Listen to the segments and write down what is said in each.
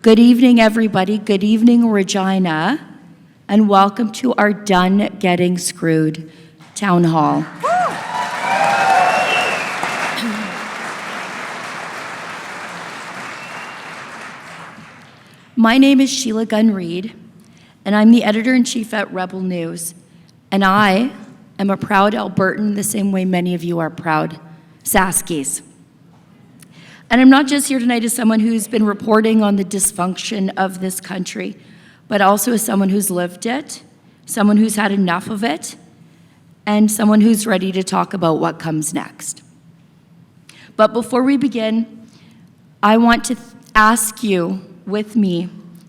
Good evening, everybody. Good evening, Regina, and welcome to our Done Getting Screwed Town Hall. My name is Sheila Gunn Reid, and I'm the editor-in-chief at Rebel News, and I am a proud Albertan the same way many of you are proud Saskies. And I'm not just here tonight as someone who's been reporting on the dysfunction of this country, but also as someone who's lived it, someone who's had enough of it, and someone who's ready to talk about what comes next. But before we begin, I want to ask you with me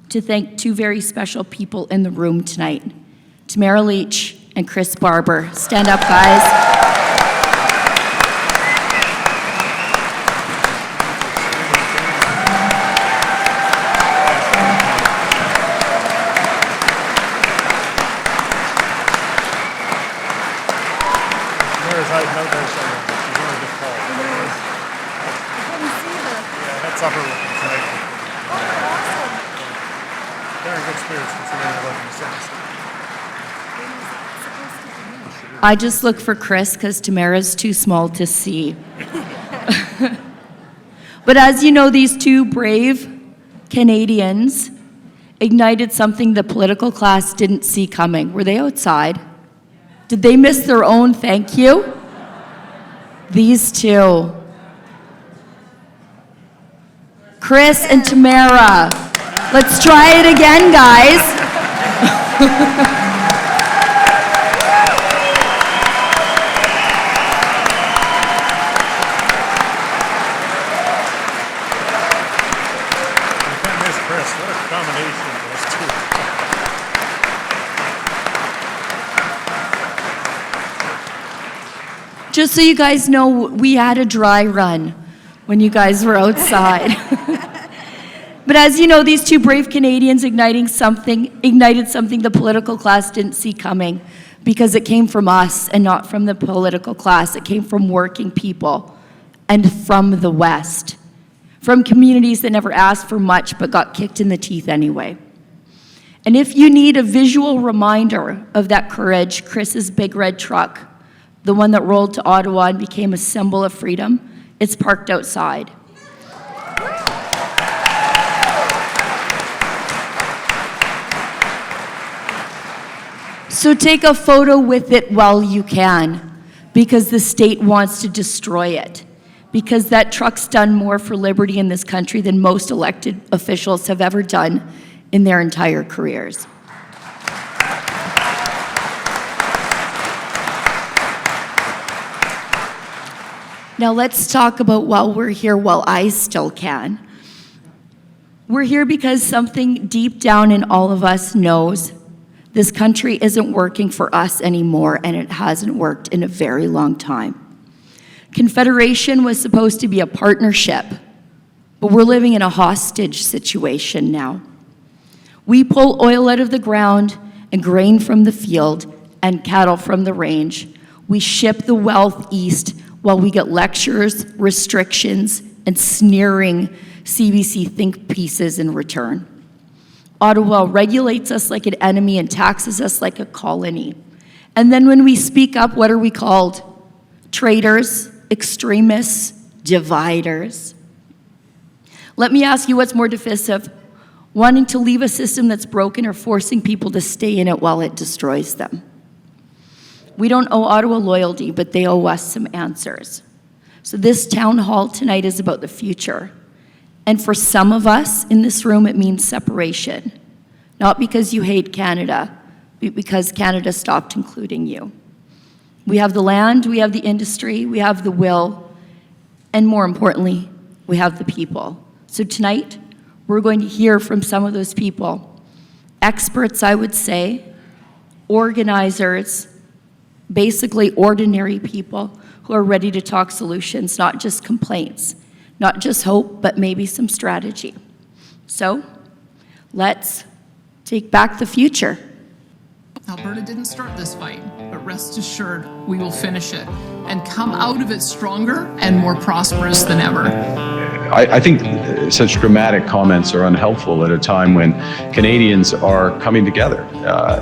to thank two very special people in the room tonight, Tamara Leach and Chris Barber. Stand up, guys. I just look for Chris because Tamara's too small to see. But as you know, these two brave Canadians ignited something the political class didn't see coming. Were they outside? Did they miss their own thank you? These two. Chris and Tamara. Let's try it again, guys. Just so you guys know, we had a dry run when you guys were outside. But as you know, these two brave Canadians ignited something the political class didn't see coming, because it came from us and not from the political class. It came from working people and from the West, from communities that never asked for much but got kicked in the teeth anyway. And if you need a visual reminder of that courage, Chris's big red truck, the one that rolled to Ottawa and became a symbol of freedom, it's parked outside. So take a photo with it while you can, because the state wants to destroy it, because that truck's done more for liberty in this country than most elected officials have ever done in their entire careers. Now let's talk about while we're here, while I still can. We're here because something deep down in all of us knows this country isn't working for us anymore, and it hasn't worked in a very long time. Confederation was supposed to be a partnership, but we're living in a hostage situation now. We pull oil out of the ground and grain from the field and cattle from the range. We ship the wealth east while we get lectures, restrictions, and sneering CBC think pieces in return. Ottawa regulates us like an enemy and taxes us like a colony. And then when we speak up, what are we called? Traitors, extremists, dividers. Let me ask you, what's more divisive? Wanting to leave a system that's broken or forcing people to stay in it while it destroys them? We don't owe Ottawa loyalty, but they owe us some answers. So this town hall tonight is about the future. And for some of us in this room, it means separation. Not because you hate Canada, but because Canada stopped including you. We have the land, we have the industry, we have the will, and more importantly, we have the people. So tonight, we're going to hear from some of those people. Experts, I would say, organizers, basically ordinary people who are ready to talk solutions, not just complaints, not just hope, but maybe some strategy. So let's take back the future. Alberta didn't start this fight, but rest assured we will finish it and come out of it stronger and more prosperous than ever. I think such dramatic comments are unhelpful at a time when Canadians are coming together,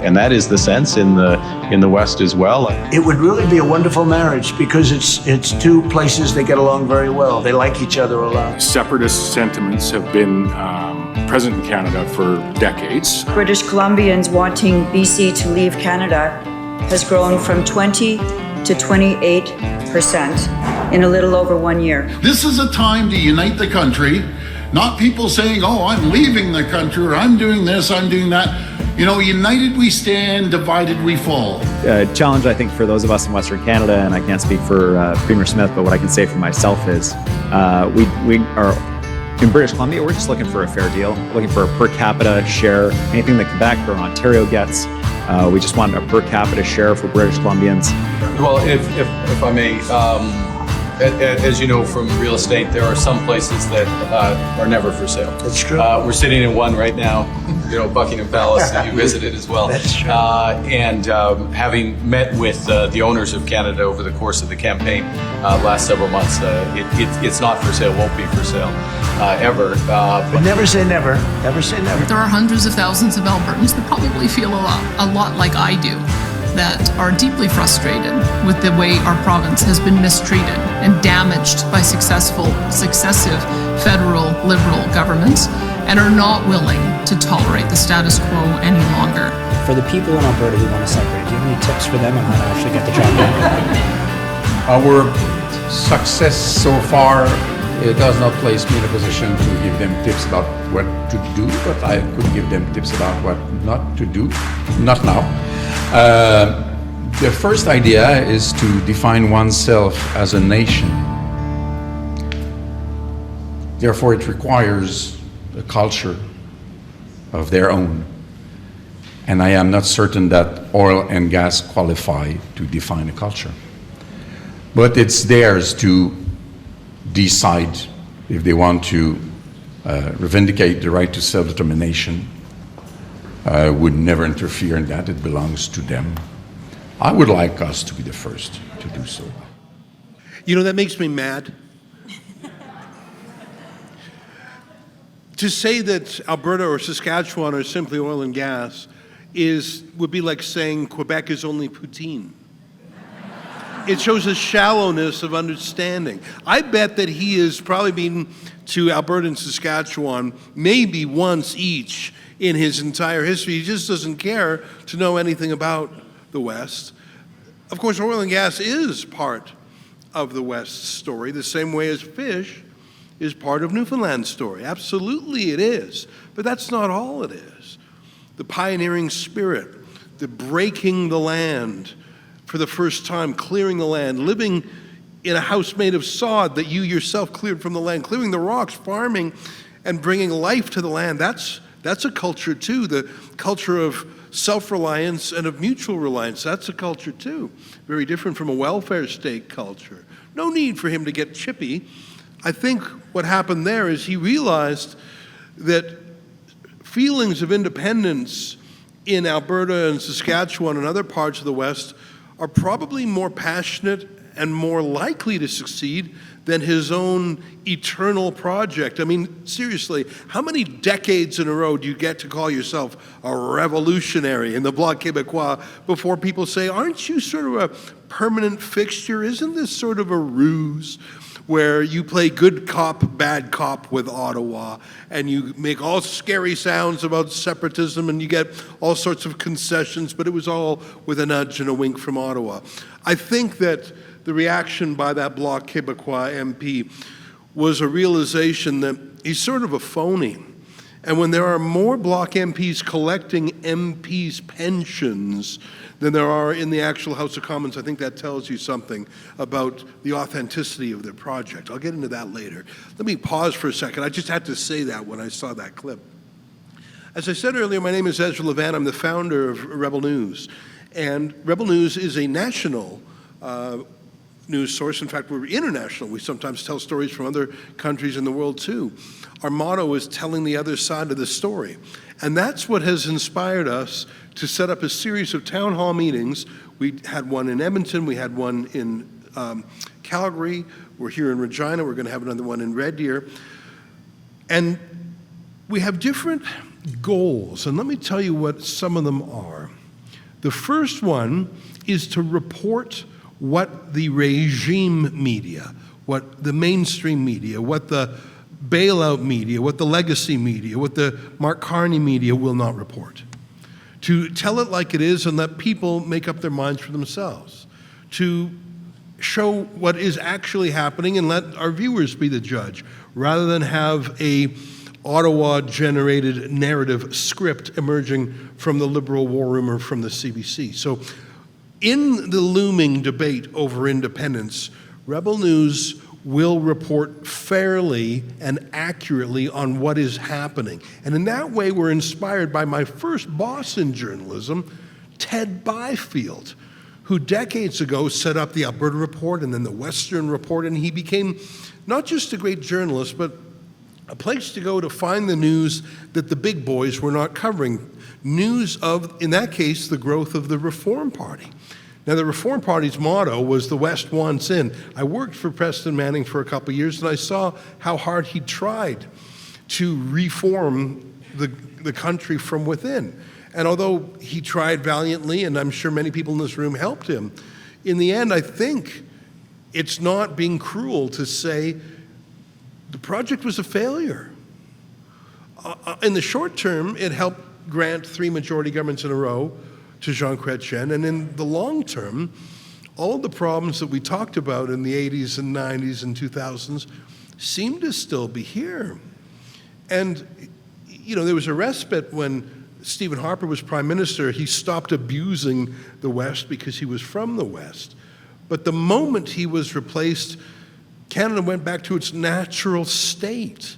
and that is the sense in the West as well. It would really be a wonderful marriage because it's two places that get along very well. They like each other a lot. Separatist sentiments have been present in Canada for decades. British Columbians wanting BC to leave Canada has grown from 20 to 28% in a little over 1 year. This is a time to unite the country, not people saying, oh, I'm leaving the country, or I'm doing this, I'm doing that. You know, united we stand, divided we fall. Challenge, I think, for those of us in Western Canada, and I can't speak for Premier Smith, but what I can say for myself is we are, in British Columbia, we're just looking for a fair deal, looking for a per capita share, anything that Quebec or Ontario gets. We just want a per capita share for British Columbians. Well, if I may, as you know from real estate, there are some places that are never for sale. That's true. We're sitting in one right now, you know, Buckingham Palace, that you visited as well. That's true. And having met with the owners of Canada over the course of the campaign last several months, it's not for sale, won't be for sale ever. But never say never. Never say never. There are hundreds of thousands of Albertans that probably feel a lot like I do, that are deeply frustrated with the way our province has been mistreated and damaged by successive federal Liberal governments, and are not willing to tolerate the status quo any longer. For the people in Alberta who want to separate, do you have any tips for them on how to actually get the job done? Our success so far, it does not place me in a position to give them tips about what to do, but I could give them tips about what not to do. Not now. The first idea is to define oneself as a nation. Therefore, it requires a culture of their own. And I am not certain that oil and gas qualify to define a culture. But it's theirs to decide if they want to vindicate the right to self-determination. Would never interfere in that. It belongs to them. I would like us to be the first to do so. You know, that makes me mad. To say that Alberta or Saskatchewan are simply oil and gas would be like saying Quebec is only poutine. It shows a shallowness of understanding. I bet that he has probably been to Alberta and Saskatchewan maybe once each in his entire history. He just doesn't care to know anything about the West. Of course, oil and gas is part of the West's story, the same way as fish is part of Newfoundland's story. Absolutely it is. But that's not all it is. The pioneering spirit, the breaking the land for the first time, clearing the land, living in a house made of sod that you yourself cleared from the land, clearing the rocks, farming, and bringing life to the land. That's a culture too, the culture of self-reliance and of mutual reliance. That's a culture too, very different from a welfare state culture. No need for him to get chippy. I think what happened there is he realized that feelings of independence in Alberta and Saskatchewan and other parts of the West are probably more passionate and more likely to succeed than his own eternal project. I mean, seriously, how many decades in a row do you get to call yourself a revolutionary in the Bloc Québécois before people say, aren't you sort of a permanent fixture? Isn't this sort of a ruse where you play good cop, bad cop with Ottawa, and you make all scary sounds about separatism, and you get all sorts of concessions, but it was all with a nudge and a wink from Ottawa. I think that the reaction by that Bloc Québécois MP was a realization that he's sort of a phony. And when there are more Bloc MPs collecting MPs' pensions than there are in the actual House of Commons, I think that tells you something about the authenticity of their project. I'll get into that later. Let me pause for a second. I just had to say that when I saw that clip. As I said earlier, my name is Ezra Levant. I'm the founder of Rebel News. And Rebel News is a national news source. In fact, we're international. We sometimes tell stories from other countries in the world too. Our motto is telling the other side of the story. And that's what has inspired us to set up a series of town hall meetings. We had one in Edmonton, we had one in Calgary, we're here in Regina, we're going to have another one in Red Deer. And we have different goals, and let me tell you what some of them are. The first one is to report what the regime media, what the mainstream media, what the bailout media, what the legacy media, what the Mark Carney media will not report. To tell it like it is and let people make up their minds for themselves. To show what is actually happening and let our viewers be the judge, rather than have a Ottawa-generated narrative script emerging from the liberal war room or from the CBC. So in the looming debate over independence, Rebel News will report fairly and accurately on what is happening. And in that way, we're inspired by my first boss in journalism, Ted Byfield, who decades ago set up the Alberta Report and then the Western Report, and he became not just a great journalist, but a place to go to find the news that the big boys were not covering. News of, in that case, the growth of the Reform Party. Now, the Reform Party's motto was "The West wants in." I worked for Preston Manning for a couple of years, and I saw how hard he tried to reform the country from within. And although he tried valiantly, and I'm sure many people in this room helped him, in the end, I think it's not being cruel to say the project was a failure. In the short term, it helped grant 3 majority governments in a row to Jean Chrétien, and in the long term, all the problems that we talked about in the 80s and 90s and 2000s seem to still be here. And, you know, there was a respite when Stephen Harper was Prime Minister. He stopped abusing the West because he was from the West. But the moment he was replaced, Canada went back to its natural state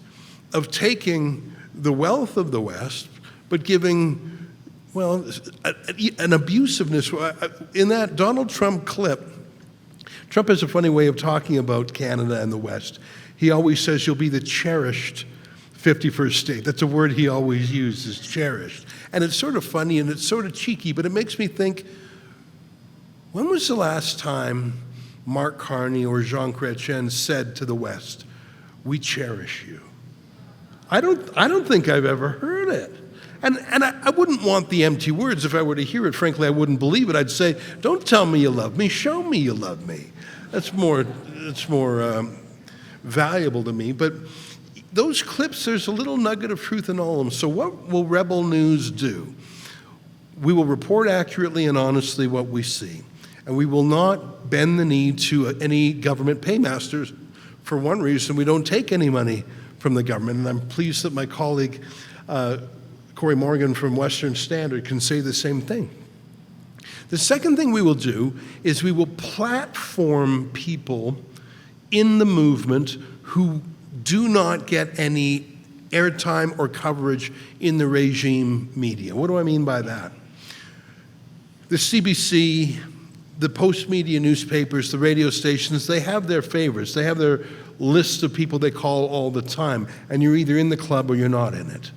of taking the wealth of the West, but giving, well, an abusiveness. In that Donald Trump clip, Trump has a funny way of talking about Canada and the West. He always says you'll be the cherished 51st state. That's a word he always uses, cherished. And it's sort of funny and it's sort of cheeky, but it makes me think, when was the last time Mark Carney or Jean Chrétien said to the West, "We cherish you"? I don't think I've ever heard it. And I wouldn't want the empty words. If I were to hear it, frankly, I wouldn't believe it. I'd say, "Don't tell me you love me, show me you love me." That's more valuable to me. But those clips, there's a little nugget of truth in all of them. So what will Rebel News do? We will report accurately and honestly what we see. And we will not bend the knee to any government paymasters. For one reason, we don't take any money from the government. And I'm pleased that my colleague, Cory Morgan from Western Standard, can say the same thing. The second thing we will do is we will platform people in the movement who do not get any airtime or coverage in the regime media. What do I mean by that? The CBC, the post-media newspapers, the radio stations, they have their favorites. They have their list of people they call all the time, and you're either in the club or you're not in it.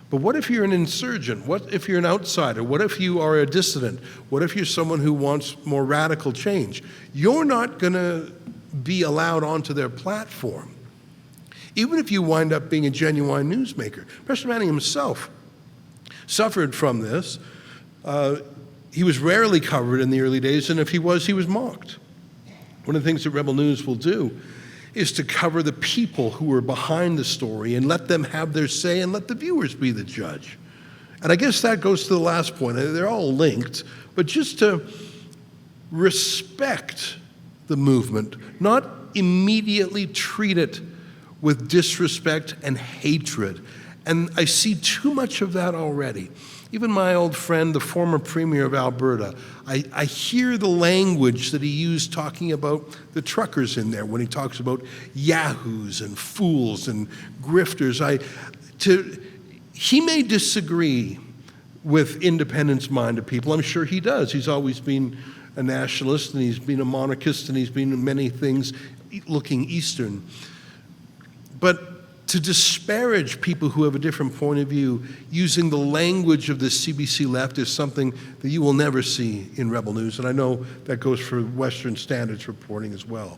But what if you're an insurgent? What if you're an outsider? What if you are a dissident? What if you're someone who wants more radical change? You're not going to be allowed onto their platform, even if you wind up being a genuine newsmaker. Preston Manning himself suffered from this. He was rarely covered in the early days, and if he was mocked. One of the things that Rebel News will do is to cover the people who are behind the story and let them have their say and let the viewers be the judge. And I guess that goes to the last point. They're all linked, but just to respect the movement, not immediately treat it with disrespect and hatred. And I see too much of that already. Even my old friend, the former Premier of Alberta, I hear the language that he used talking about the truckers in there when he talks about yahoos and fools and grifters. He may disagree with independence-minded people. I'm sure he does. He's always been a nationalist, and he's been a monarchist, and he's been many things looking Eastern. But to disparage people who have a different point of view using the language of the CBC left is something that you will never see in Rebel News, and I know that goes for Western Standard's reporting as well.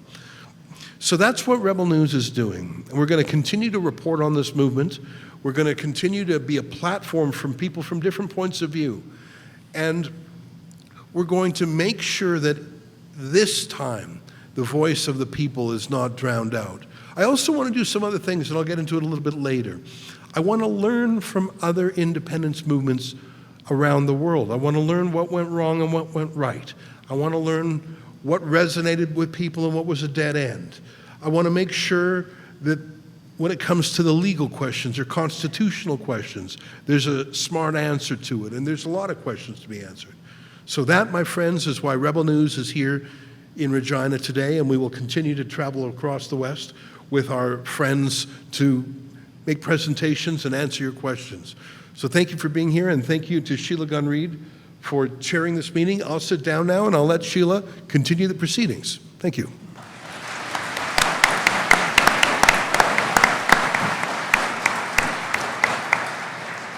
So that's what Rebel News is doing. And we're going to continue to report on this movement. We're going to continue to be a platform from people from different points of view. And we're going to make sure that this time the voice of the people is not drowned out. I also want to do some other things, and I'll get into it a little bit later. I want to learn from other independence movements around the world. I want to learn what went wrong and what went right. I want to learn what resonated with people and what was a dead end. I want to make sure that when it comes to the legal questions or constitutional questions, there's a smart answer to it, and there's a lot of questions to be answered. So that, my friends, is why Rebel News is here in Regina today, and we will continue to travel across the West with our friends to make presentations and answer your questions. So thank you for being here, and thank you to Sheila Gunn Reid for chairing this meeting. I'll sit down now, and I'll let Sheila continue the proceedings. Thank you.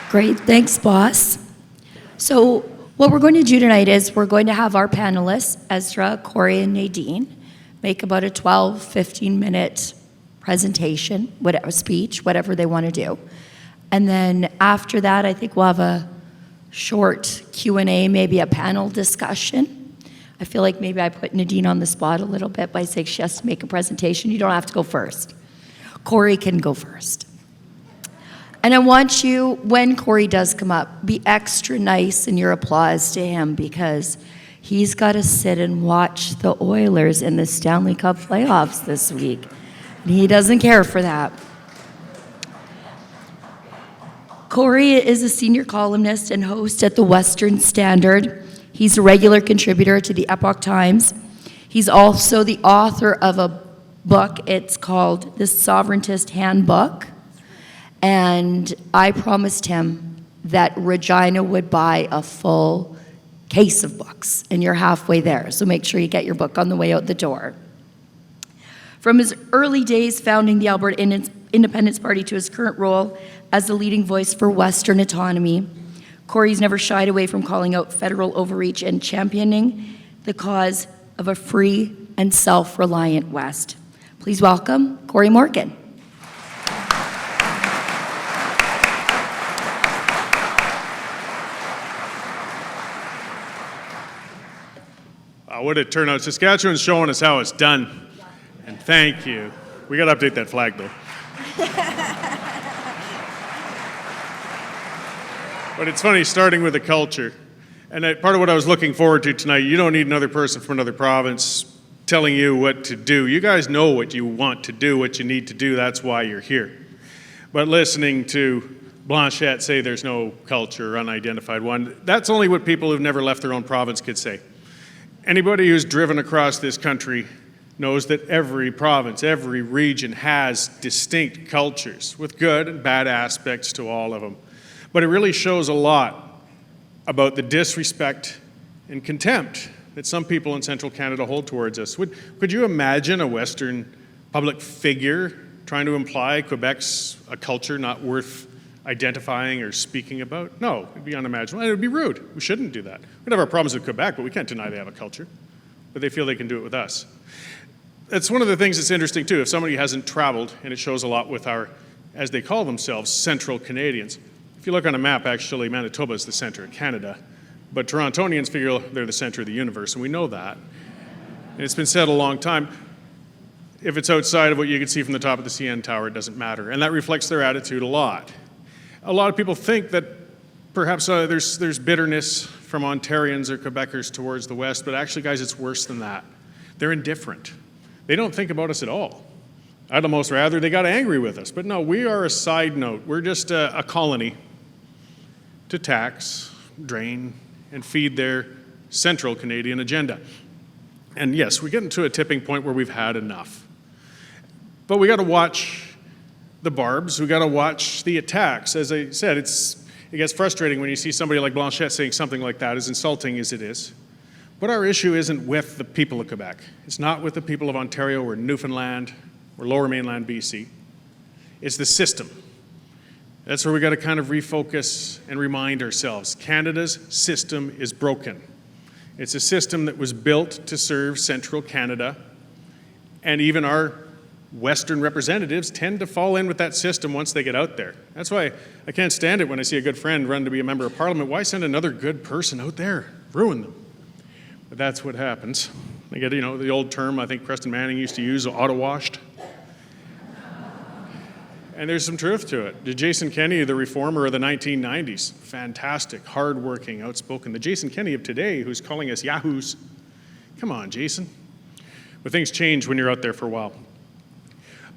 Great, thanks, boss. So what we're going to do tonight is we're going to have our panelists, Ezra, Cory, and Nadine, make about a 12, 15-minute presentation, whatever speech, whatever they want to do. And then after that, I think we'll have a short Q&A, maybe a panel discussion. I feel like maybe I put Nadine on the spot a little bit by saying she has to make a presentation. You don't have to go first. Cory can go first. And I want you, when Cory does come up, be extra nice in your applause to him because he's got to sit and watch the Oilers in the Stanley Cup playoffs this week. And he doesn't care for that. Cory is a senior columnist and host at the Western Standard. He's a regular contributor to the Epoch Times. He's also the author of a book. It's called The Sovereigntist Handbook. And I promised him that Regina would buy a full case of books, and you're halfway there. So make sure you get your book on the way out the door. From his early days founding the Alberta Independence Party to his current role as the leading voice for Western autonomy, Cory's never shied away from calling out federal overreach and championing the cause of a free and self-reliant West. Please welcome Cory Morgan. What a turnout. Saskatchewan's showing us how it's done. And thank you. We got to update that flag, though. But it's funny, starting with the culture. And part of what I was looking forward to tonight, you don't need another person from another province telling you what to do. You guys know what you want to do, what you need to do. That's why you're here. But listening to Blanchette say there's no culture or unidentified one, that's only what people who've never left their own province could say. Anybody who's driven across this country knows that every province, every region has distinct cultures with good and bad aspects to all of them. But it really shows a lot about the disrespect and contempt that some people in central Canada hold towards us. Could you imagine a Western public figure trying to imply Quebec's a culture not worth identifying or speaking about? No, it'd be unimaginable. And it would be rude. We shouldn't do that. We have our problems with Quebec, but we can't deny they have a culture. But they feel they can do it with us. That's one of the things that's interesting, too. If somebody hasn't traveled, and it shows a lot with our, as they call themselves, Central Canadians. If you look on a map, actually, Manitoba is the center of Canada. But Torontonians figure they're the center of the universe, and we know that. And it's been said a long time. If it's outside of what you can see from the top of the CN Tower, it doesn't matter. And that reflects their attitude a lot. A lot of people think that perhaps there's bitterness from Ontarians or Quebecers towards the West, but actually, guys, it's worse than that. They're indifferent. They don't think about us at all. I'd almost rather they got angry with us, but no, we are a side note. We're just a colony to tax, drain, and feed their central Canadian agenda. And yes, we get into a tipping point where we've had enough. But we got to watch the barbs, we got to watch the attacks. As I said, it gets frustrating when you see somebody like Blanchette saying something like that, as insulting as it is. But our issue isn't with the people of Quebec. It's not with the people of Ontario or Newfoundland or Lower Mainland BC. It's the system. That's where we got to kind of refocus and remind ourselves. Canada's system is broken. It's a system that was built to serve central Canada and even our Western representatives tend to fall in with that system once they get out there. That's why I can't stand it when I see a good friend run to be a member of parliament. Why send another good person out there? Ruin them. But that's what happens. They get, the old term I think Preston Manning used to use, auto-washed. And there's some truth to it. Jason Kenney, the reformer of the 1990s, fantastic, hardworking, outspoken. The Jason Kenney of today, who's calling us yahoos. Come on, Jason. But things change when you're out there for a while.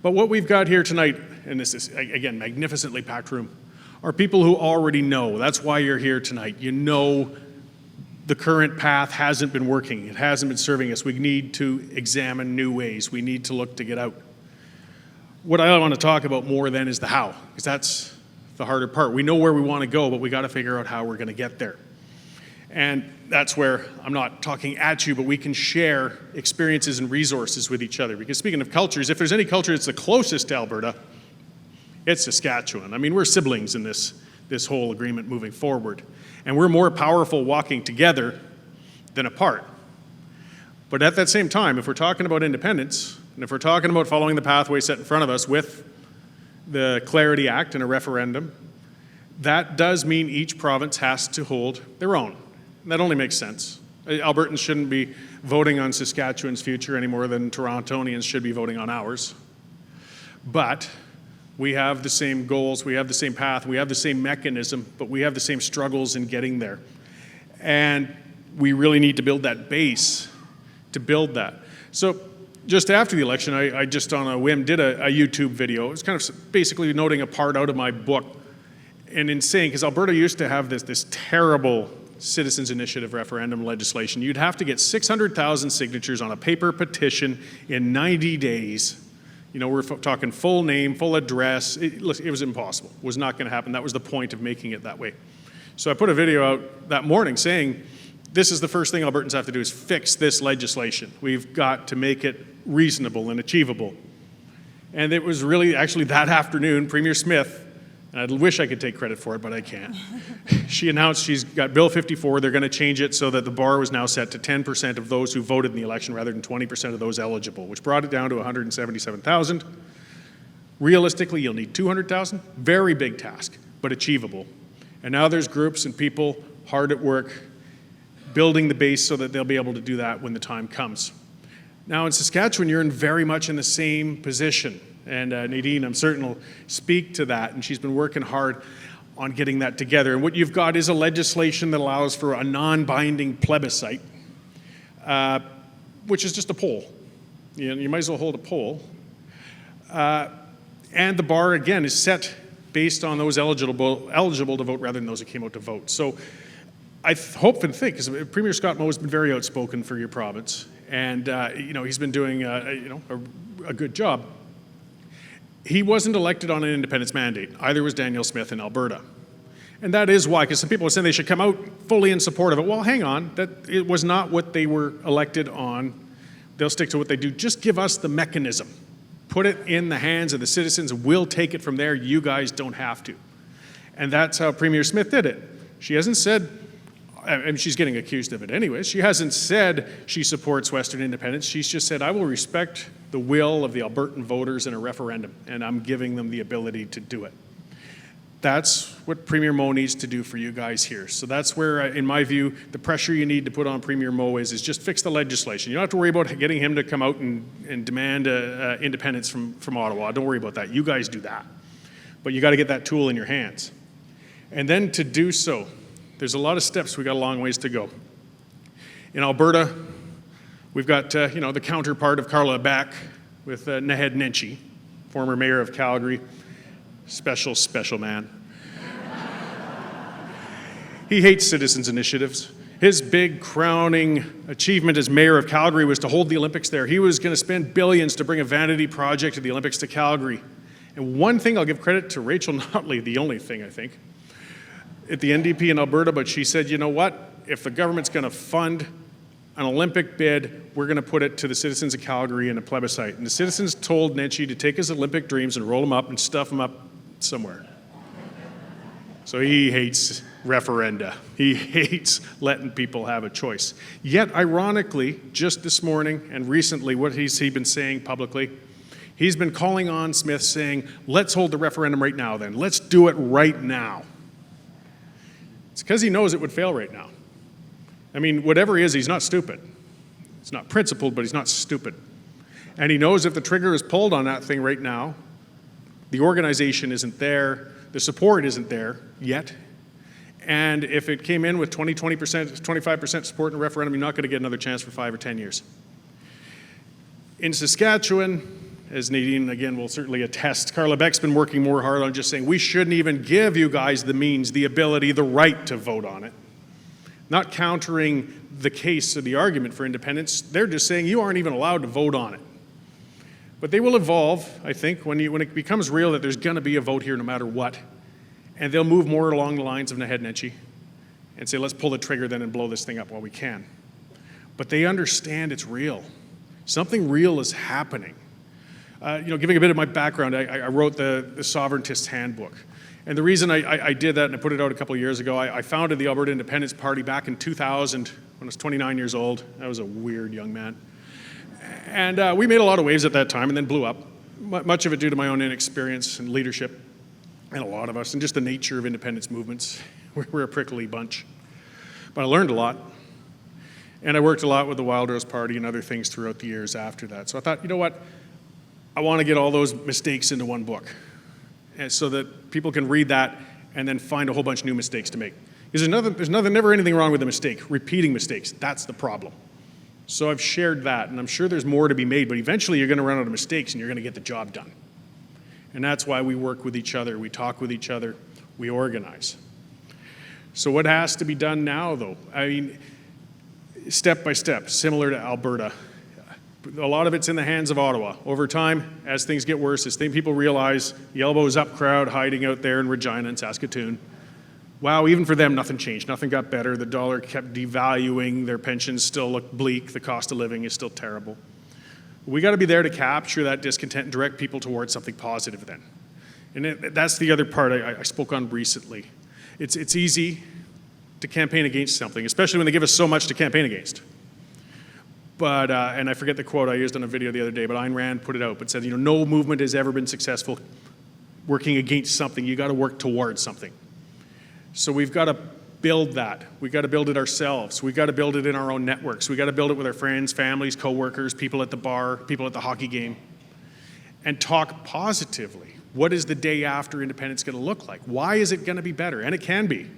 But what we've got here tonight, and this is, again, magnificently packed room, are people who already know. That's why you're here tonight. You know the current path hasn't been working. It hasn't been serving us. We need to examine new ways. We need to look to get out. What I want to talk about more then is the how, because that's the harder part. We know where we want to go, but we got to figure out how we're going to get there. And that's where I'm not talking at you, but we can share experiences and resources with each other. Because speaking of cultures, if there's any culture that's the closest to Alberta, it's Saskatchewan. I mean, we're siblings in this whole agreement moving forward. And we're more powerful walking together than apart. But at that same time, if we're talking about independence, and if we're talking about following the pathway set in front of us with the Clarity Act and a referendum, that does mean each province has to hold their own. That only makes sense. Albertans shouldn't be voting on Saskatchewan's future any more than Torontonians should be voting on ours. But we have the same goals, we have the same path, we have the same mechanism, but we have the same struggles in getting there. And we really need to build that base to build that. So just after the election, I just on a whim did a YouTube video. It was kind of basically noting a part out of my book. And in saying, because Alberta used to have this terrible citizens initiative referendum legislation. You'd have to get 600,000 signatures on a paper petition in 90 days. We're talking full name, full address. It was impossible. It was not going to happen. That was the point of making it that way. So I put a video out that morning saying, this is the first thing Albertans have to do is fix this legislation. We've got to make it reasonable and achievable. And it was really actually that afternoon, Premier Smith, and I wish I could take credit for it, but I can't. She announced she's got Bill 54. They're going to change it so that the bar was now set to 10% of those who voted in the election rather than 20% of those eligible, which brought it down to 177,000. Realistically, you'll need 200,000. Very big task, but achievable. And now there's groups and people hard at work building the base so that they'll be able to do that when the time comes. Now in Saskatchewan, you're very much in the same position. And Nadine, I'm certain, will speak to that. And she's been working hard on getting that together. And what you've got is a legislation that allows for a non-binding plebiscite, which is just a poll. You might as well hold a poll. And the bar, again, is set based on those eligible to vote rather than those who came out to vote. So I hope and think, because Premier Scott Moe has been very outspoken for your province, and he's been doing a good job. He wasn't elected on an independence mandate. Either was Daniel Smith in Alberta. And that is why, because some people are saying they should come out fully in support of it. Well, hang on, that it was not what they were elected on. They'll stick to what they do. Just give us the mechanism. Put it in the hands of the citizens. We'll take it from there. You guys don't have to. And that's how Premier Smith did it. She hasn't said, and she's getting accused of it anyways, she hasn't said she supports Western independence. She's just said, I will respect the will of the Albertan voters in a referendum, and I'm giving them the ability to do it. That's what Premier Moe needs to do for you guys here. So that's where, in my view, the pressure you need to put on Premier Moe is just fix the legislation. You don't have to worry about getting him to come out and demand independence from Ottawa. Don't worry about that. You guys do that. But you got to get that tool in your hands. And then to do so, there's a lot of steps. We got a long ways to go. In Alberta, we've got the counterpart of Carla Back with Naheed Nenshi, former mayor of Calgary. Special man. He hates citizens' initiatives. His big crowning achievement as mayor of Calgary was to hold the Olympics there. He was going to spend billions to bring a vanity project of the Olympics to Calgary. And one thing I'll give credit to Rachel Notley, the only thing I think, at the NDP in Alberta, but she said, you know what? If the government's going to fund an Olympic bid, we're going to put it to the citizens of Calgary in a plebiscite. And the citizens told Nenshi to take his Olympic dreams and roll them up and stuff them up somewhere. So he hates referenda. He hates letting people have a choice. Yet, ironically, just this morning and recently, what he's been saying publicly, He's been calling on Smith saying, let's hold the referendum right now then. Let's do it right now. It's because he knows it would fail right now. I mean, whatever he is, he's not stupid. He's not principled, but he's not stupid. And he knows if the trigger is pulled on that thing right now, the organization isn't there, the support isn't there yet, and if it came in with 20%, 25% support in a referendum, you're not going to get another chance for 5 or 10 years. In Saskatchewan, as Nadine, again, will certainly attest, Carla Beck's been working more hard on just saying, we shouldn't even give you guys the means, the ability, the right to vote on it. Not countering the case or the argument for independence, they're just saying you aren't even allowed to vote on it. But they will evolve, I think, when it becomes real that there's going to be a vote here no matter what. And they'll move more along the lines of Naheed Nenshi and say, let's pull the trigger then and blow this thing up while we can. But they understand it's real. Something real is happening. Giving a bit of my background, I wrote the Sovereigntist Handbook. And the reason I did that, and I put it out a couple of years ago, I founded the Alberta Independence Party back in 2000 when I was 29 years old. I was a weird young man. And we made a lot of waves at that time and then blew up, much of it due to my own inexperience and leadership, and a lot of us, and just the nature of independence movements. We're a prickly bunch. But I learned a lot. And I worked a lot with the Wild Rose Party and other things throughout the years after that. So I thought, you know what? I want to get all those mistakes into one book, and so that people can read that and then find a whole bunch of new mistakes to make. Because there's never anything wrong with a mistake. Repeating mistakes, that's the problem. So I've shared that, and I'm sure there's more to be made, but eventually you're going to run out of mistakes and you're going to get the job done. And that's why we work with each other, we talk with each other, we organize. So what has to be done now, though? I mean, step by step, similar to Alberta. A lot of it's in the hands of Ottawa. Over time, as things get worse, as people realize the elbows up crowd hiding out there in Regina and Saskatoon, wow, even for them, nothing changed. Nothing got better. The dollar kept devaluing. Their pensions still look bleak. The cost of living is still terrible. We got to be there to capture that discontent and direct people towards something positive then. And that's the other part I spoke on recently. It's easy to campaign against something, especially when they give us so much to campaign against. But, and I forget the quote I used on a video the other day, but Ayn Rand put it out, but said, no movement has ever been successful working against something. You got to work towards something. So we've got to build that. We've got to build it ourselves. We've got to build it in our own networks. We've got to build it with our friends, families, coworkers, people at the bar, people at the hockey game, and talk positively. What is the day after independence going to look like? Why is it going to be better? And it can be.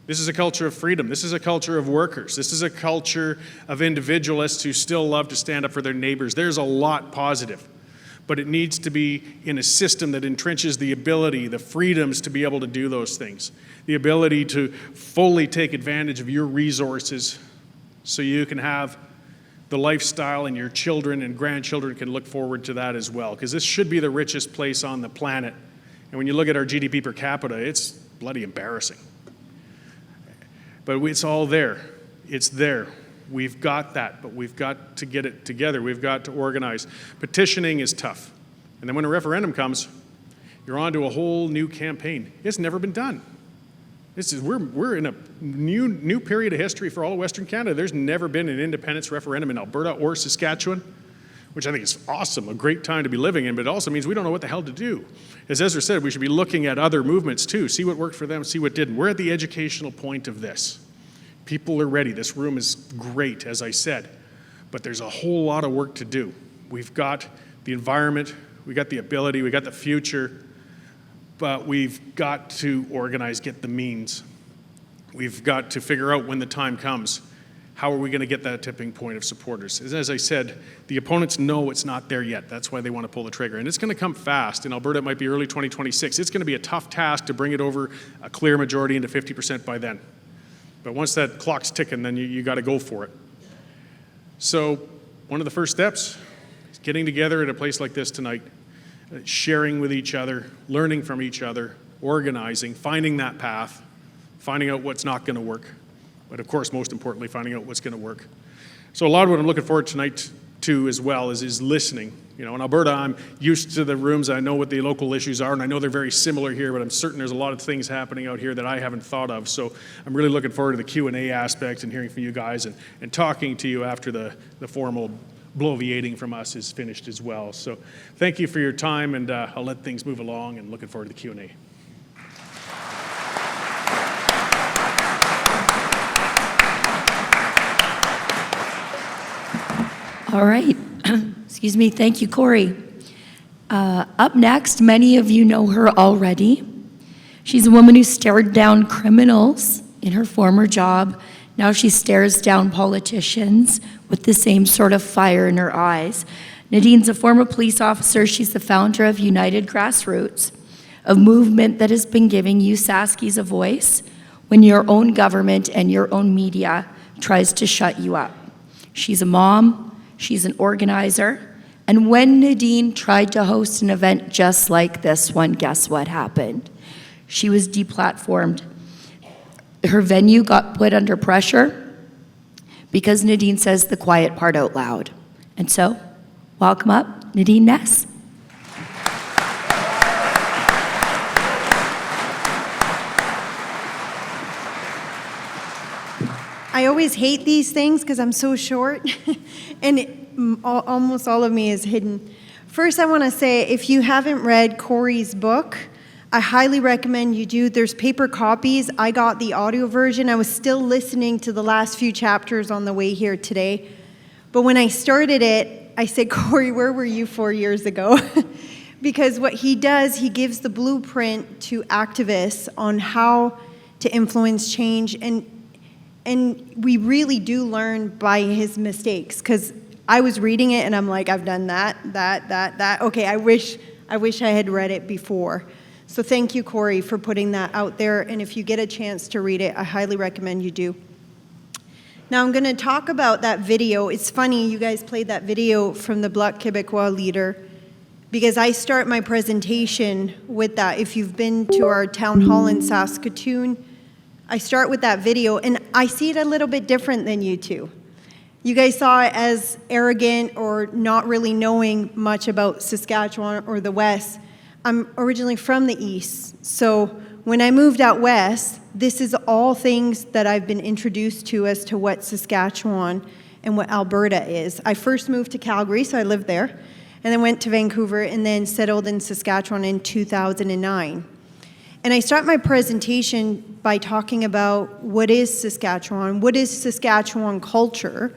This is a culture of freedom. This is a culture of workers. This is a culture of individualists who still love to stand up for their neighbors. There's a lot positive. But it needs to be in a system that entrenches the ability, the freedoms to be able to do those things, the ability to fully take advantage of your resources so you can have the lifestyle and your children and grandchildren can look forward to that as well. Because this should be the richest place on the planet. And when you look at our GDP per capita, it's bloody embarrassing. But it's all there. It's there. We've got that, but we've got to get it together. We've got to organize. Petitioning is tough. And then when a referendum comes, you're on to a whole new campaign. It's never been done. We're in a new period of history for all of Western Canada. There's never been an independence referendum in Alberta or Saskatchewan, which I think is awesome, a great time to be living in, but it also means we don't know what the hell to do. As Ezra said, we should be looking at other movements too, see what worked for them, see what didn't. We're at the educational point of this. People are ready. This room is great, as I said, but there's a whole lot of work to do. We've got the environment, we've got the ability, we've got the future, but we've got to organize, get the means. We've got to figure out when the time comes, how are we going to get that tipping point of supporters? As I said, the opponents know it's not there yet. That's why they want to pull the trigger. And it's going to come fast. In Alberta, it might be early 2026. It's going to be a tough task to bring it over a clear majority into 50% by then. But once that clock's ticking, then you got to go for it. So one of the first steps is getting together at a place like this tonight, sharing with each other, learning from each other, organizing, finding that path, finding out what's not going to work. But of course, most importantly, finding out what's going to work. So a lot of what I'm looking forward tonight to as well is listening. In Alberta, I'm used to the rooms. I know what the local issues are, and I know they're very similar here, but I'm certain there's a lot of things happening out here that I haven't thought of. So I'm really looking forward to the Q&A aspect and hearing from you guys and talking to you after the formal bloviating from us is finished as well. So thank you for your time, and I'll let things move along, and looking forward to the Q&A. All right. Excuse me. Thank you, Cory. Up next, many of you know her already. She's a woman who stared down criminals in her former job. Now she stares down politicians with the same sort of fire in her eyes. Nadine's a former police officer. She's the founder of United Grassroots, a movement that has been giving you Saskies a voice when your own government and your own media tries to shut you up. She's a mom. She's an organizer. And when Nadine tried to host an event just like this one, guess what happened? She was deplatformed. Her venue got put under pressure because Nadine says the quiet part out loud. And so, welcome up, Nadine Ness. I always hate these things because I'm so short, and almost all of me is hidden. First, I want to say, if you haven't read Cory's book, I highly recommend you do. There's paper copies. I got the audio version. I was still listening to the last few chapters on the way here today. But when I started it, I said, Cory, where were you 4 years ago? Because what he does, he gives the blueprint to activists on how to influence change. And we really do learn by his mistakes. Because I was reading it and I'm like, I've done that. Okay, I wish I had read it before. So thank you, Cory, for putting that out there. And if you get a chance to read it, I highly recommend you do. Now I'm going to talk about that video. It's funny, you guys played that video from the Bloc Québécois leader, because I start my presentation with that. If you've been to our town hall in Saskatoon, I start with that video, and I see it a little bit different than you two. You guys saw it as arrogant or not really knowing much about Saskatchewan or the West. I'm originally from the East, so when I moved out West, this is all things that I've been introduced to as to what Saskatchewan and what Alberta is. I first moved to Calgary, so I lived there, and then went to Vancouver, and then settled in Saskatchewan in 2009. And I start my presentation by talking about what is Saskatchewan, what is Saskatchewan culture,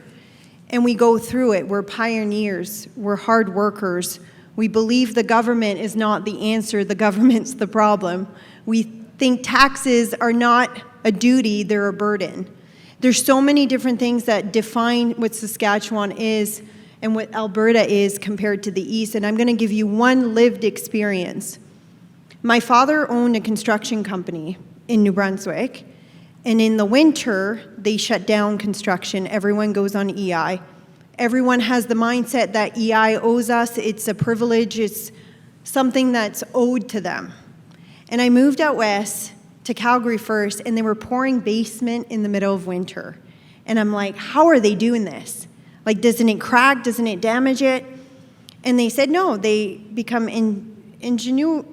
and we go through it. We're pioneers, we're hard workers. We believe the government is not the answer, the government's the problem. We think taxes are not a duty, they're a burden. There's so many different things that define what Saskatchewan is and what Alberta is compared to the East, and I'm going to give you one lived experience. My father owned a construction company in New Brunswick, and in the winter, they shut down construction. Everyone goes on EI. Everyone has the mindset that EI owes us. It's a privilege. It's something that's owed to them. And I moved out west to Calgary first, and they were pouring basement in the middle of winter. And I'm like, how are they doing this? Like, doesn't it crack? Doesn't it damage it? And they said, no, they become ingenuitive.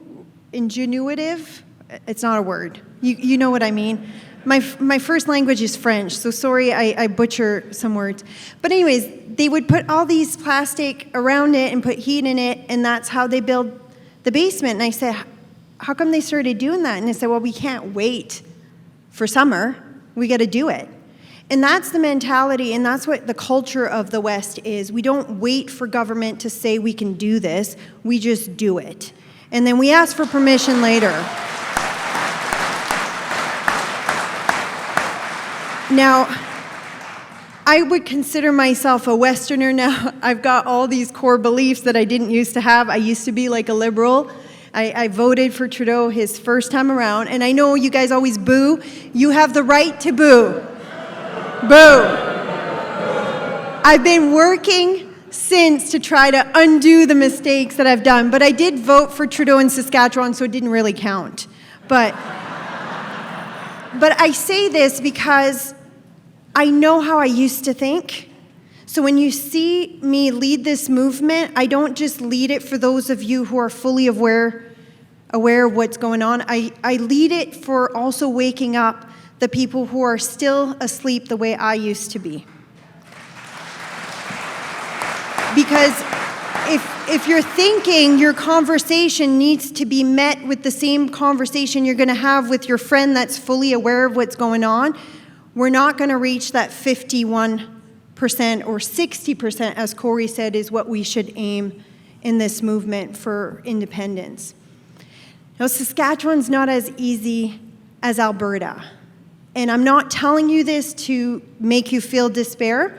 It's not a word. You know what I mean. My first language is French, so sorry I butcher some words. But anyways, they would put all these plastic around it and put heat in it, and that's how they build the basement. And I said, how come they started doing that? And they said, well, we can't wait for summer. We got to do it. And that's the mentality, and that's what the culture of the West is. We don't wait for government to say we can do this. We just do it. And then we ask for permission later. Now, I would consider myself a Westerner now. I've got all these core beliefs that I didn't used to have. I used to be like a liberal. I voted for Trudeau his first time around, and I know you guys always boo. You have the right to boo. Boo. I've been working since to try to undo the mistakes that I've done, but I did vote for Trudeau in Saskatchewan, so it didn't really count. But I say this because I know how I used to think. So when you see me lead this movement, I don't just lead it for those of you who are fully aware of what's going on. I lead it for also waking up the people who are still asleep the way I used to be. Because if you're thinking your conversation needs to be met with the same conversation you're going to have with your friend that's fully aware of what's going on, we're not going to reach that 51% or 60%, as Cory said, is what we should aim in this movement for independence. Now, Saskatchewan's not as easy as Alberta. And I'm not telling you this to make you feel despair.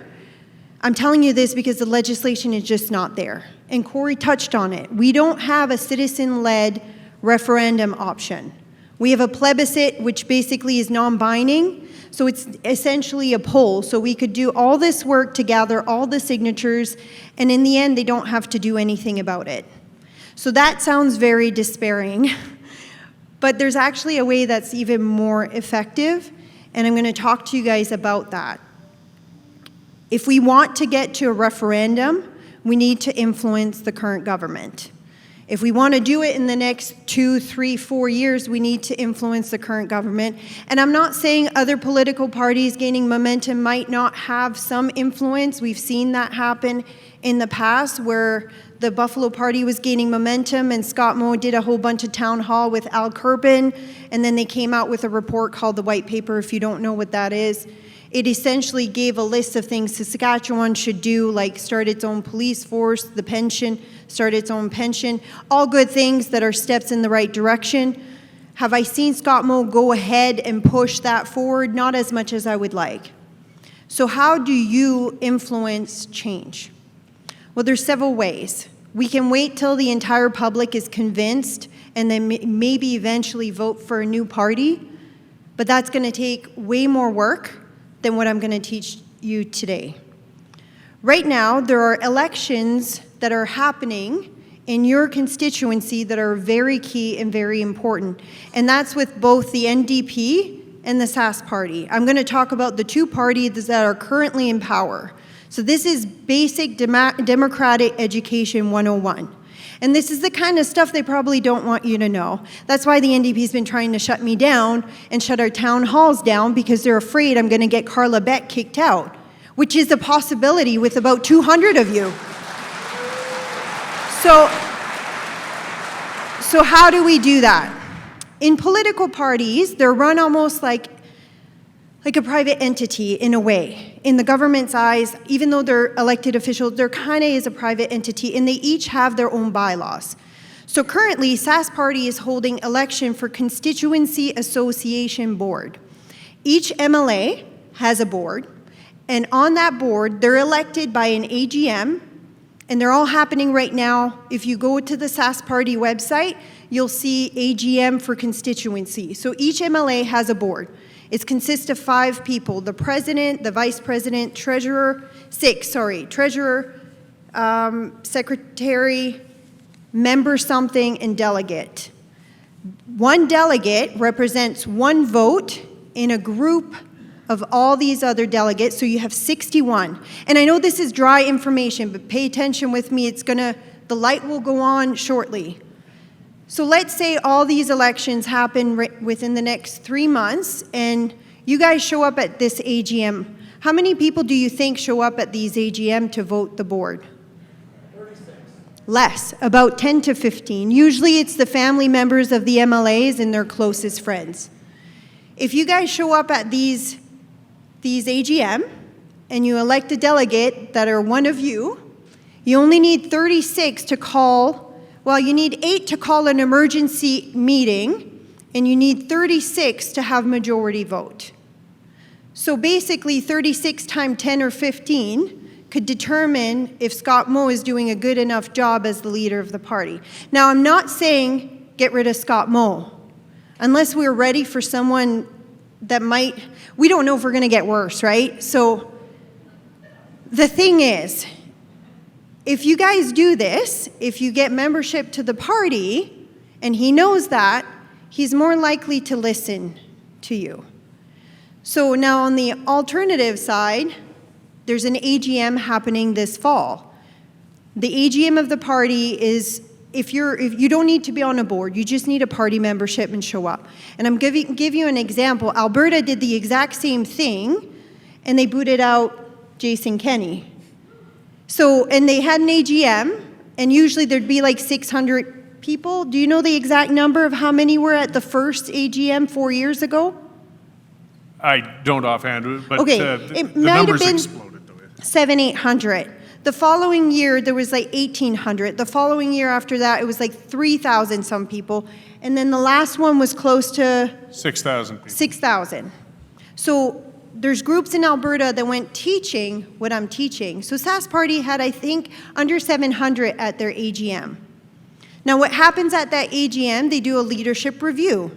I'm telling you this because the legislation is just not there. And Cory touched on it. We don't have a citizen-led referendum option. We have a plebiscite, which basically is non-binding. So it's essentially a poll. So we could do all this work to gather all the signatures, and in the end, they don't have to do anything about it. So that sounds very despairing. But there's actually a way that's even more effective, and I'm going to talk to you guys about that. If we want to get to a referendum, we need to influence the current government. If we want to do it in the next 2, 3, 4 years, we need to influence the current government. And I'm not saying other political parties gaining momentum might not have some influence. We've seen that happen in the past where the Buffalo Party was gaining momentum and Scott Moe did a whole bunch of town hall with Al Kirpin, and then they came out with a report called the White Paper. If you don't know what that is, it essentially gave a list of things Saskatchewan should do, like start its own police force, the pension, start its own pension, all good things that are steps in the right direction. Have I seen Scott Moe go ahead and push that forward? Not as much as I would like. So how do you influence change? Well, there's several ways. We can wait till the entire public is convinced and then maybe eventually vote for a new party, but that's going to take way more work than what I'm going to teach you today. Right now, there are elections that are happening in your constituency that are very key and very important, and that's with both the NDP and the Sask Party. I'm going to talk about the two parties that are currently in power. So this is basic democratic education 101. And this is the kind of stuff they probably don't want you to know. That's why the NDP's been trying to shut me down and shut our town halls down, because they're afraid I'm going to get Carla Beck kicked out, which is a possibility with about 200 of you. So how do we do that? In political parties, they're run almost like a private entity in a way. In the government's eyes, even though they're elected officials, they're kind of is a private entity, and they each have their own bylaws. So currently, Sask Party is holding election for Constituency Association Board. Each MLA has a board, and on that board, they're elected by an AGM, and they're all happening right now. If you go to the Sask Party website, you'll see AGM for constituency. So each MLA has a board. It consists of 5 people: the president, the vice president, treasurer, secretary, member something, and delegate. One delegate represents one vote in a group of all these other delegates, so you have 61. And I know this is dry information, but pay attention with me. The light will go on shortly. So let's say all these elections happen within the next 3 months, and you guys show up at this AGM. How many people do you think show up at these AGM to vote the board? 36. Less, about 10 to 15. Usually it's the family members of the MLAs and their closest friends. If you guys show up at these AGM and you elect a delegate that are one of you, you only need 36 to call. Well, you need 8 to call an emergency meeting, and you need 36 to have majority vote. So basically, 36 times 10 or 15 could determine if Scott Moe is doing a good enough job as the leader of the party. Now, I'm not saying get rid of Scott Moe, unless we're ready for someone that might, we don't know if we're going to get worse, right? So the thing is, if you guys do this, if you get membership to the party, and he knows that, he's more likely to listen to you. So now on the alternative side, there's an AGM happening this fall. The AGM of the party is, if you don't need to be on a board, you just need a party membership and show up. And I'm give you an example. Alberta did the exact same thing, and they booted out Jason Kenney. So, and they had an AGM, and usually there'd be like 600 people. Do you know the exact number of how many were at the first AGM 4 years ago? I don't offhand, but Okay, the it might have numbers been exploded. 700-800. The following year, there was like 1,800. The following year after that, it was like 3,000 some people. And then the last one was close to 6,000 people. 6,000. So there's groups in Alberta that went teaching what I'm teaching. So Sask Party had, I think, under 700 at their AGM. Now what happens at that AGM, they do a leadership review.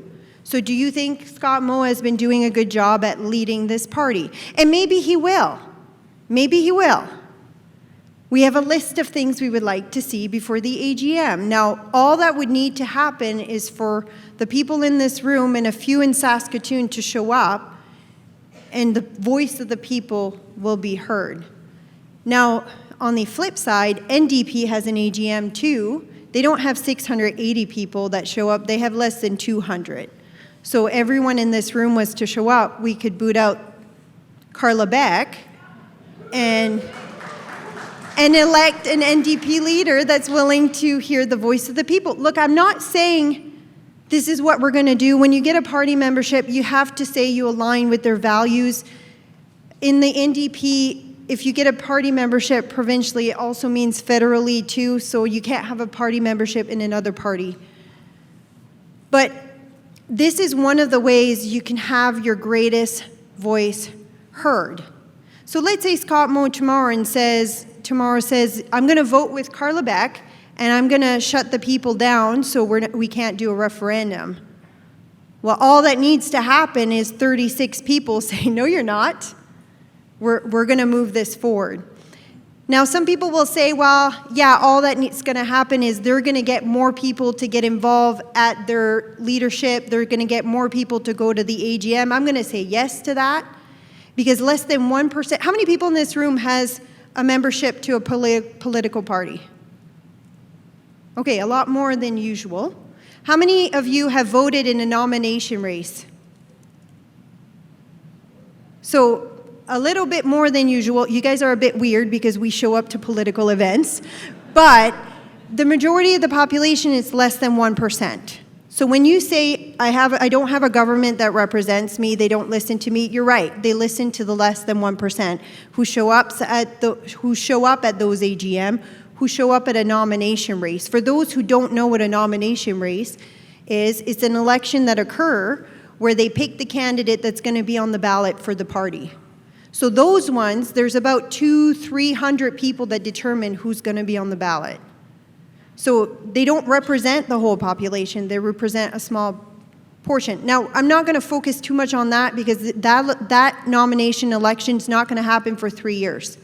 So do you think Scott Moe has been doing a good job at leading this party? And maybe he will. Maybe he will. We have a list of things we would like to see before the AGM. Now, all that would need to happen is for the people in this room and a few in Saskatoon to show up, and the voice of the people will be heard. Now, on the flip side, NDP has an AGM too. They don't have 680 people that show up. They have less than 200. So everyone in this room was to show up. We could boot out Carla Beck and elect an NDP leader that's willing to hear the voice of the people. Look, I'm not saying this is what we're going to do. When you get a party membership, you have to say you align with their values. In the NDP, if you get a party membership provincially, it also means federally too, so you can't have a party membership in another party. But this is one of the ways you can have your greatest voice heard. So let's say Scott Moe tomorrow says, I'm going to vote with Carla Beck, and I'm going to shut the people down so we can't do a referendum. Well, all that needs to happen is 36 people say, no, you're not. We're going to move this forward. Now, some people will say, well, yeah, all that's going to happen is they're going to get more people to get involved at their leadership. They're going to get more people to go to the AGM. I'm going to say yes to that, because less than 1%. How many people in this room has a membership to a political party? Okay, a lot more than usual. How many of you have voted in a nomination race? So a little bit more than usual. You guys are a bit weird because we show up to political events, but the majority of the population is less than 1%. So when you say, I don't have a government that represents me, they don't listen to me, you're right. They listen to the less than 1% who show up at those AGM, who show up at a nomination race. For those who don't know what a nomination race is, it's an election that occurs where they pick the candidate that's going to be on the ballot for the party. So those ones, there's about 200-300 people that determine who's going to be on the ballot. So they don't represent the whole population, they represent a small portion. Now, I'm not going to focus too much on that because that nomination election is not going to happen for 3 years.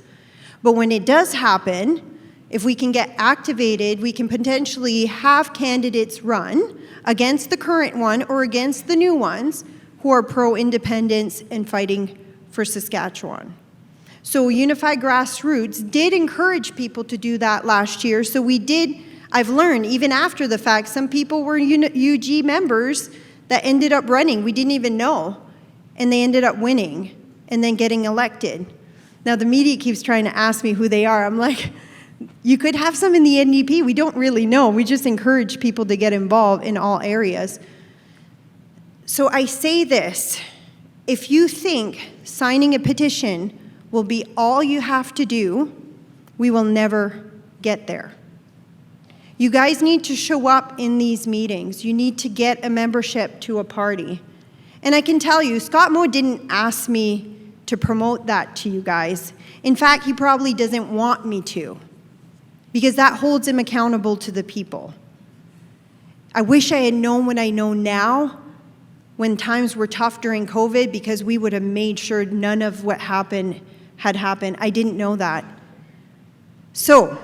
But when it does happen, if we can get activated, we can potentially have candidates run against the current one or against the new ones who are pro-independence and fighting for Saskatchewan. So Unified Grassroots did encourage people to do that last year. So I've learned, even after the fact, some people were UG members that ended up running. We didn't even know. And they ended up winning and then getting elected. Now the media keeps trying to ask me who they are. I'm like, you could have some in the NDP. We don't really know. We just encourage people to get involved in all areas. So I say this, if you think signing a petition will be all you have to do, we will never get there. You guys need to show up in these meetings. You need to get a membership to a party. And I can tell you, Scott Moe didn't ask me to promote that to you guys. In fact, he probably doesn't want me to, because that holds him accountable to the people. I wish I had known what I know now when times were tough during COVID, because we would have made sure none of what happened had happened. I didn't know that. So,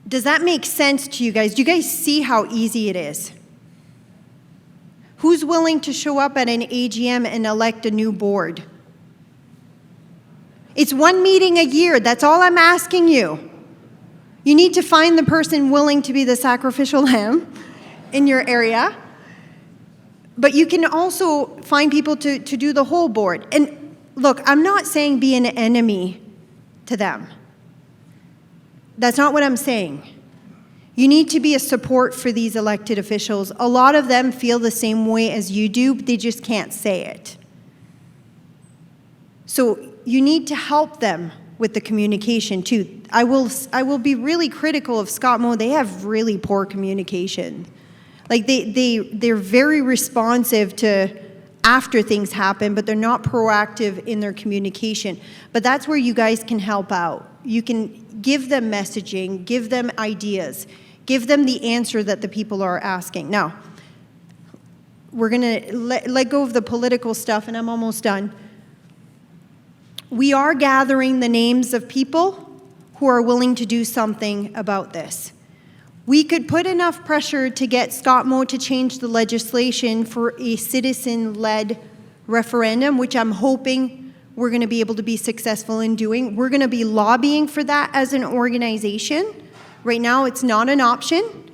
does that make sense to you guys? Do you guys see how easy it is? Who's willing to show up at an AGM and elect a new board? It's one meeting a year. That's all I'm asking you. You need to find the person willing to be the sacrificial lamb in your area. But you can also find people to do the whole board. And look, I'm not saying be an enemy to them. That's not what I'm saying. You need to be a support for these elected officials. A lot of them feel the same way as you do, but they just can't say it. So you need to help them with the communication too. I will be really critical of Scott Moe. They have really poor communication. Like they're very responsive to after things happen, but they're not proactive in their communication. But that's where you guys can help out. You can give them messaging, give them ideas, give them the answer that the people are asking. Now, we're going to let go of the political stuff, and I'm almost done. We are gathering the names of people who are willing to do something about this. We could put enough pressure to get Scott Moe to change the legislation for a citizen-led referendum, which I'm hoping we're going to be able to be successful in doing. We're going to be lobbying for that as an organization. Right now, it's not an option.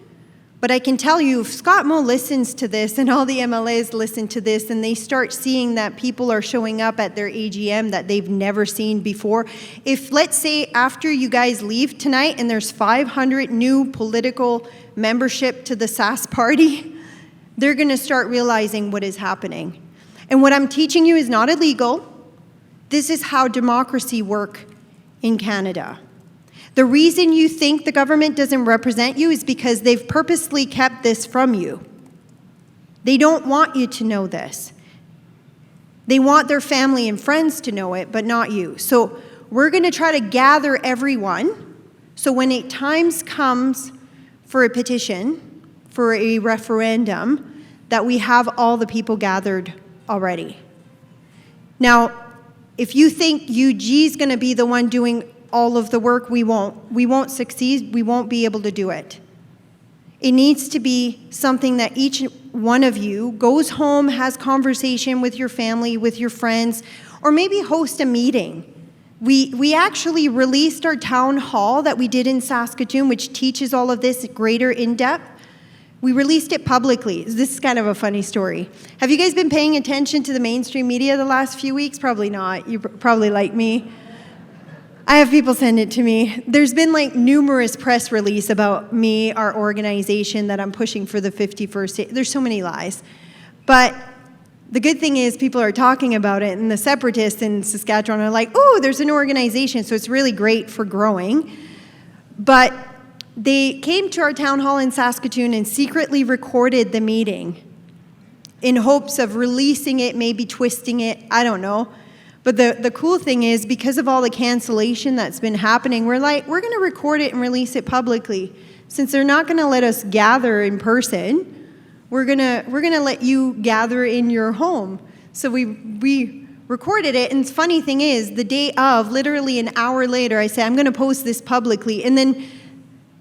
But I can tell you, if Scott Moe listens to this and all the MLAs listen to this and they start seeing that people are showing up at their AGM that they've never seen before, if let's say after you guys leave tonight and there's 500 new political membership to the Sask party, they're going to start realizing what is happening. And what I'm teaching you is not illegal. This is how democracy works in Canada. The reason you think the government doesn't represent you is because they've purposely kept this from you. They don't want you to know this. They want their family and friends to know it, but not you. So we're going to try to gather everyone. So when a time comes for a petition, for a referendum, that we have all the people gathered already. Now, if you think UG is going to be the one doing all of the work, we won't. We won't succeed. We won't be able to do it. It needs to be something that each one of you goes home, has conversation with your family, with your friends, or maybe host a meeting. We actually released our town hall that we did in Saskatoon, which teaches all of this greater in depth. We released it publicly. This is kind of a funny story. Have you guys been paying attention to the mainstream media the last few weeks? Probably not. You probably like me. I have people send it to me. There's been like numerous press release about me, our organization, that I'm pushing for the 51st state. There's so many lies. But the good thing is people are talking about it, and the separatists in Saskatchewan are like, oh, there's an organization, so it's really great for growing. But they came to our town hall in Saskatoon and secretly recorded the meeting in hopes of releasing it, maybe twisting it, I don't know. But the cool thing is, because of all the cancellation that's been happening, we're going to record it and release it publicly. Since they're not going to let us gather in person, we're going to let you gather in your home. So we recorded it, and the funny thing is, the day of, literally an hour later, I said, I'm going to post this publicly. And then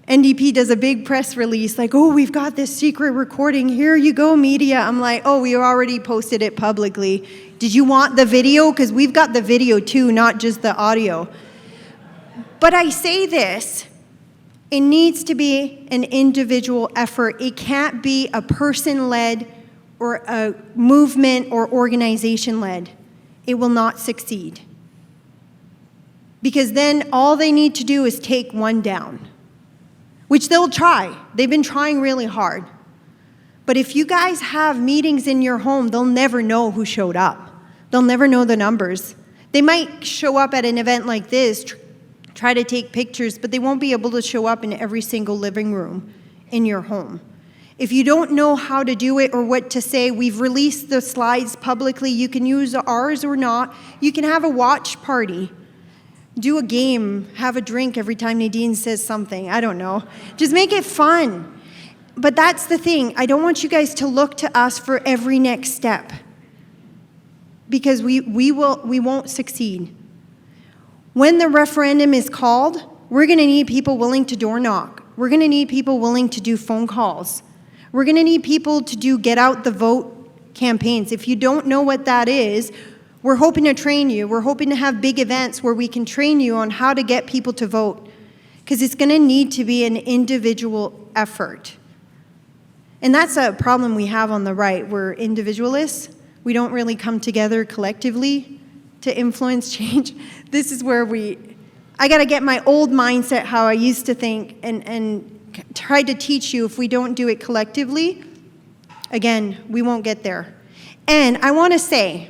NDP does a big press release, like, oh, we've got this secret recording. Here you go, media. I'm like, oh, we already posted it publicly. Did you want the video? Because we've got the video too, not just the audio. But I say this, it needs to be an individual effort. It can't be a person-led or a movement or organization-led. It will not succeed. Because then all they need to do is take one down, which they'll try. They've been trying really hard. But if you guys have meetings in your home, they'll never know who showed up. They'll never know the numbers. They might show up at an event like this, try to take pictures, but they won't be able to show up in every single living room in your home. If you don't know how to do it or what to say, we've released the slides publicly. You can use ours or not. You can have a watch party. Do a game, have a drink every time Nadine says something. I don't know. Just make it fun. But that's the thing. I don't want you guys to look to us for every next step, because we won't succeed. When the referendum is called, we're going to need people willing to door knock. We're going to need people willing to do phone calls. We're going to need people to do get out the vote campaigns. If you don't know what that is, we're hoping to train you. We're hoping to have big events where we can train you on how to get people to vote, because it's going to need to be an individual effort. And that's a problem we have on the right. We're individualists. We don't really come together collectively to influence change. This is where we I got to get my old mindset, how I used to think, and try to teach you if we don't do it collectively, again, we won't get there. And I want to say,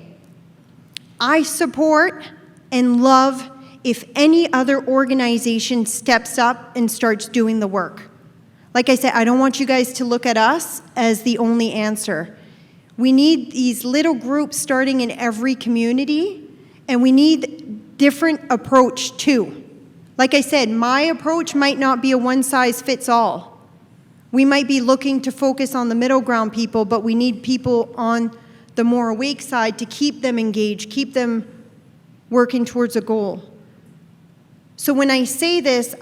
I support and love if any other organization steps up and starts doing the work. Like I said, I don't want you guys to look at us as the only answer. We need these little groups starting in every community, and we need different approach too. Like I said, my approach might not be a one-size-fits-all. We might be looking to focus on the middle ground people, but we need people on the more awake side to keep them engaged, keep them working towards a goal. So when I say this,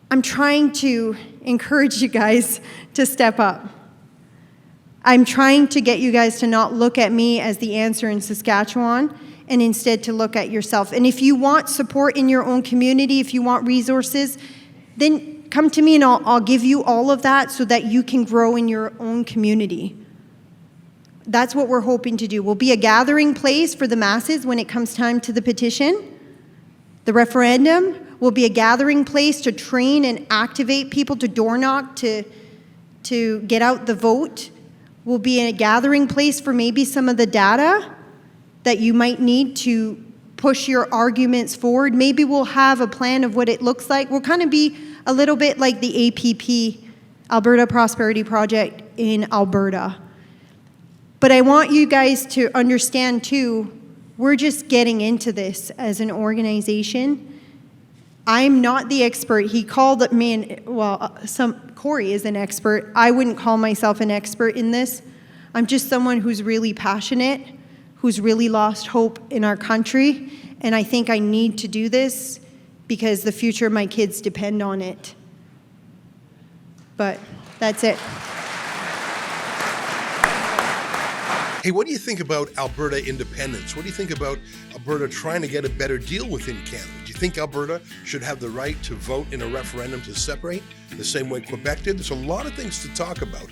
I'm trying to encourage you guys to step up. I'm trying to get you guys to not look at me as the answer in Saskatchewan, and instead to look at yourself. And if you want support in your own community, if you want resources, then come to me and I'll give you all of that so that you can grow in your own community. That's what we're hoping to do. We'll be a gathering place for the masses when it comes time to the petition. The referendum will be a gathering place to train and activate people, to door knock, to get out the vote. Will be a gathering place for maybe some of the data that you might need to push your arguments forward. Maybe we'll have a plan of what it looks like. We'll kind of be a little bit like the APP, Alberta Prosperity Project in Alberta. But I want you guys to understand too, we're just getting into this as an organization. I'm not the expert. He called me, Cory is an expert. I wouldn't call myself an expert in this. I'm just someone who's really passionate, who's really lost hope in our country, and I think I need to do this because the future of my kids depend on it. But that's it. Hey, what do you think about Alberta independence? What do you think about Alberta trying to get a better deal within Canada? Do you think Alberta should have the right to vote in a referendum to separate, the same way Quebec did? There's a lot of things to talk about.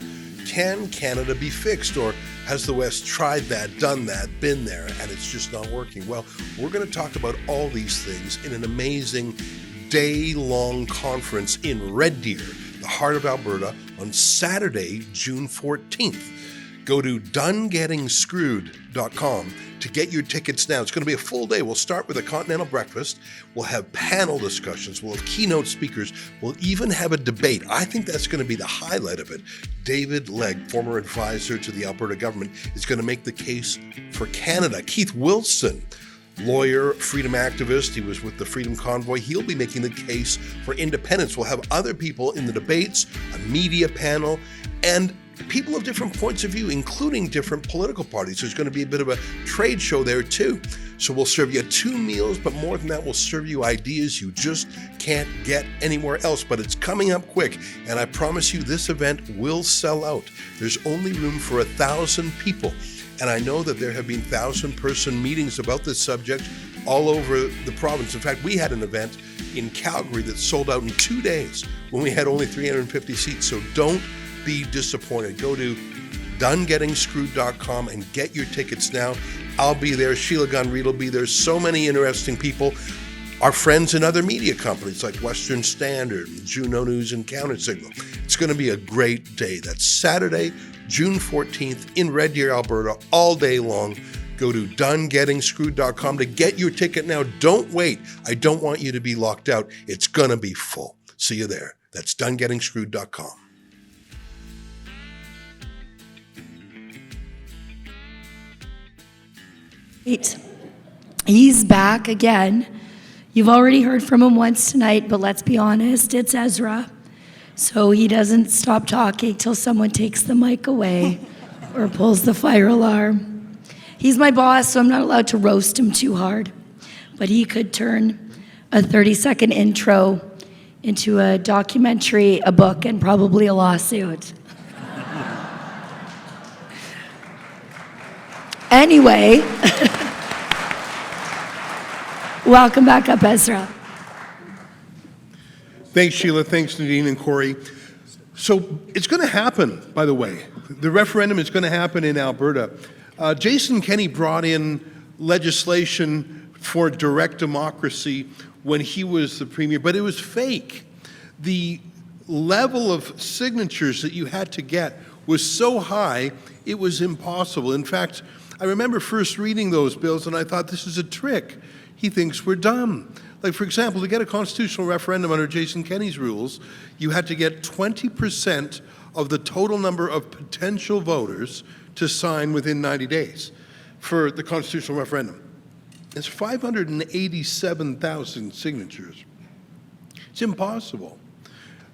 Can Canada be fixed, or has the West tried that, done that, been there, and it's just not working? Well, we're going to talk about all these things in an amazing day-long conference in Red Deer, the heart of Alberta, on Saturday, June 14th. Go to DoneGettingScrewed.com to get your tickets now. It's going to be a full day. We'll start with a continental breakfast. We'll have panel discussions. We'll have keynote speakers. We'll even have a debate. I think that's going to be the highlight of it. David Legg, former advisor to the Alberta government, is going to make the case for Canada. Keith Wilson, lawyer, freedom activist, he was with the Freedom Convoy. He'll be making the case for independence. We'll have other people in the debates, a media panel, and people of different points of view, including different political parties. There's going to be a bit of a trade show there too. So we'll serve you 2 meals, but more than that, we'll serve you ideas you just can't get anywhere else. But it's coming up quick, and I promise you this event will sell out. There's only room for 1,000 people. And I know that there have been 1,000-person meetings about this subject all over the province. In fact, we had an event in Calgary that sold out in 2 days when we had only 350 seats. So don't be disappointed. Go to DoneGettingScrewed.com and get your tickets now. I'll be there. Sheila, Gunn, Reid will be there. So many interesting people. Our friends in other media companies like Western Standard, Juno News, and Countersignal. It's going to be a great day. That's Saturday, June 14th in Red Deer, Alberta, all day long. Go to DoneGettingScrewed.com to get your ticket now. Don't wait. I don't want you to be locked out. It's going to be full. See you there. That's DoneGettingScrewed.com. He's back again. You've already heard from him once tonight, but let's be honest, it's Ezra. So he doesn't stop talking till someone takes the mic away or pulls the fire alarm. He's my boss, so I'm not allowed to roast him too hard. But he could turn a 30-second intro into a documentary, a book, and probably a lawsuit. Anyway, welcome back up, Ezra. Thanks, Sheila. Thanks, Nadine and Cory. So it's going to happen, by the way. The referendum is going to happen in Alberta. Jason Kenney brought in legislation for direct democracy when he was the premier, but it was fake. The level of signatures that you had to get was so high, it was impossible. In fact, I remember first reading those bills and I thought, this is a trick. He thinks we're dumb. Like, for example, to get a constitutional referendum under Jason Kenney's rules, you had to get 20% of the total number of potential voters to sign within 90 days for the constitutional referendum. It's 587,000 signatures. It's impossible.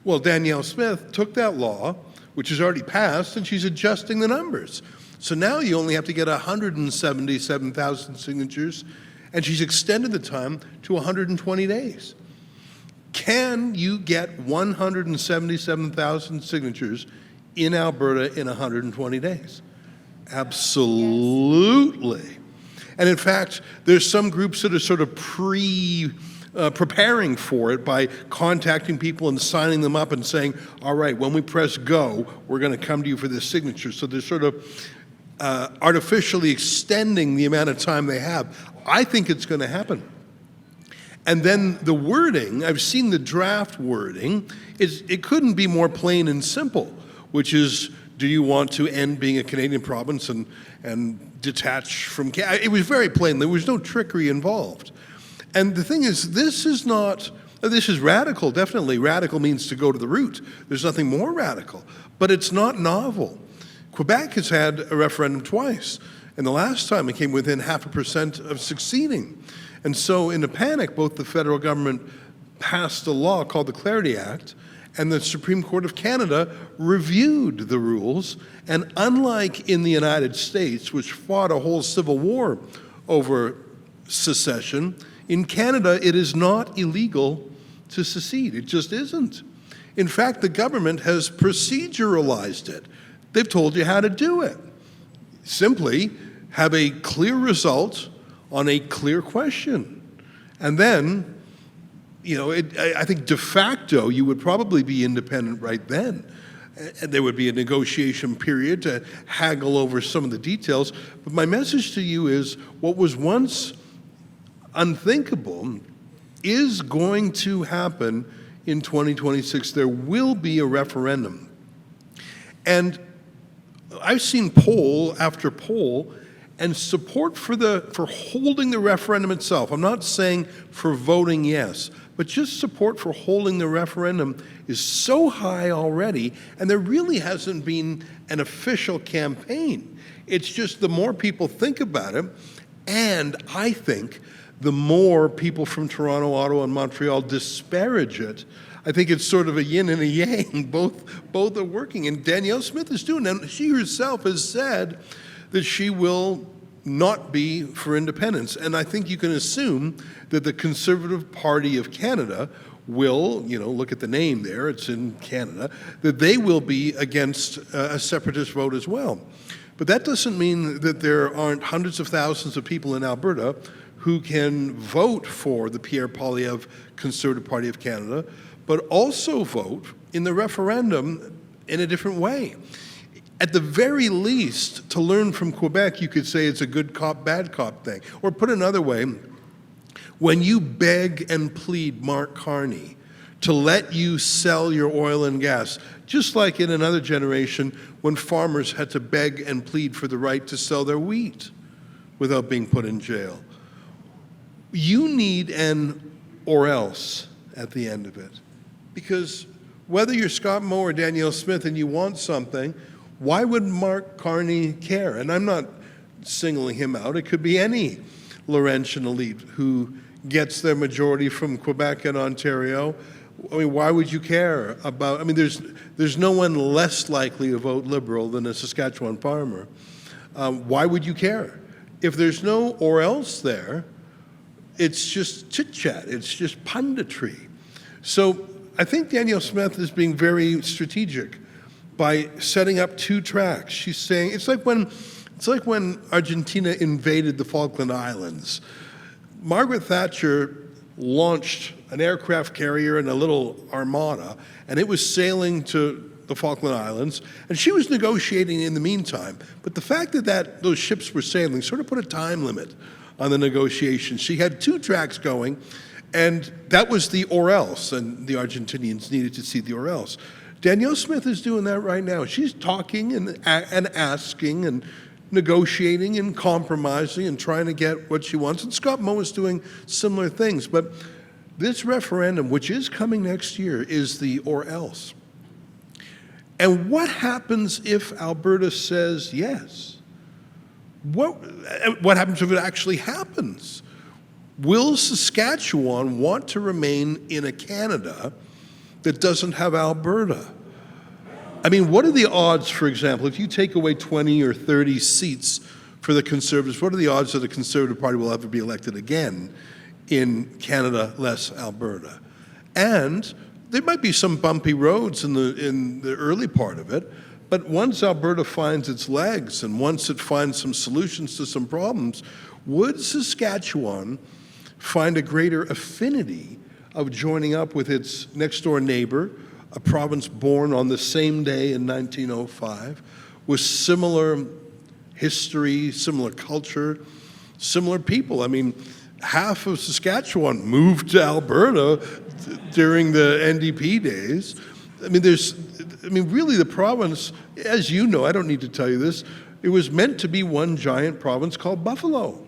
Well, Danielle Smith took that law, which is already passed, and she's adjusting the numbers. So now you only have to get 177,000 signatures, and she's extended the time to 120 days. Can you get 177,000 signatures in Alberta in 120 days? Absolutely. And in fact, there's some groups that are sort of preparing for it by contacting people and signing them up and saying, all right, when we press go, we're going to come to you for this signature. So they're sort of artificially extending the amount of time they have. I think it's going to happen. And then the wording, I've seen the draft wording, it couldn't be more plain and simple, which is, do you want to end being a Canadian province and detach from Canada? It was very plain. There was no trickery involved. And the thing is, this is radical, definitely. Radical means to go to the root. There's nothing more radical. But it's not novel. Quebec has had a referendum twice. And the last time it came within 0.5% of succeeding. And so in a panic, both the federal government passed a law called the Clarity Act, and the Supreme Court of Canada reviewed the rules. And unlike in the United States, which fought a whole civil war over secession, in Canada it is not illegal to secede. It just isn't. In fact, the government has proceduralized it. They've told you how to do it. Simply have a clear result on a clear question. And then, I think de facto you would probably be independent right then. And there would be a negotiation period to haggle over some of the details. But my message to you is what was once unthinkable is going to happen in 2026. There will be a referendum. And I've seen poll after poll, and support for holding the referendum itself. I'm not saying for voting yes, but just support for holding the referendum is so high already, and there really hasn't been an official campaign. It's just the more people think about it, and I think the more people from Toronto, Ottawa, and Montreal disparage it. I think it's sort of a yin and a yang. Both are working, and Danielle Smith is doing it. And she herself has said that she will not be for independence. And I think you can assume that the Conservative Party of Canada will, look at the name there, it's in Canada, that they will be against a separatist vote as well. But that doesn't mean that there aren't hundreds of thousands of people in Alberta who can vote for the Pierre Poilievre Conservative Party of Canada, but also vote in the referendum in a different way. At the very least, to learn from Quebec, you could say it's a good cop, bad cop thing. Or put another way, when you beg and plead Mark Carney to let you sell your oil and gas, just like in another generation when farmers had to beg and plead for the right to sell their wheat without being put in jail. You need an or else at the end of it. Because whether you're Scott Moe or Danielle Smith and you want something, why would Mark Carney care? And I'm not singling him out. It could be any Laurentian elite who gets their majority from Quebec and Ontario. I mean, why would you care about? I mean, there's no one less likely to vote Liberal than a Saskatchewan farmer. Why would you care? If there's no or else there, it's just chit-chat. It's just punditry. So I think Danielle Smith is being very strategic by setting up two tracks. She's saying it's like when Argentina invaded the Falkland Islands. Margaret Thatcher launched an aircraft carrier and a little armada, and it was sailing to the Falkland Islands, and she was negotiating in the meantime. But the fact that those ships were sailing sort of put a time limit on the negotiations. She had 2 tracks going, and that was the or else, and the Argentinians needed to see the or else. Danielle Smith is doing that right now. She's talking and asking and negotiating and compromising and trying to get what she wants. And Scott Moe is doing similar things. But this referendum, which is coming next year, is the or else. And what happens if Alberta says yes? What happens if it actually happens? Will Saskatchewan want to remain in a Canada that doesn't have Alberta? I mean, what are the odds, for example, if you take away 20 or 30 seats for the Conservatives, what are the odds that the Conservative Party will ever be elected again in Canada less Alberta? And there might be some bumpy roads in the early part of it, but once Alberta finds its legs and once it finds some solutions to some problems, would Saskatchewan find a greater affinity of joining up with its next-door neighbor, a province born on the same day in 1905, with similar history, similar culture, similar people? I mean, half of Saskatchewan moved to Alberta during the NDP days. I mean, really the province, as you know, I don't need to tell you this, it was meant to be one giant province called Buffalo.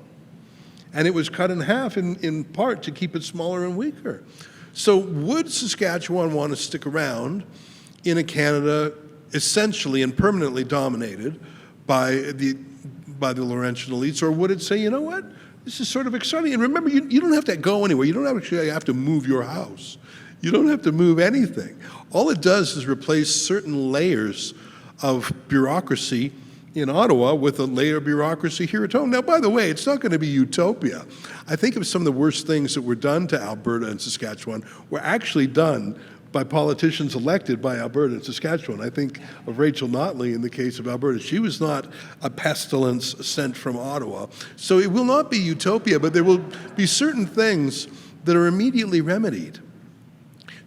And it was cut in half in part to keep it smaller and weaker. So would Saskatchewan want to stick around in a Canada essentially and permanently dominated by the Laurentian elites, or would it say, you know what, this is sort of exciting? And remember, you don't have to go anywhere. You don't actually have to move your house. You don't have to move anything. All it does is replace certain layers of bureaucracy in Ottawa with a layer of bureaucracy here at home. Now, by the way, it's not going to be utopia. I think of some of the worst things that were done to Alberta and Saskatchewan were actually done by politicians elected by Alberta and Saskatchewan. I think of Rachel Notley in the case of Alberta. She was not a pestilence sent from Ottawa. So it will not be utopia, but there will be certain things that are immediately remedied,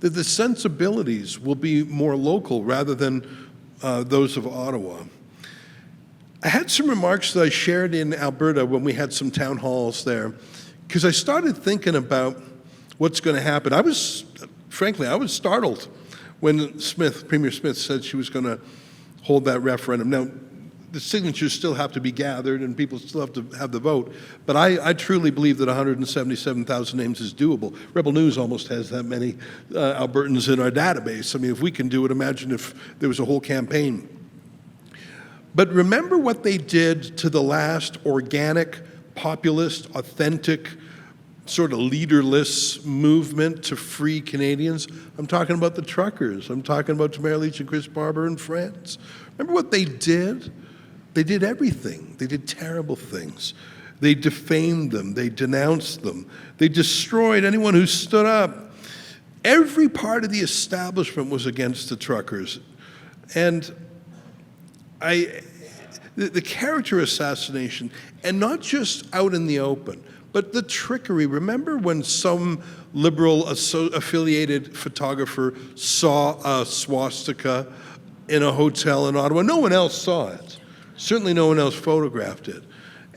that the sensibilities will be more local rather than those of Ottawa. I had some remarks that I shared in Alberta when we had some town halls there, because I started thinking about what's going to happen. Frankly, I was startled when Premier Smith said she was going to hold that referendum. Now, the signatures still have to be gathered and people still have to have the vote, but I truly believe that 177,000 names is doable. Rebel News almost has that many Albertans in our database. I mean, if we can do it, imagine if there was a whole campaign. But remember what they did to the last organic, populist, authentic, sort of leaderless movement to free Canadians? I'm talking about the truckers. I'm talking about Tamara Lich and Chris Barber in France. Remember what they did? They did everything. They did terrible things. They defamed them. They denounced them. They destroyed anyone who stood up. Every part of the establishment was against the truckers. And the character assassination, and not just out in the open, but the trickery. Remember when some liberal affiliated photographer saw a swastika in a hotel in Ottawa? No one else saw it. Certainly no one else photographed it.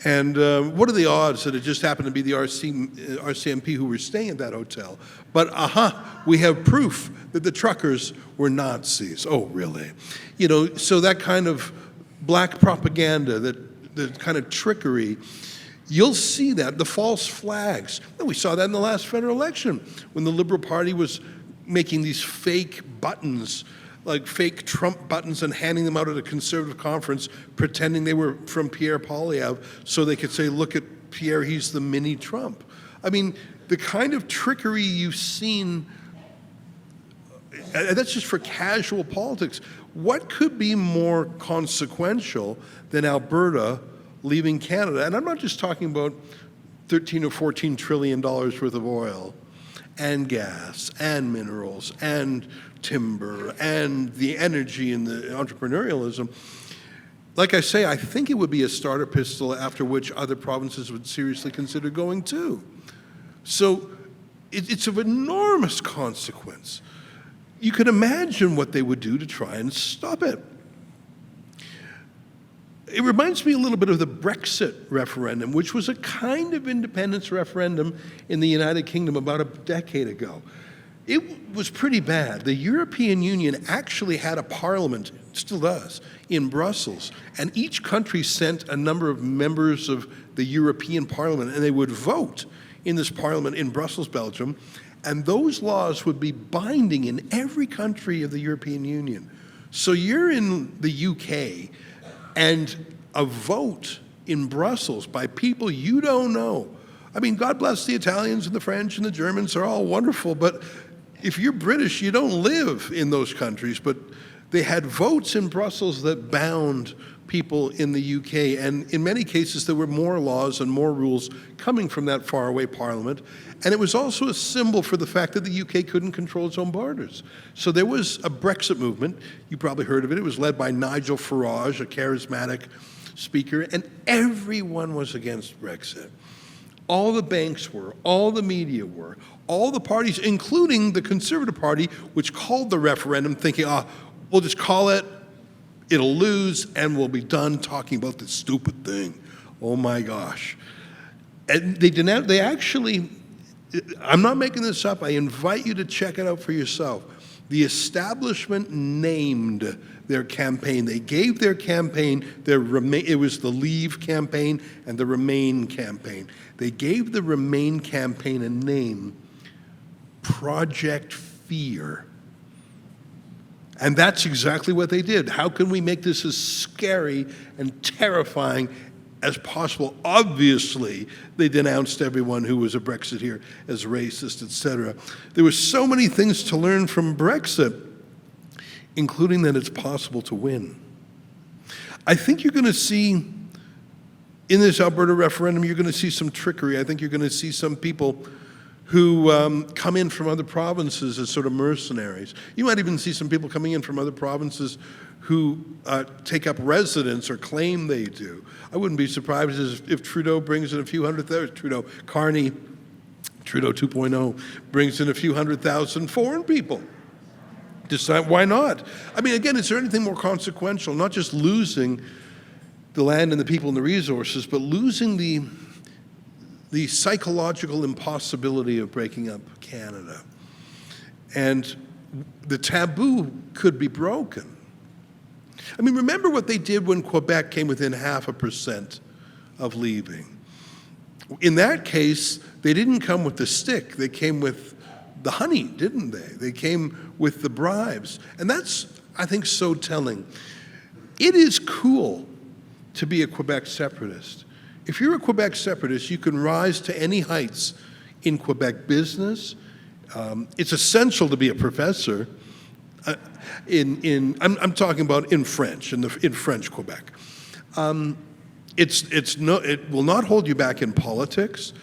And what are the odds that it just happened to be the RCMP who were staying at that hotel? But we have proof that the truckers were Nazis. Oh, really? You know, so that kind of black propaganda, that kind of trickery, you'll see that, the false flags. And we saw that in the last federal election when the Liberal Party was making these fake buttons, like fake Trump buttons, and handing them out at a Conservative conference, pretending they were from Pierre Poilievre so they could say, look at Pierre, he's the mini Trump. I mean, the kind of trickery you've seen, that's just for casual politics. What could be more consequential than Alberta leaving Canada? And I'm not just talking about $13 or $14 trillion worth of oil and gas and minerals and timber and the energy and the entrepreneurialism. Like I say, I think it would be a starter pistol after which other provinces would seriously consider going too. So it's of enormous consequence. You can imagine what they would do to try and stop it. It reminds me a little bit of the Brexit referendum, which was a kind of independence referendum in the United Kingdom about a decade ago. It was pretty bad. The European Union actually had a parliament, still does, in Brussels, and each country sent a number of members of the European Parliament, and they would vote in this parliament in Brussels, Belgium, and those laws would be binding in every country of the European Union. So you're in the UK, and a vote in Brussels by people you don't know. I mean, God bless the Italians and the French and the Germans, are all wonderful, but if you're British, you don't live in those countries. But they had votes in Brussels that bound people in the UK, and in many cases there were more laws and more rules coming from that faraway parliament. And it was also a symbol for the fact that the UK couldn't control its own borders. So there was a Brexit movement. You probably heard of it. It was led by Nigel Farage, a charismatic speaker, and everyone was against Brexit. All the banks were, all the media were, all the parties, including the Conservative Party, which called the referendum thinking, we'll just call it, it'll lose, and we'll be done talking about this stupid thing. Oh my gosh. And they actually, I'm not making this up, I invite you to check it out for yourself. The establishment named their campaign. They gave their campaign, it was the Leave campaign and the Remain campaign. They gave the Remain campaign a name, Project Fear. And that's exactly what they did. How can we make this as scary and terrifying as possible? Obviously, they denounced everyone who was a Brexiteer as racist, etc. There were so many things to learn from Brexit, including that it's possible to win. I think you're going to see, in this Alberta referendum, you're going to see some trickery. I think you're going to see some people who come in from other provinces as sort of mercenaries. You might even see some people coming in from other provinces who take up residence or claim they do. I wouldn't be surprised if Trudeau brings in a few hundred thousand, Trudeau 2.0 brings in a few 100,000 foreign people. Decide, why not? I mean, again, is there anything more consequential? Not just losing the land and the people and the resources, but losing the psychological impossibility of breaking up Canada. And the taboo could be broken. I mean, remember what they did when Quebec came within 0.5% of leaving. In that case, they didn't come with the stick, they came with the honey, didn't they? They came with the bribes. And that's, I think, so telling. It is cool to be a Quebec separatist. If you're a Quebec separatist, you can rise to any heights in Quebec business. It's essential to be a professor. I'm talking about in French, in French Quebec. It will not hold you back in politics.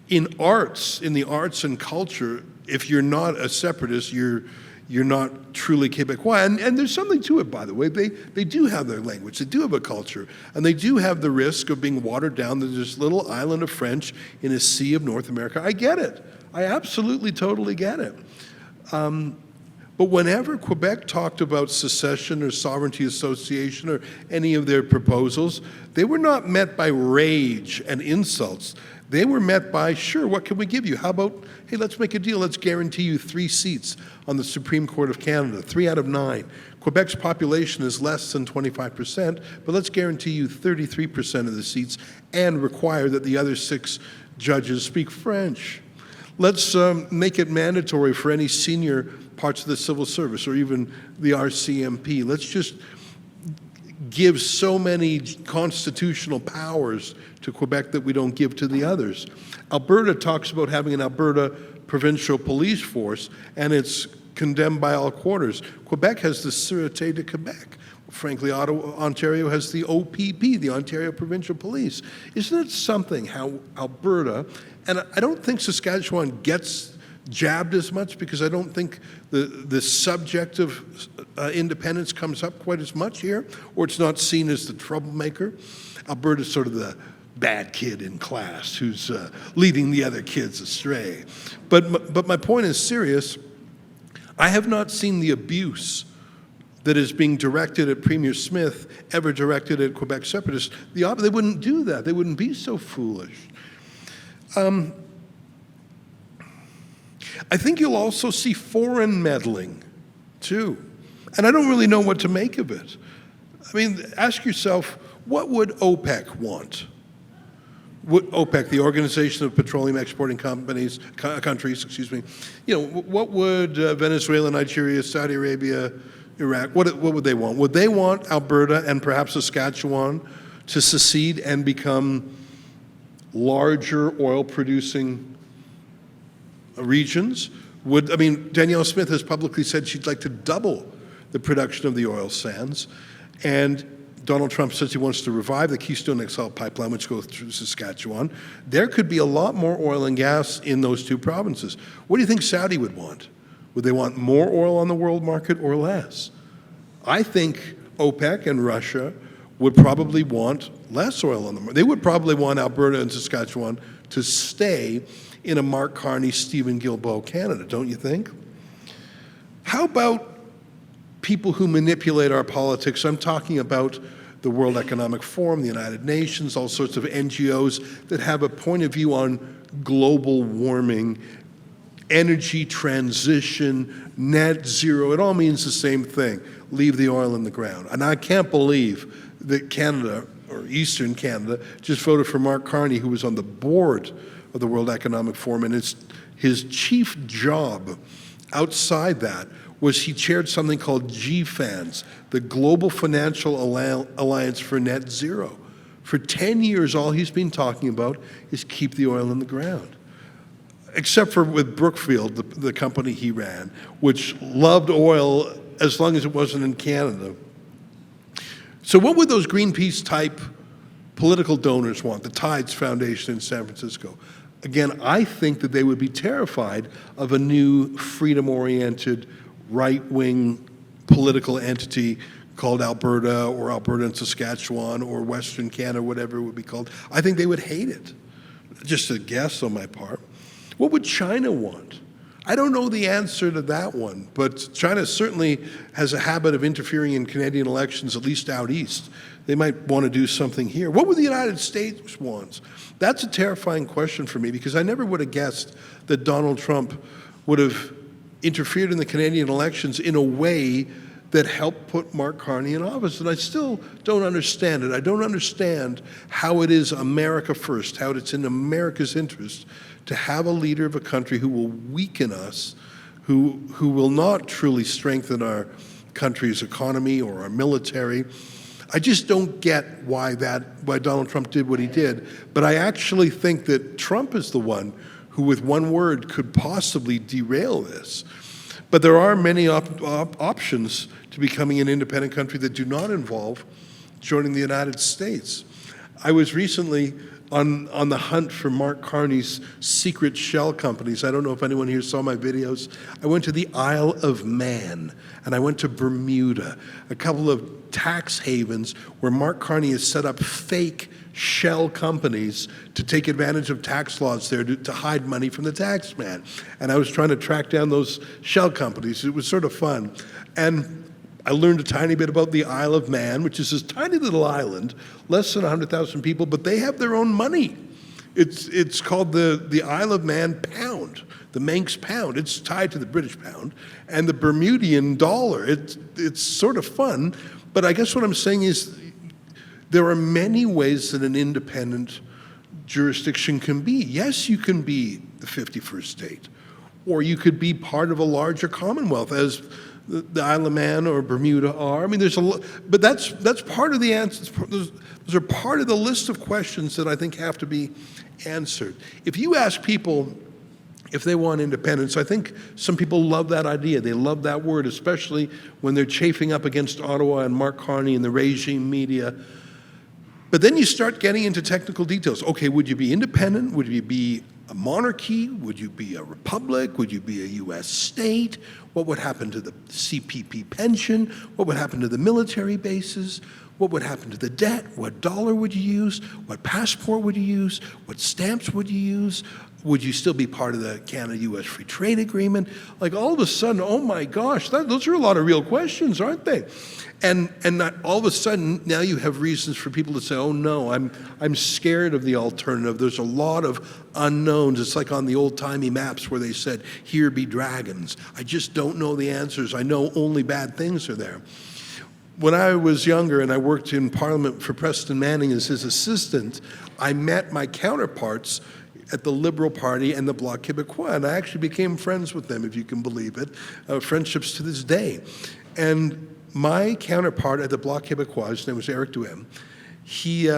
In the arts and culture, if you're not a separatist, you're not truly Quebecois. And there's something to it, by the way. They do have their language, they do have a culture, and they do have the risk of being watered down to this little island of French in a sea of North America. I get it. I absolutely, totally get it. But whenever Quebec talked about secession or sovereignty association or any of their proposals, they were not met by rage and insults. They were met by, sure, what can we give you? How about, hey, let's make a deal. Let's guarantee you 3 seats on the Supreme Court of Canada, 3 out of 9. Quebec's population is less than 25%, but let's guarantee you 33% of the seats and require that the other 6 judges speak French. Let's make it mandatory for any senior parts of the civil service or even the RCMP. Let's just give so many constitutional powers to Quebec that we don't give to the others. Alberta talks about having an Alberta provincial police force, and it's condemned by all quarters. Quebec has the Sûreté de Québec. Frankly, Ontario has the OPP, the Ontario Provincial Police. Isn't it something how Alberta, and I don't think Saskatchewan gets jabbed as much because I don't think the subject of independence comes up quite as much here, or it's not seen as the troublemaker. Alberta's sort of the bad kid in class who's leading the other kids astray. But my point is serious. I have not seen the abuse that is being directed at Premier Smith ever directed at Quebec separatists. They wouldn't do that. They wouldn't be so foolish. I think you'll also see foreign meddling, too. And I don't really know what to make of it. I mean, ask yourself, what would OPEC want? Would OPEC, the Organization of Petroleum Exporting Countries, what would Venezuela, Nigeria, Saudi Arabia, Iraq, what would they want? Would they want Alberta and perhaps Saskatchewan to secede and become larger oil-producing regions? Danielle Smith has publicly said she'd like to double the production of the oil sands, and Donald Trump says he wants to revive the Keystone XL pipeline, which goes through Saskatchewan. There could be a lot more oil and gas in those two provinces. What do you think Saudi would want? Would they want more oil on the world market or less? I think OPEC and Russia would probably want less oil on the market. They would probably want Alberta and Saskatchewan to stay in a Mark Carney, Stephen Guilbeault Canada, don't you think? How about people who manipulate our politics? I'm talking about the World Economic Forum, the United Nations, all sorts of NGOs that have a point of view on global warming, energy transition, net zero. It all means the same thing. Leave the oil in the ground. And I can't believe that Canada, or Eastern Canada, just voted for Mark Carney, who was on the board of the World Economic Forum, and his chief job outside that was he chaired something called GFANZ, the Global Financial Alliance for Net Zero. For 10 years, all he's been talking about is keep the oil in the ground. Except for with Brookfield, the company he ran, which loved oil as long as it wasn't in Canada. So what would those Greenpeace-type political donors want, the Tides Foundation in San Francisco? Again, I think that they would be terrified of a new freedom-oriented, right-wing political entity called Alberta or Alberta and Saskatchewan or Western Canada, whatever it would be called. I think they would hate it. Just a guess on my part. What would China want? I don't know the answer to that one, but China certainly has a habit of interfering in Canadian elections, at least out east. They might want to do something here. What would the United States want? That's a terrifying question for me, because I never would have guessed that Donald Trump would have interfered in the Canadian elections in a way that helped put Mark Carney in office. And I still don't understand it. I don't understand how it is America first, how it's in America's interest to have a leader of a country who will weaken us, who will not truly strengthen our country's economy or our military. I just don't get why Donald Trump did what he did. But I actually think that Trump is the one who, with one word, could possibly derail this. But there are many options to becoming an independent country that do not involve joining the United States. I was recently on the hunt for Mark Carney's secret shell companies. I don't know if anyone here saw my videos. I went to the Isle of Man, and I went to Bermuda, a couple of tax havens where Mark Carney has set up fake shell companies to take advantage of tax laws there to hide money from the tax man. And I was trying to track down those shell companies. It was sort of fun. And I learned a tiny bit about the Isle of Man, which is this tiny little island, less than 100,000 people, but they have their own money. It's called the Isle of Man pound, the Manx pound. It's tied to the British pound, and the Bermudian dollar. It's sort of fun, but I guess what I'm saying is there are many ways that an independent jurisdiction can be. Yes, you can be the 51st state, or you could be part of a larger commonwealth, as the Isle of Man or Bermuda are. I mean, there's a lot, but that's part of the answers. Those are part of the list of questions that I think have to be answered. If you ask people if they want independence, I think some people love that idea. They love that word, especially when they're chafing up against Ottawa and Mark Carney and the regime media. But then you start getting into technical details. Okay, would you be independent? Would you be a monarchy? Would you be a republic? Would you be a U.S. state? What would happen to the CPP pension? What would happen to the military bases? What would happen to the debt? What dollar would you use? What passport would you use? What stamps would you use? would you still be part of the Canada-U.S. Free Trade Agreement? Like all of a sudden, oh my gosh, those are a lot of real questions, aren't they? And not, all of a sudden, now you have reasons for people to say, oh no, I'm scared of the alternative. There's a lot of unknowns. It's like on the old-timey maps where they said, here be dragons. I just don't know the answers. I know only bad things are there. When I was younger and I worked in Parliament for Preston Manning as his assistant, I met my counterparts at the Liberal Party and the Bloc Québécois, and I actually became friends with them, if you can believe it, friendships to this day. And my counterpart at the Bloc Québécois, his name was Eric Duhem, he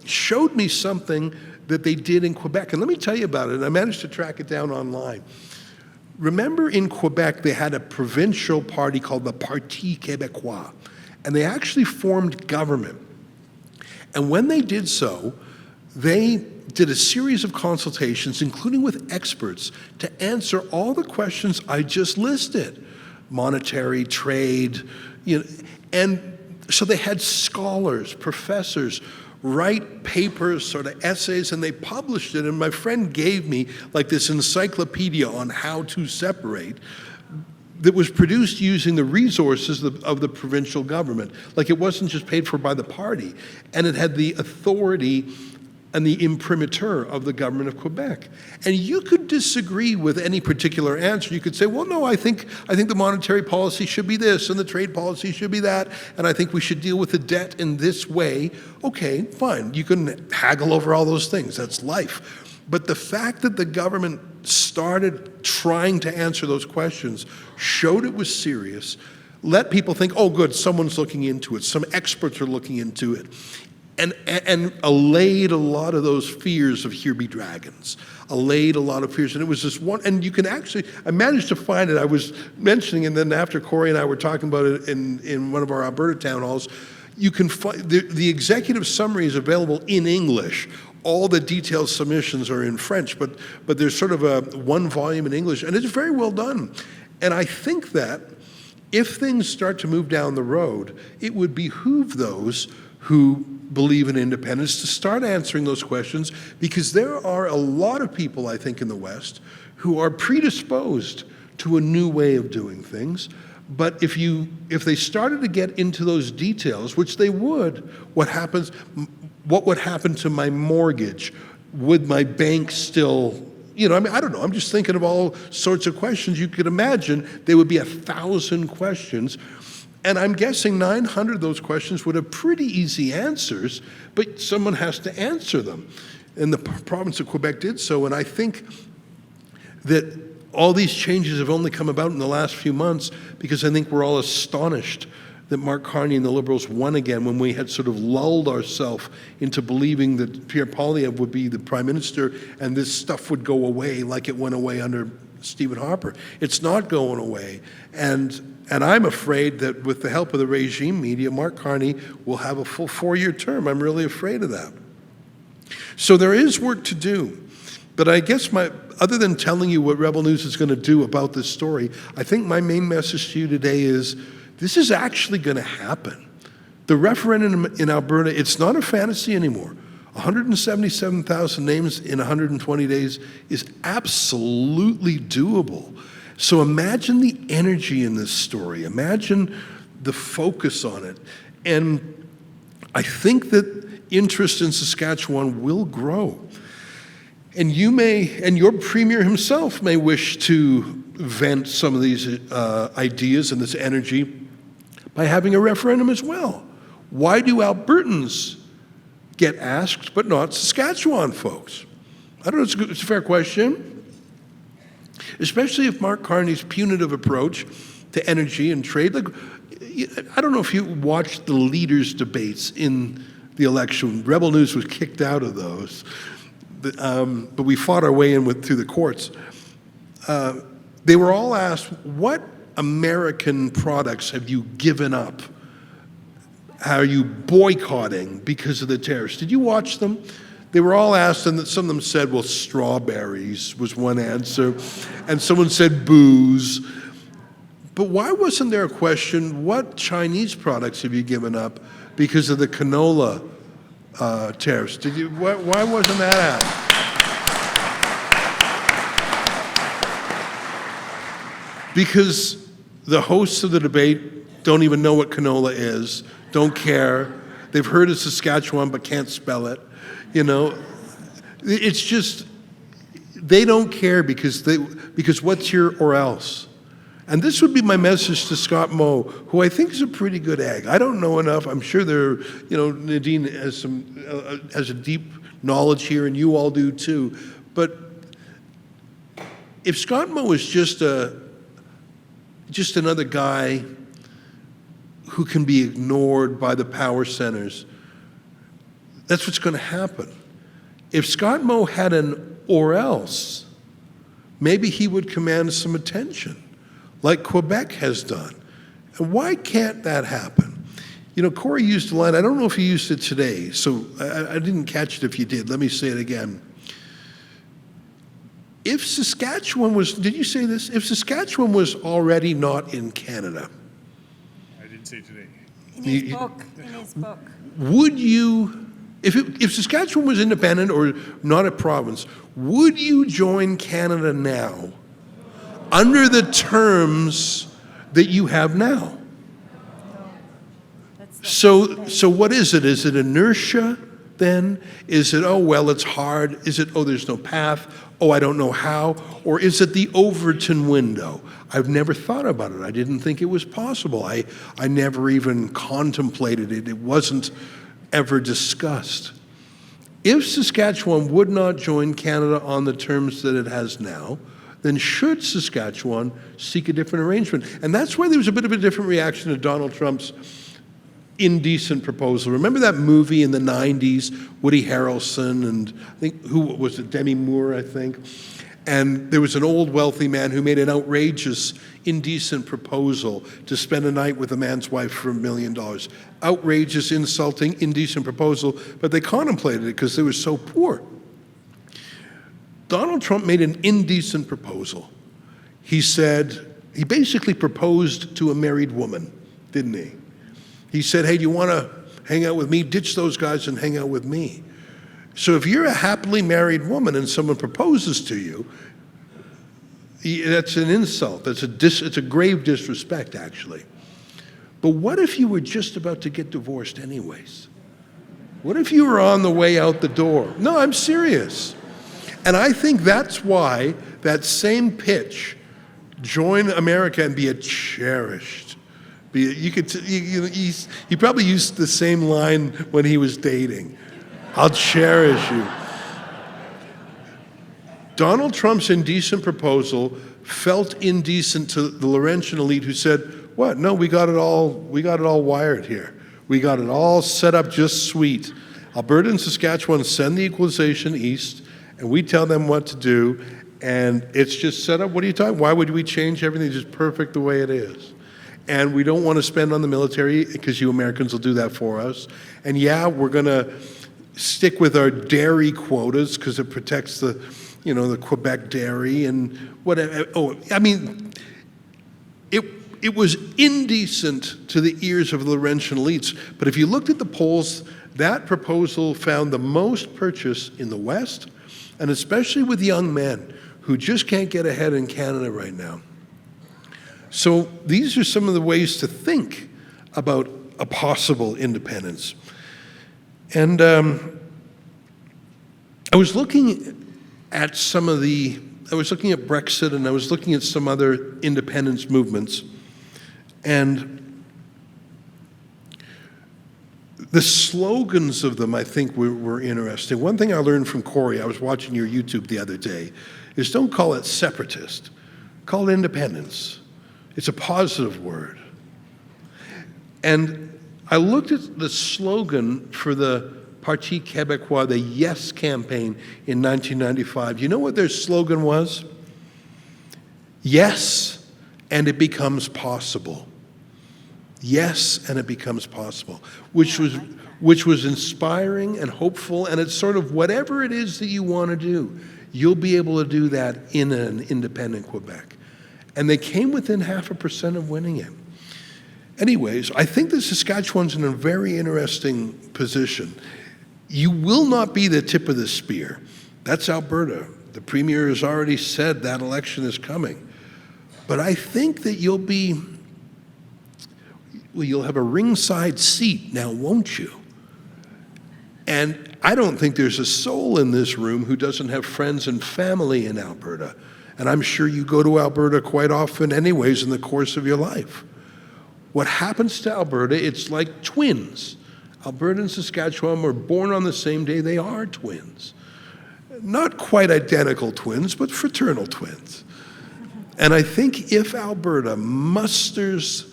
showed me something that they did in Quebec, and let me tell you about it, and I managed to track it down online. Remember in Quebec, they had a provincial party called the Parti Québécois, and they actually formed government. And when they did so, they did a series of consultations, including with experts, to answer all the questions I just listed. Monetary, trade, and so they had scholars, professors, write papers, sort of essays, and they published it, and my friend gave me like this encyclopedia on how to separate that was produced using the resources of the provincial government. Like it wasn't just paid for by the party, and it had the authority and the imprimatur of the government of Quebec. And you could disagree with any particular answer. You could say, well, no, I think the monetary policy should be this, and the trade policy should be that, and I think we should deal with the debt in this way. Okay, fine. You can haggle over all those things. That's life. But the fact that the government started trying to answer those questions showed it was serious, let people think, oh, good, someone's looking into it. Some experts are looking into it. And allayed a lot of those fears of here be dragons, allayed a lot of fears. And it was this one, and you can actually, I managed to find it. I was mentioning, and then after Cory and I were talking about it in one of our Alberta town halls, you can find, the executive summary is available in English. All the detailed submissions are in French, but there's sort of a one volume in English, and it's very well done. And I think that if things start to move down the road, it would behoove those who believe in independence to start answering those questions, because there are a lot of people, I think, in the West who are predisposed to a new way of doing things. But if they started to get into those details, which they would, what would happen to my mortgage? Would my bank still, I don't know. I'm just thinking of all sorts of questions. You could imagine there would be 1,000 questions. And I'm guessing 900 of those questions would have pretty easy answers, but someone has to answer them. And the province of Quebec did so, and I think that all these changes have only come about in the last few months because I think we're all astonished that Mark Carney and the Liberals won again when we had sort of lulled ourselves into believing that Pierre Poilievre would be the Prime Minister and this stuff would go away like it went away under Stephen Harper. It's not going away. And I'm afraid that with the help of the regime media, Mark Carney will have a full 4-year term. I'm really afraid of that. So there is work to do. But I guess other than telling you what Rebel News is going to do about this story, I think my main message to you today is this is actually going to happen. The referendum in Alberta, it's not a fantasy anymore. 177,000 names in 120 days is absolutely doable. So imagine the energy in this story. Imagine the focus on it. And I think that interest in Saskatchewan will grow. And your premier himself may wish to vent some of these ideas and this energy by having a referendum as well. Why do Albertans get asked, but not Saskatchewan folks? I don't know, it's a fair question. Especially if Mark Carney's punitive approach to energy and trade, I don't know if you watched the leaders' debates in the election. Rebel News was kicked out of those, but we fought our way in through the courts. They were all asked, what American products have you given up? How are you boycotting because of the tariffs? Did you watch them? They were all asked, and some of them said, well, strawberries was one answer, and someone said booze. But why wasn't there a question, what Chinese products have you given up because of the canola tariffs? Why wasn't that asked? because the hosts of the debate don't even know what canola is, don't care. They've heard of Saskatchewan but can't spell it. You know, it's just, they don't care because what's here or else. And this would be my message to Scott Moe, who I think is a pretty good egg. I don't know enough. I'm sure Nadine has has a deep knowledge here, and you all do too. But if Scott Moe is just another guy who can be ignored by the power centers, that's what's going to happen. If Scott Moe had an or else, maybe he would command some attention, like Quebec has done. And why can't that happen? You know, Cory used a line, I don't know if he used it today, so I didn't catch it if you did. Let me say it again. If Saskatchewan was, did you say this? If Saskatchewan was already not in Canada. I didn't say today. In his book. Would you, if Saskatchewan was independent or not a province, would you join Canada now under the terms that you have now? So what is it? Is it inertia then? Is it, oh, well, it's hard? Is it, oh, there's no path? Oh, I don't know how? Or is it the Overton window? I've never thought about it. I didn't think it was possible. I never even contemplated it. It wasn't ever discussed. If Saskatchewan would not join Canada on the terms that it has now, then should Saskatchewan seek a different arrangement? And that's why there was a bit of a different reaction to Donald Trump's indecent proposal. Remember that movie in the 90s, Woody Harrelson and I think, who was it, Demi Moore, I think? And there was an old wealthy man who made an outrageous, indecent proposal to spend a night with a man's wife for $1 million. Outrageous, insulting, indecent proposal, but they contemplated it because they were so poor. Donald Trump made an indecent proposal. He said, he basically proposed to a married woman, didn't he? He said, hey, do you want to hang out with me? Ditch those guys and hang out with me. So if you're a happily married woman and someone proposes to you, that's an insult. It's a grave disrespect, actually. But what if you were just about to get divorced anyways? What if you were on the way out the door? No, I'm serious. And I think that's why that same pitch, join America and be a cherished. He probably used the same line when he was dating. I'll cherish you. Donald Trump's indecent proposal felt indecent to the Laurentian elite who said, what? No, we got it all wired here. We got it all set up just sweet. Alberta and Saskatchewan send the equalization east, and we tell them what to do, and it's just set up. What are you talking? Why would we change everything? It's just perfect the way it is. And we don't want to spend on the military because you Americans will do that for us. And yeah, we're going to stick with our dairy quotas because it protects the Quebec dairy and whatever. Oh, I mean, it was indecent to the ears of the Laurentian elites. But if you looked at the polls, that proposal found the most purchase in the West, and especially with young men who just can't get ahead in Canada right now. So these are some of the ways to think about a possible independence. And I was looking at Brexit, and I was looking at some other independence movements. And the slogans of them, I think, were interesting. One thing I learned from Cory, I was watching your YouTube the other day, is don't call it separatist, call it independence. It's a positive word. And I looked at the slogan for the Parti Québécois, the Yes campaign in 1995. You know what their slogan was? Yes, and it becomes possible. Yes, and it becomes possible, which was inspiring and hopeful, and it's sort of whatever it is that you want to do, you'll be able to do that in an independent Quebec. And they came within 0.5% of winning it. Anyways, I think that Saskatchewan's in a very interesting position. You will not be the tip of the spear. That's Alberta. The Premier has already said that election is coming. But I think that you'll have a ringside seat now, won't you? And I don't think there's a soul in this room who doesn't have friends and family in Alberta. And I'm sure you go to Alberta quite often anyways in the course of your life. What happens to Alberta, it's like twins. Alberta and Saskatchewan were born on the same day. They are twins. Not quite identical twins, but fraternal twins. And I think if Alberta musters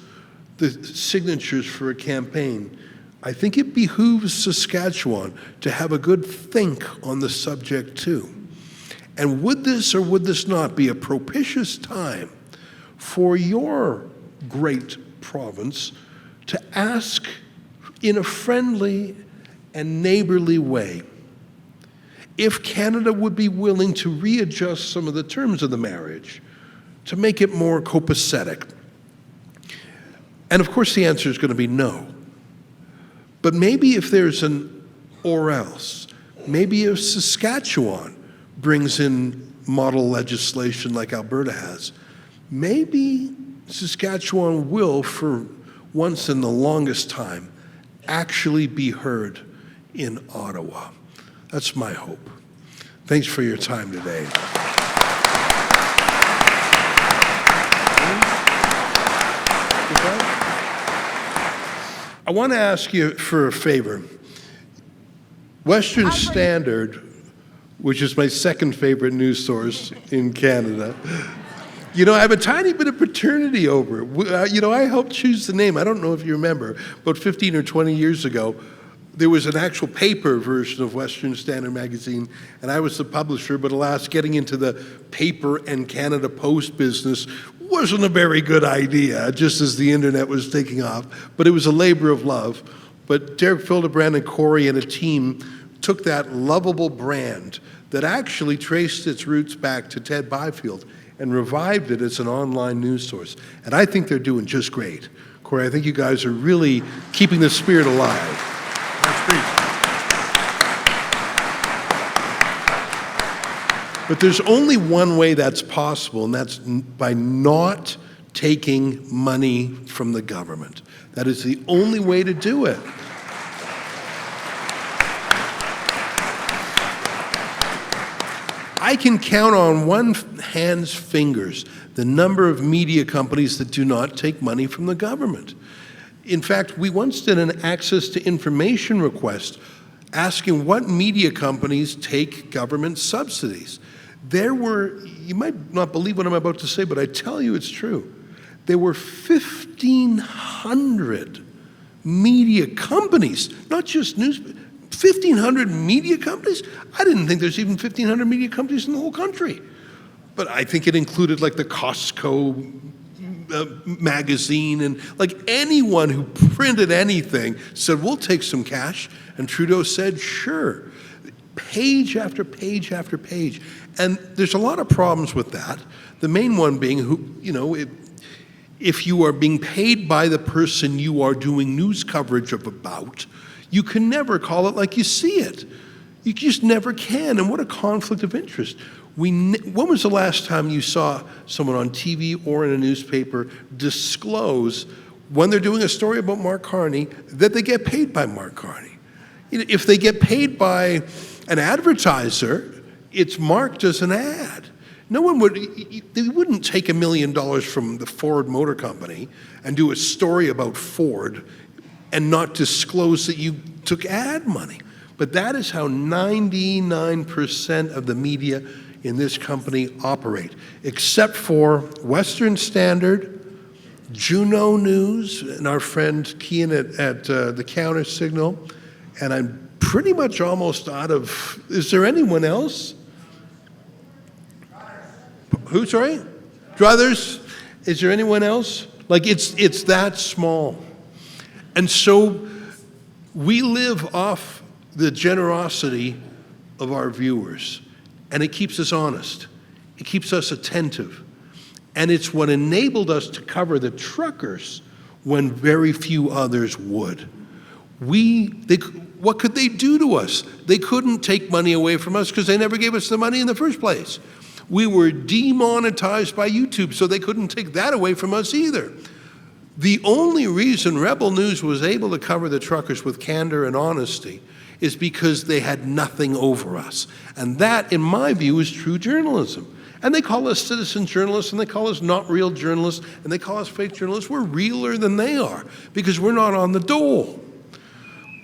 the signatures for a campaign, I think it behooves Saskatchewan to have a good think on the subject too. And would this or would this not be a propitious time for your great province to ask in a friendly and neighborly way if Canada would be willing to readjust some of the terms of the marriage to make it more copacetic? And of course the answer is going to be no. But maybe if there's an or else, maybe if Saskatchewan brings in model legislation like Alberta has, maybe Saskatchewan will, for once in the longest time, actually be heard in Ottawa. That's my hope. Thanks for your time today. I want to ask you for a favor. Western Standard, which is my second favorite news source in Canada, you know, I have a tiny bit of paternity over it. You know, I helped choose the name. I don't know if you remember, about 15 or 20 years ago, there was an actual paper version of Western Standard magazine, and I was the publisher, but alas, getting into the paper and Canada Post business wasn't a very good idea, just as the internet was taking off, but it was a labor of love. But Derek Fildebrand and Cory and a team took that lovable brand that actually traced its roots back to Ted Byfield and revived it as an online news source. And I think they're doing just great. Cory, I think you guys are really keeping the spirit alive. That's great. But there's only one way that's possible, and that's by not taking money from the government. That is the only way to do it. I can count on one hand's fingers the number of media companies that do not take money from the government. In fact, we once did an access to information request asking what media companies take government subsidies. There were, you might not believe what I'm about to say, but I tell you it's true. There were 1,500 media companies, not just news, 1,500 media companies? I didn't think there's even 1,500 media companies in the whole country. But I think it included like the Costco magazine, and like anyone who printed anything said, we'll take some cash. And Trudeau said, sure. Page after page after page. And there's a lot of problems with that. The main one being, if you are being paid by the person you are doing news coverage of about, you can never call it like you see it. You just never can. And what a conflict of interest. When was the last time you saw someone on TV or in a newspaper disclose, when they're doing a story about Mark Carney, that they get paid by Mark Carney? If they get paid by an advertiser, it's marked as an ad. No one would, they wouldn't take $1 million from the Ford Motor Company and do a story about Ford and not disclose that you took ad money. But that is how 99% of the media in this company operate, except for Western Standard, Juno News, and our friend Kian at the Counter Signal, and I'm pretty much almost out of, is there anyone else? Who, sorry? Druthers? Is there anyone else? Like, it's that small. And so we live off the generosity of our viewers, and it keeps us honest. It keeps us attentive. And it's what enabled us to cover the truckers when very few others would. What could they do to us? They couldn't take money away from us because they never gave us the money in the first place. We were demonetized by YouTube, so they couldn't take that away from us either. The only reason Rebel News was able to cover the truckers with candor and honesty is because they had nothing over us. And that, in my view, is true journalism. And they call us citizen journalists, and they call us not real journalists, and they call us fake journalists. We're realer than they are because we're not on the dole.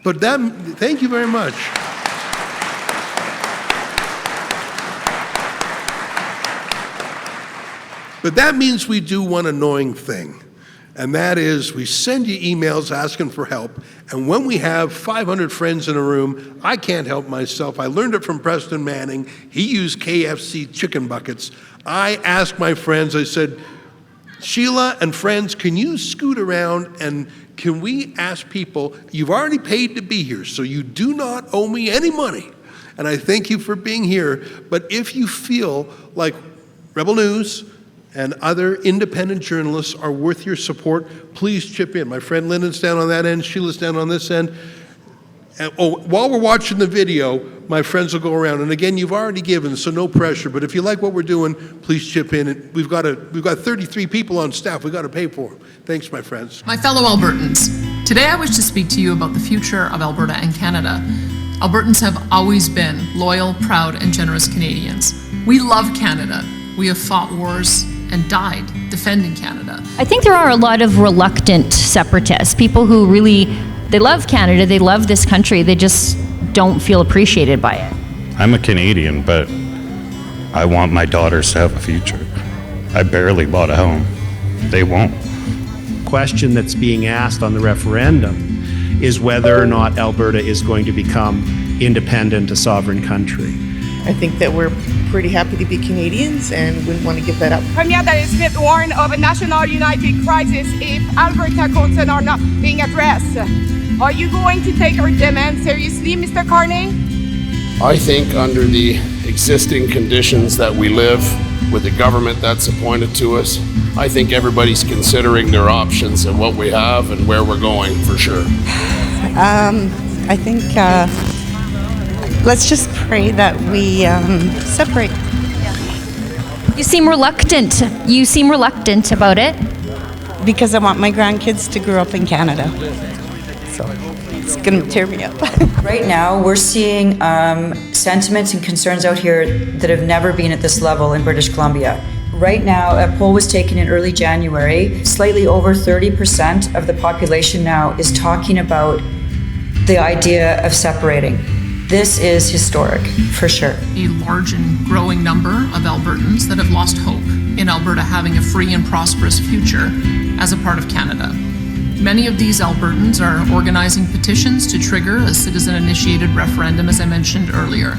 But thank you very much. But that means we do one annoying thing. And that is, we send you emails asking for help, and when we have 500 friends in a room, I can't help myself. I learned it from Preston Manning. He used KFC chicken buckets. I asked my friends, I said, Sheila and friends, can you scoot around and can we ask people, you've already paid to be here, so you do not owe me any money, and I thank you for being here, but if you feel like Rebel News and other independent journalists are worth your support, please chip in. My friend Lyndon's down on that end, Sheila's down on this end. And, while we're watching the video, my friends will go around. And again, you've already given, so no pressure. But if you like what we're doing, please chip in. And we've got 33 people on staff. We've got to pay for them. Thanks, my friends. My fellow Albertans, today I wish to speak to you about the future of Alberta and Canada. Albertans have always been loyal, proud, and generous Canadians. We love Canada. We have fought wars and died defending Canada. I think there are a lot of reluctant separatists, people who really, they love Canada, they love this country, they just don't feel appreciated by it. I'm a Canadian, but I want my daughters to have a future. I barely bought a home. They won't. Question that's being asked on the referendum is whether or not Alberta is going to become independent, a sovereign country. I think that we're pretty happy to be Canadians and wouldn't want to give that up. Premier that is fifth warned of a national united crisis if Alberta concerns are not being addressed. Are you going to take our demand seriously, Mr. Carney? I think under the existing conditions that we live with the government that's appointed to us, I think everybody's considering their options and what we have and where we're going for sure. I think let's just pray that we separate. You seem reluctant. You seem reluctant about it. Because I want my grandkids to grow up in Canada. So it's going to tear me up. Right now, we're seeing sentiments and concerns out here that have never been at this level in British Columbia. Right now, a poll was taken in early January. Slightly over 30% of the population now is talking about the idea of separating. This is historic, for sure. A large and growing number of Albertans that have lost hope in Alberta having a free and prosperous future as a part of Canada. Many of these Albertans are organizing petitions to trigger a citizen-initiated referendum, as I mentioned earlier.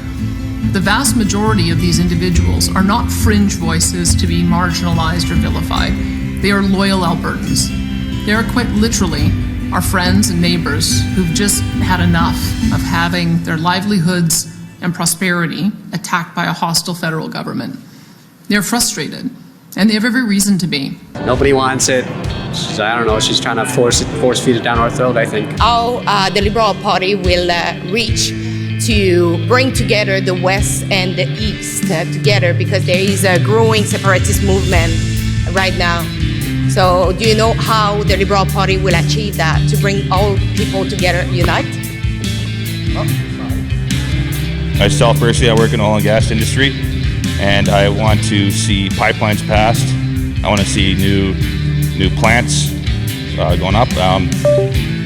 The vast majority of these individuals are not fringe voices to be marginalized or vilified. They are loyal Albertans. They are quite literally our friends and neighbors who've just had enough of having their livelihoods and prosperity attacked by a hostile federal government. They're frustrated, and they have every reason to be. Nobody wants it. I don't know, she's trying to force feed it down our throat, I think. How the Liberal Party will reach to bring together the West and the East together, because there is a growing separatist movement right now. So do you know how the Liberal Party will achieve that, to bring all people together, unite? Myself personally, I work in the oil and gas industry, and I want to see pipelines passed. I want to see new plants going up.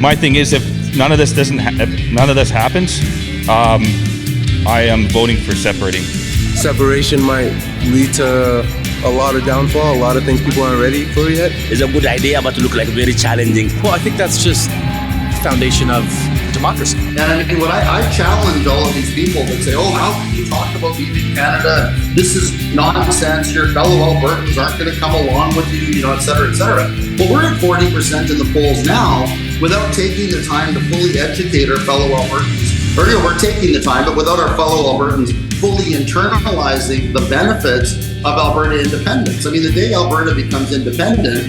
My thing is, if none of this happens, I am voting for separating. Separation might lead to a lot of downfall, a lot of things people aren't ready for yet. It's a good idea, but look like very challenging. Well, I think that's just the foundation of democracy. And I mean, what I challenge all of these people that say, oh, how can you talk about leaving Canada? This is nonsense. Your fellow Albertans aren't going to come along with you, et cetera, et cetera. Well, we're at 40% in the polls now without taking the time to fully educate our fellow Albertans. Or, we're taking the time, but without our fellow Albertans fully internalizing the benefits of Alberta independence. I mean, the day Alberta becomes independent,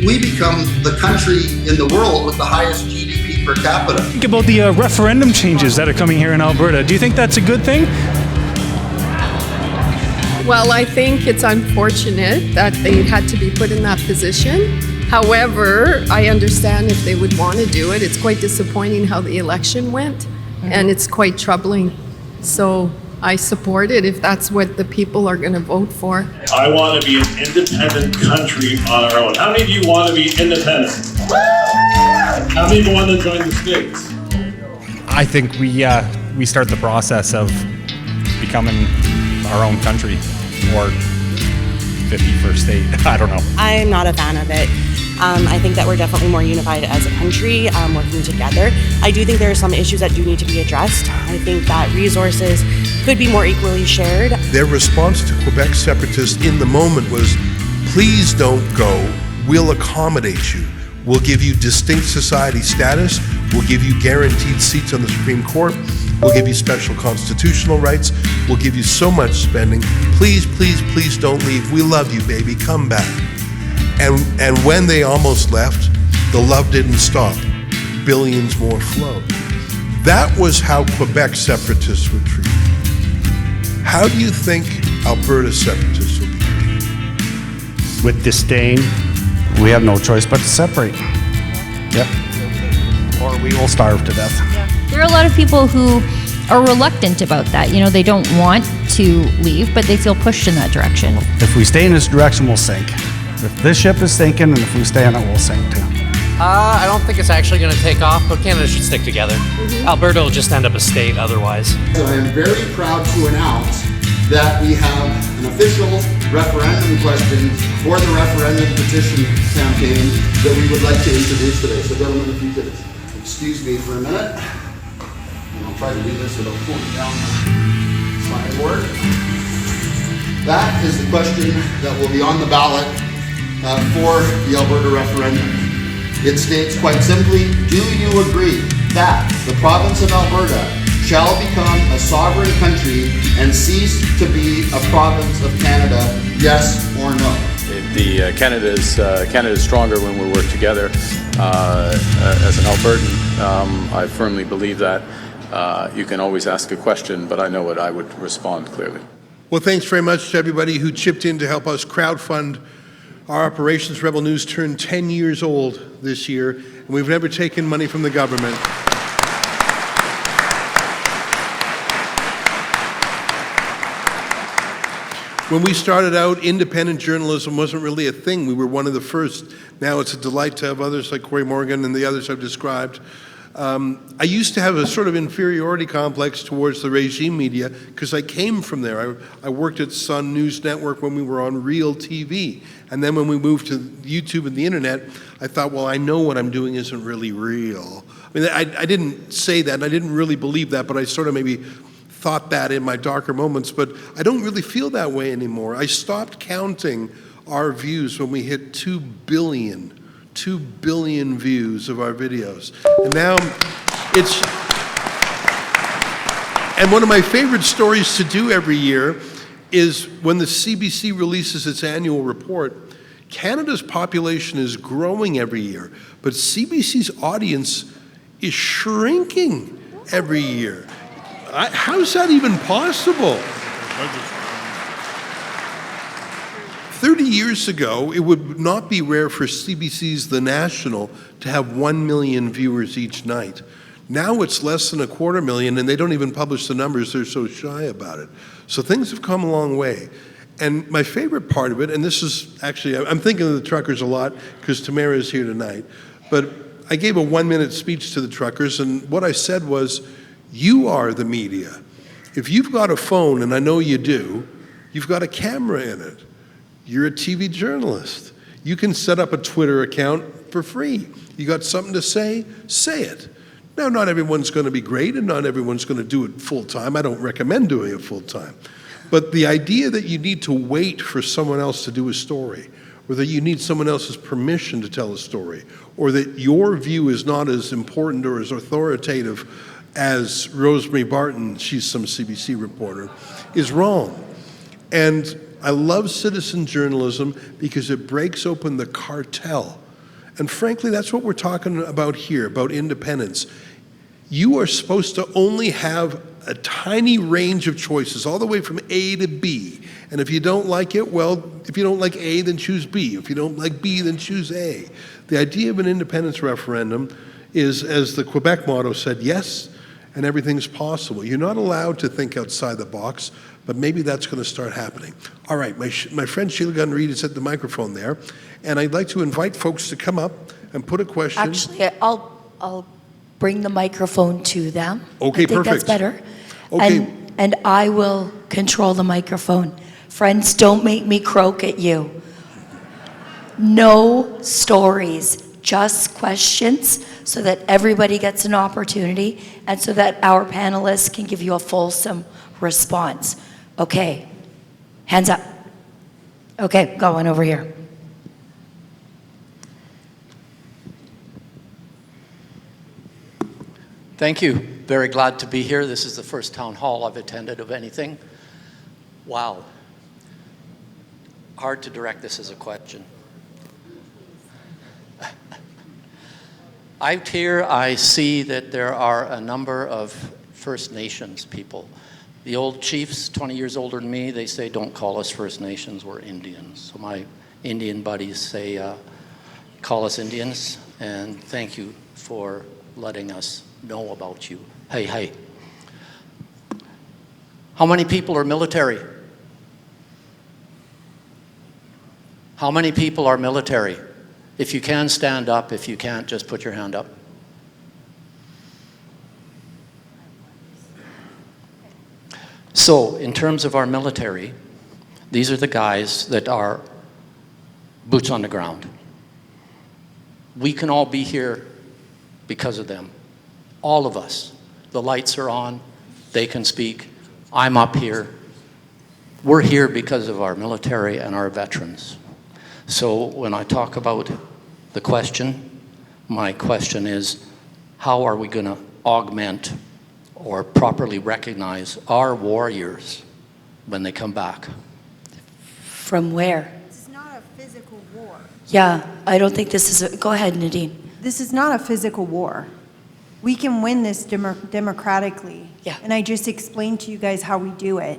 we become the country in the world with the highest GDP per capita. Think about the referendum changes that are coming here in Alberta. Do you think that's a good thing? Well, I think it's unfortunate that they had to be put in that position. However, I understand if they would want to do it. It's quite disappointing how the election went, and it's quite troubling. So I support it if that's what the people are going to vote for. I want to be an independent country on our own. How many of you want to be independent? How many people want to join the States? I think we start the process of becoming our own country, or 51st state. I don't know. I'm not a fan of it. I think that we're definitely more unified as a country, working together. I do think there are some issues that do need to be addressed. I think that resources could be more equally shared. Their response to Quebec separatists in the moment was, please don't go, we'll accommodate you. We'll give you distinct society status, we'll give you guaranteed seats on the Supreme Court, we'll give you special constitutional rights, we'll give you so much spending. Please, please, please don't leave. We love you, baby, come back. And when they almost left, the love didn't stop. Billions more flowed. That was how Quebec separatists were treated. How do you think Alberta separatists will be treated? With disdain. We have no choice but to separate. Yep. Or we will starve to death. There are a lot of people who are reluctant about that. You know, they don't want to leave, but they feel pushed in that direction. If we stay in this direction, we'll sink. If this ship is sinking, and if we stay on it, we'll sink too. I don't think it's actually going to take off, but Canada should stick together. Alberta will just end up a state otherwise. So I am very proud to announce that we have an official referendum question for the referendum petition campaign that we would like to introduce today. So gentlemen, if you could excuse me for a minute, and I'll try to do this without pulling down the sideboard. That is the question that will be on the ballot for the Alberta referendum. It states quite simply, do you agree that the province of Alberta shall become a sovereign country and cease to be a province of Canada, yes or no? Canada is stronger when we work together. As an Albertan, I firmly believe that. You can always ask a question, but I know what I would respond clearly. Well, thanks very much to everybody who chipped in to help us crowdfund our Operations Rebel News turned 10 years old this year, and we've never taken money from the government. When we started out, independent journalism wasn't really a thing. We were one of the first. Now it's a delight to have others like Cory Morgan and the others I've described. I used to have a sort of inferiority complex towards the regime media because I came from there. I worked at Sun News Network when we were on real TV. And then when we moved to YouTube and the internet, I thought, well, I know what I'm doing isn't really real. I mean, I didn't say that, and I didn't really believe that, but I sort of maybe thought that in my darker moments. But I don't really feel that way anymore. I stopped counting our views when we hit 2 billion views of our videos. And now and one of my favorite stories to do every year is when the CBC releases its annual report. Canada's population is growing every year, but CBC's audience is shrinking every year. How's that even possible? 30 years ago, it would not be rare for CBC's The National to have 1 million viewers each night. Now it's less than 250,000, and they don't even publish the numbers. They're so shy about it. So things have come a long way. And my favorite part of it, and this is actually, I'm thinking of the truckers a lot because Tamara is here tonight, but I gave a 1-minute speech to the truckers, and what I said was, you are the media. If you've got a phone, and I know you do, you've got a camera in it. You're a TV journalist. You can set up a Twitter account for free. You got something to say? Say it. Now, not everyone's going to be great, and not everyone's going to do it full time. I don't recommend doing it full time. But the idea that you need to wait for someone else to do a story, or that you need someone else's permission to tell a story, or that your view is not as important or as authoritative as Rosemary Barton, she's some CBC reporter, is wrong. And I love citizen journalism because it breaks open the cartel. And frankly, that's what we're talking about here, about independence. You are supposed to only have a tiny range of choices, all the way from A to B. And if you don't like it, well, if you don't like A, then choose B. If you don't like B, then choose A. The idea of an independence referendum is, as the Quebec motto said, yes, and everything's possible. You're not allowed to think outside the box, but maybe that's going to start happening. All right, my friend Sheila Gunn Reid is at the microphone there, and I'd like to invite folks to come up and put a question. Actually, I'll bring the microphone to them. Okay, I think perfect. that's better. Okay. And I will control the microphone. Friends, don't make me croak at you. No stories, just questions, so that everybody gets an opportunity and so that our panelists can give you a fulsome response. Okay, hands up. Okay, got one over here. Thank you. Very glad to be here. This is the first town hall I've attended of anything. Wow. Hard to direct this as a question. Out here, I see that there are a number of First Nations people. The old chiefs, 20 years older than me, they say, don't call us First Nations, we're Indians. So my Indian buddies say, call us Indians, and thank you for letting us know about you. Hey, hey. How many people are military? How many people are military? If you can, stand up. If you can't, just put your hand up. So, in terms of our military, these are the guys that are boots on the ground. We can all be here because of them. All of us. The lights are on. They can speak. I'm up here. We're here because of our military and our veterans. So when I talk about the question, my question is, how are we going to augment or properly recognize our warriors when they come back? From where? This is not a physical war. Yeah, I don't think this is a, go ahead, Nadine. This is not a physical war. We can win this democratically. Yeah. And I just explained to you guys how we do it.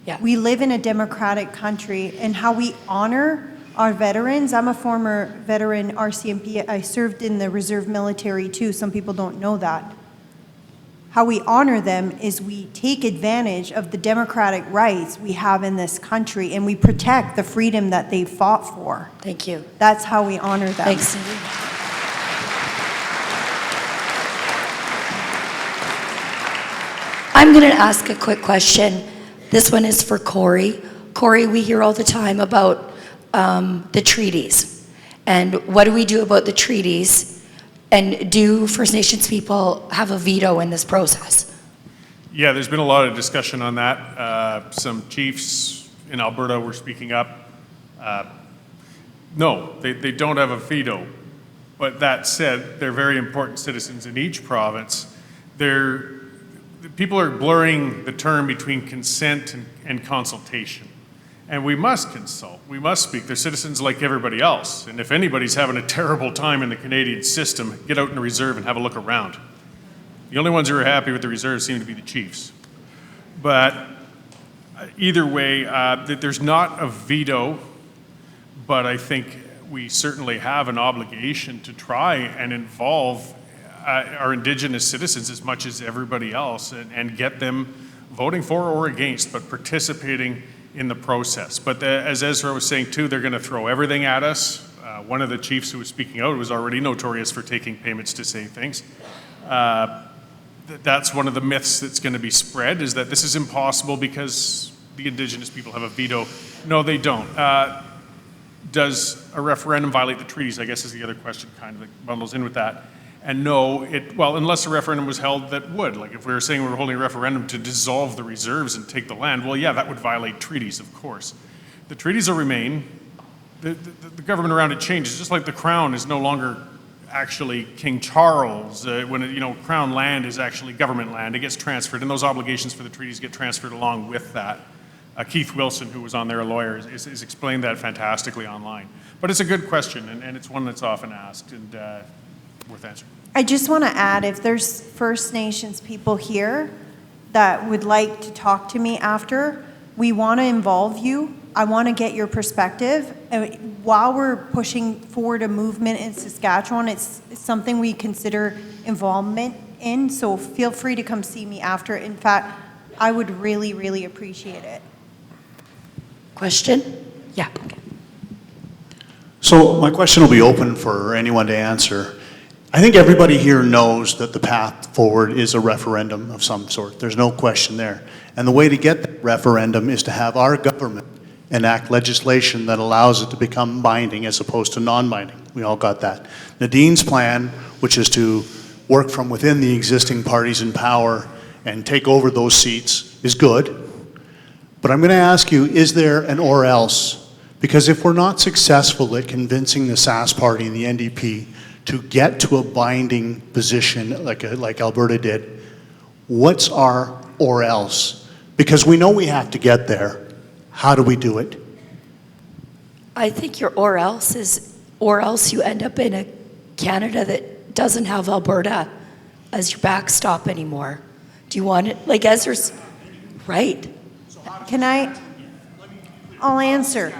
Yeah. We live in a democratic country, and how we honor our veterans. I'm a former veteran RCMP. I served in the reserve military too. Some people don't know that. How we honor them is we take advantage of the democratic rights we have in this country, and we protect the freedom that they fought for. Thank you. That's how we honor them. Thanks. I'm going to ask a quick question. This one is for Cory. Cory, we hear all the time about the treaties. And what do we do about the treaties? And do First Nations people have a veto in this process? Yeah, there's been a lot of discussion on that. Some chiefs in Alberta were speaking up. No, they don't have a veto. But that said, they're very important citizens in each province. People are blurring the term between consent and consultation. And we must consult, we must speak. They're citizens like everybody else. And if anybody's having a terrible time in the Canadian system, get out in the reserve and have a look around. The only ones who are happy with the reserve seem to be the chiefs. But either way, there's not a veto, but I think we certainly have an obligation to try and involve our Indigenous citizens as much as everybody else and get them voting for or against, but participating in the process. But as Ezra was saying too, they're going to throw everything at us. One of the chiefs who was speaking out was already notorious for taking payments to say things. That's one of the myths that's going to be spread, is that this is impossible because the Indigenous people have a veto. No, they don't. Does a referendum violate the treaties, I guess, is the other question kind of that bundles in with that. And no, well, unless a referendum was held that would. Like if we were saying we were holding a referendum to dissolve the reserves and take the land, well, yeah, that would violate treaties, of course. The treaties will remain. The government around it changes, just like the crown is no longer actually King Charles. When crown land is actually government land, it gets transferred, and those obligations for the treaties get transferred along with that. Keith Wilson, who was on there, a lawyer, is explained that fantastically online. But it's a good question, and it's one that's often asked and worth answering. I just want to add, if there's First Nations people here, that would like to talk to me after, we want to involve you. I want to get your perspective. While we're pushing forward a movement in Saskatchewan, it's something we consider involvement in, so feel free to come see me after. In fact, I would really, really appreciate it. Question? Yeah. So my question will be open for anyone to answer. I think everybody here knows that the path forward is a referendum of some sort. There's no question there. And the way to get that referendum is to have our government enact legislation that allows it to become binding as opposed to non-binding. We all got that. Nadine's plan, which is to work from within the existing parties in power and take over those seats, is good. But I'm going to ask you, is there an or else? Because if we're not successful at convincing the Sask Party and the NDP to get to a binding position like Alberta did, what's our or else? Because we know we have to get there. How do we do it? I think your or else is, or else you end up in a Canada that doesn't have Alberta as your backstop anymore. Do you want it, like Ezra's, right? Can I'll answer.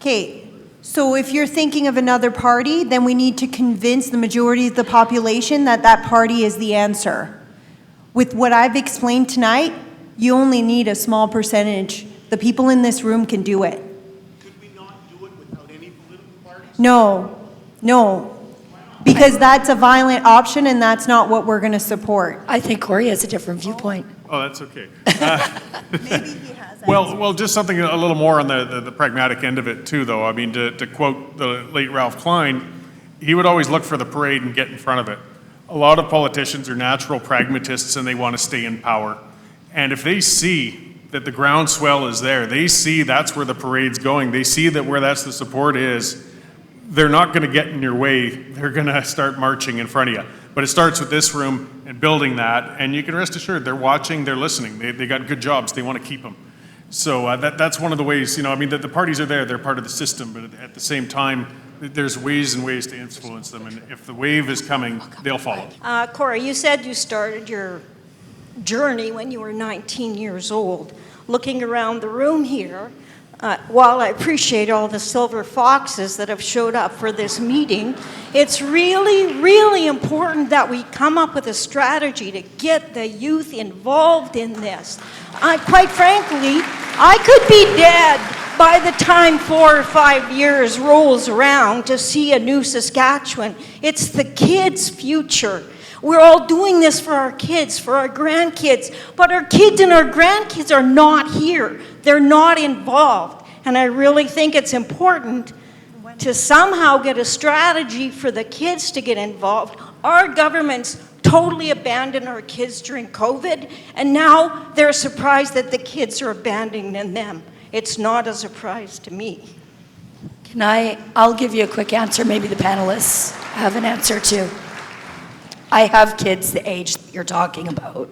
Okay, so if you're thinking of another party, then we need to convince the majority of the population that that party is the answer. With what I've explained tonight, you only need a small percentage. The people in this room can do it. Could we not do it without any political parties? No, because that's a violent option and that's not what we're going to support. I think Cory has a different viewpoint. Oh, that's okay. Well, just something a little more on the pragmatic end of it too, though. I mean, to quote the late Ralph Klein, he would always look for the parade and get in front of it. A lot of politicians are natural pragmatists and they want to stay in power. And if they see that the groundswell is there, they see that's where the parade's going, they see that where that's the support is, they're not going to get in your way. They're going to start marching in front of you. But it starts with this room and building that, and you can rest assured they're watching, they're listening. They got good jobs, they want to keep them. So that's one of the ways, I mean, the parties are there, they're part of the system, but at the same time, there's ways and ways to influence them, and if the wave is coming, they'll follow. Cory, you said you started your journey when you were 19 years old. Looking around the room here, while I appreciate all the silver foxes that have showed up for this meeting, it's really, really important that we come up with a strategy to get the youth involved in this. Quite frankly, I could be dead by the time 4 or 5 years rolls around to see a new Saskatchewan. It's the kids' future. We're all doing this for our kids, for our grandkids, but our kids and our grandkids are not here. They're not involved. And I really think it's important to somehow get a strategy for the kids to get involved. Our government's totally abandoned our kids during COVID, and now they're surprised that the kids are abandoning them. It's not a surprise to me. I'll give you a quick answer. Maybe the panelists have an answer too. I have kids the age you're talking about.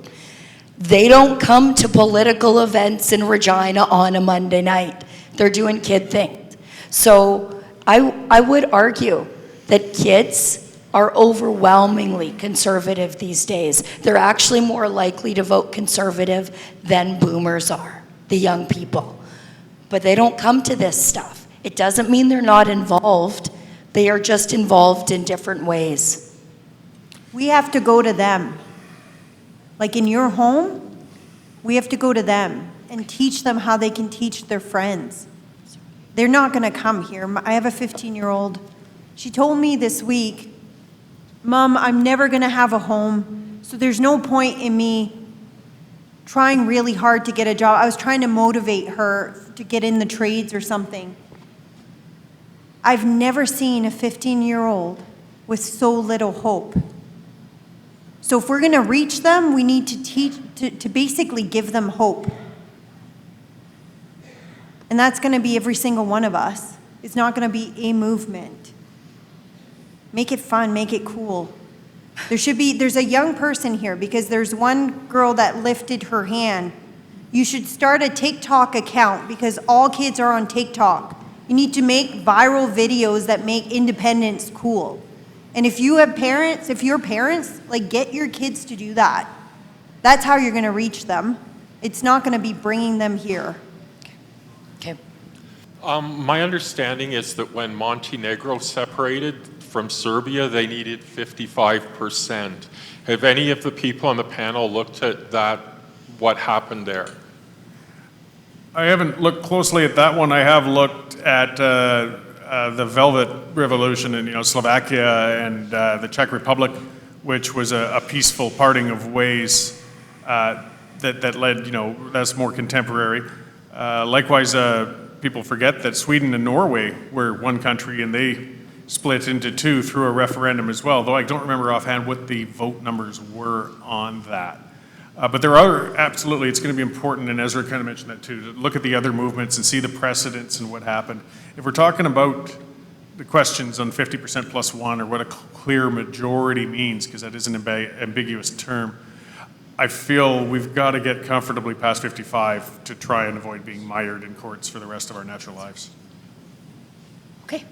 They don't come to political events in Regina on a Monday night. They're doing kid things. So I would argue that kids are overwhelmingly conservative these days. They're actually more likely to vote conservative than boomers are, the young people. But they don't come to this stuff. It doesn't mean they're not involved. They are just involved in different ways. We have to go to them. Like in your home, we have to go to them and teach them how they can teach their friends. They're not going to come here. I have a 15-year-old. She told me this week, Mom, I'm never going to have a home, so there's no point in me trying really hard to get a job. I was trying to motivate her to get in the trades or something. I've never seen a 15-year-old with so little hope. So if we're going to reach them, we need to basically give them hope. And that's going to be every single one of us. It's not going to be a movement. Make it fun, make it cool. There's a young person here because there's one girl that lifted her hand. You should start a TikTok account because all kids are on TikTok. You need to make viral videos that make independence cool. And if you have parents, like get your kids to do that. That's how you're going to reach them. It's not going to be bringing them here. Okay. My understanding is that when Montenegro separated from Serbia, they needed 55%. Have any of the people on the panel looked at that, what happened there? I haven't looked closely at that one. I have looked at the Velvet Revolution in Slovakia and the Czech Republic, which was a peaceful parting of ways that led, that's more contemporary. Likewise, people forget that Sweden and Norway were one country and they split into two through a referendum as well, though I don't remember offhand what the vote numbers were on that. But there are, absolutely, it's going to be important, and Ezra kind of mentioned that too, to look at the other movements and see the precedents and what happened. If we're talking about the questions on 50% plus one, or what a clear majority means, because that is an ambiguous term, I feel we've got to get comfortably past 55 to try and avoid being mired in courts for the rest of our natural lives. It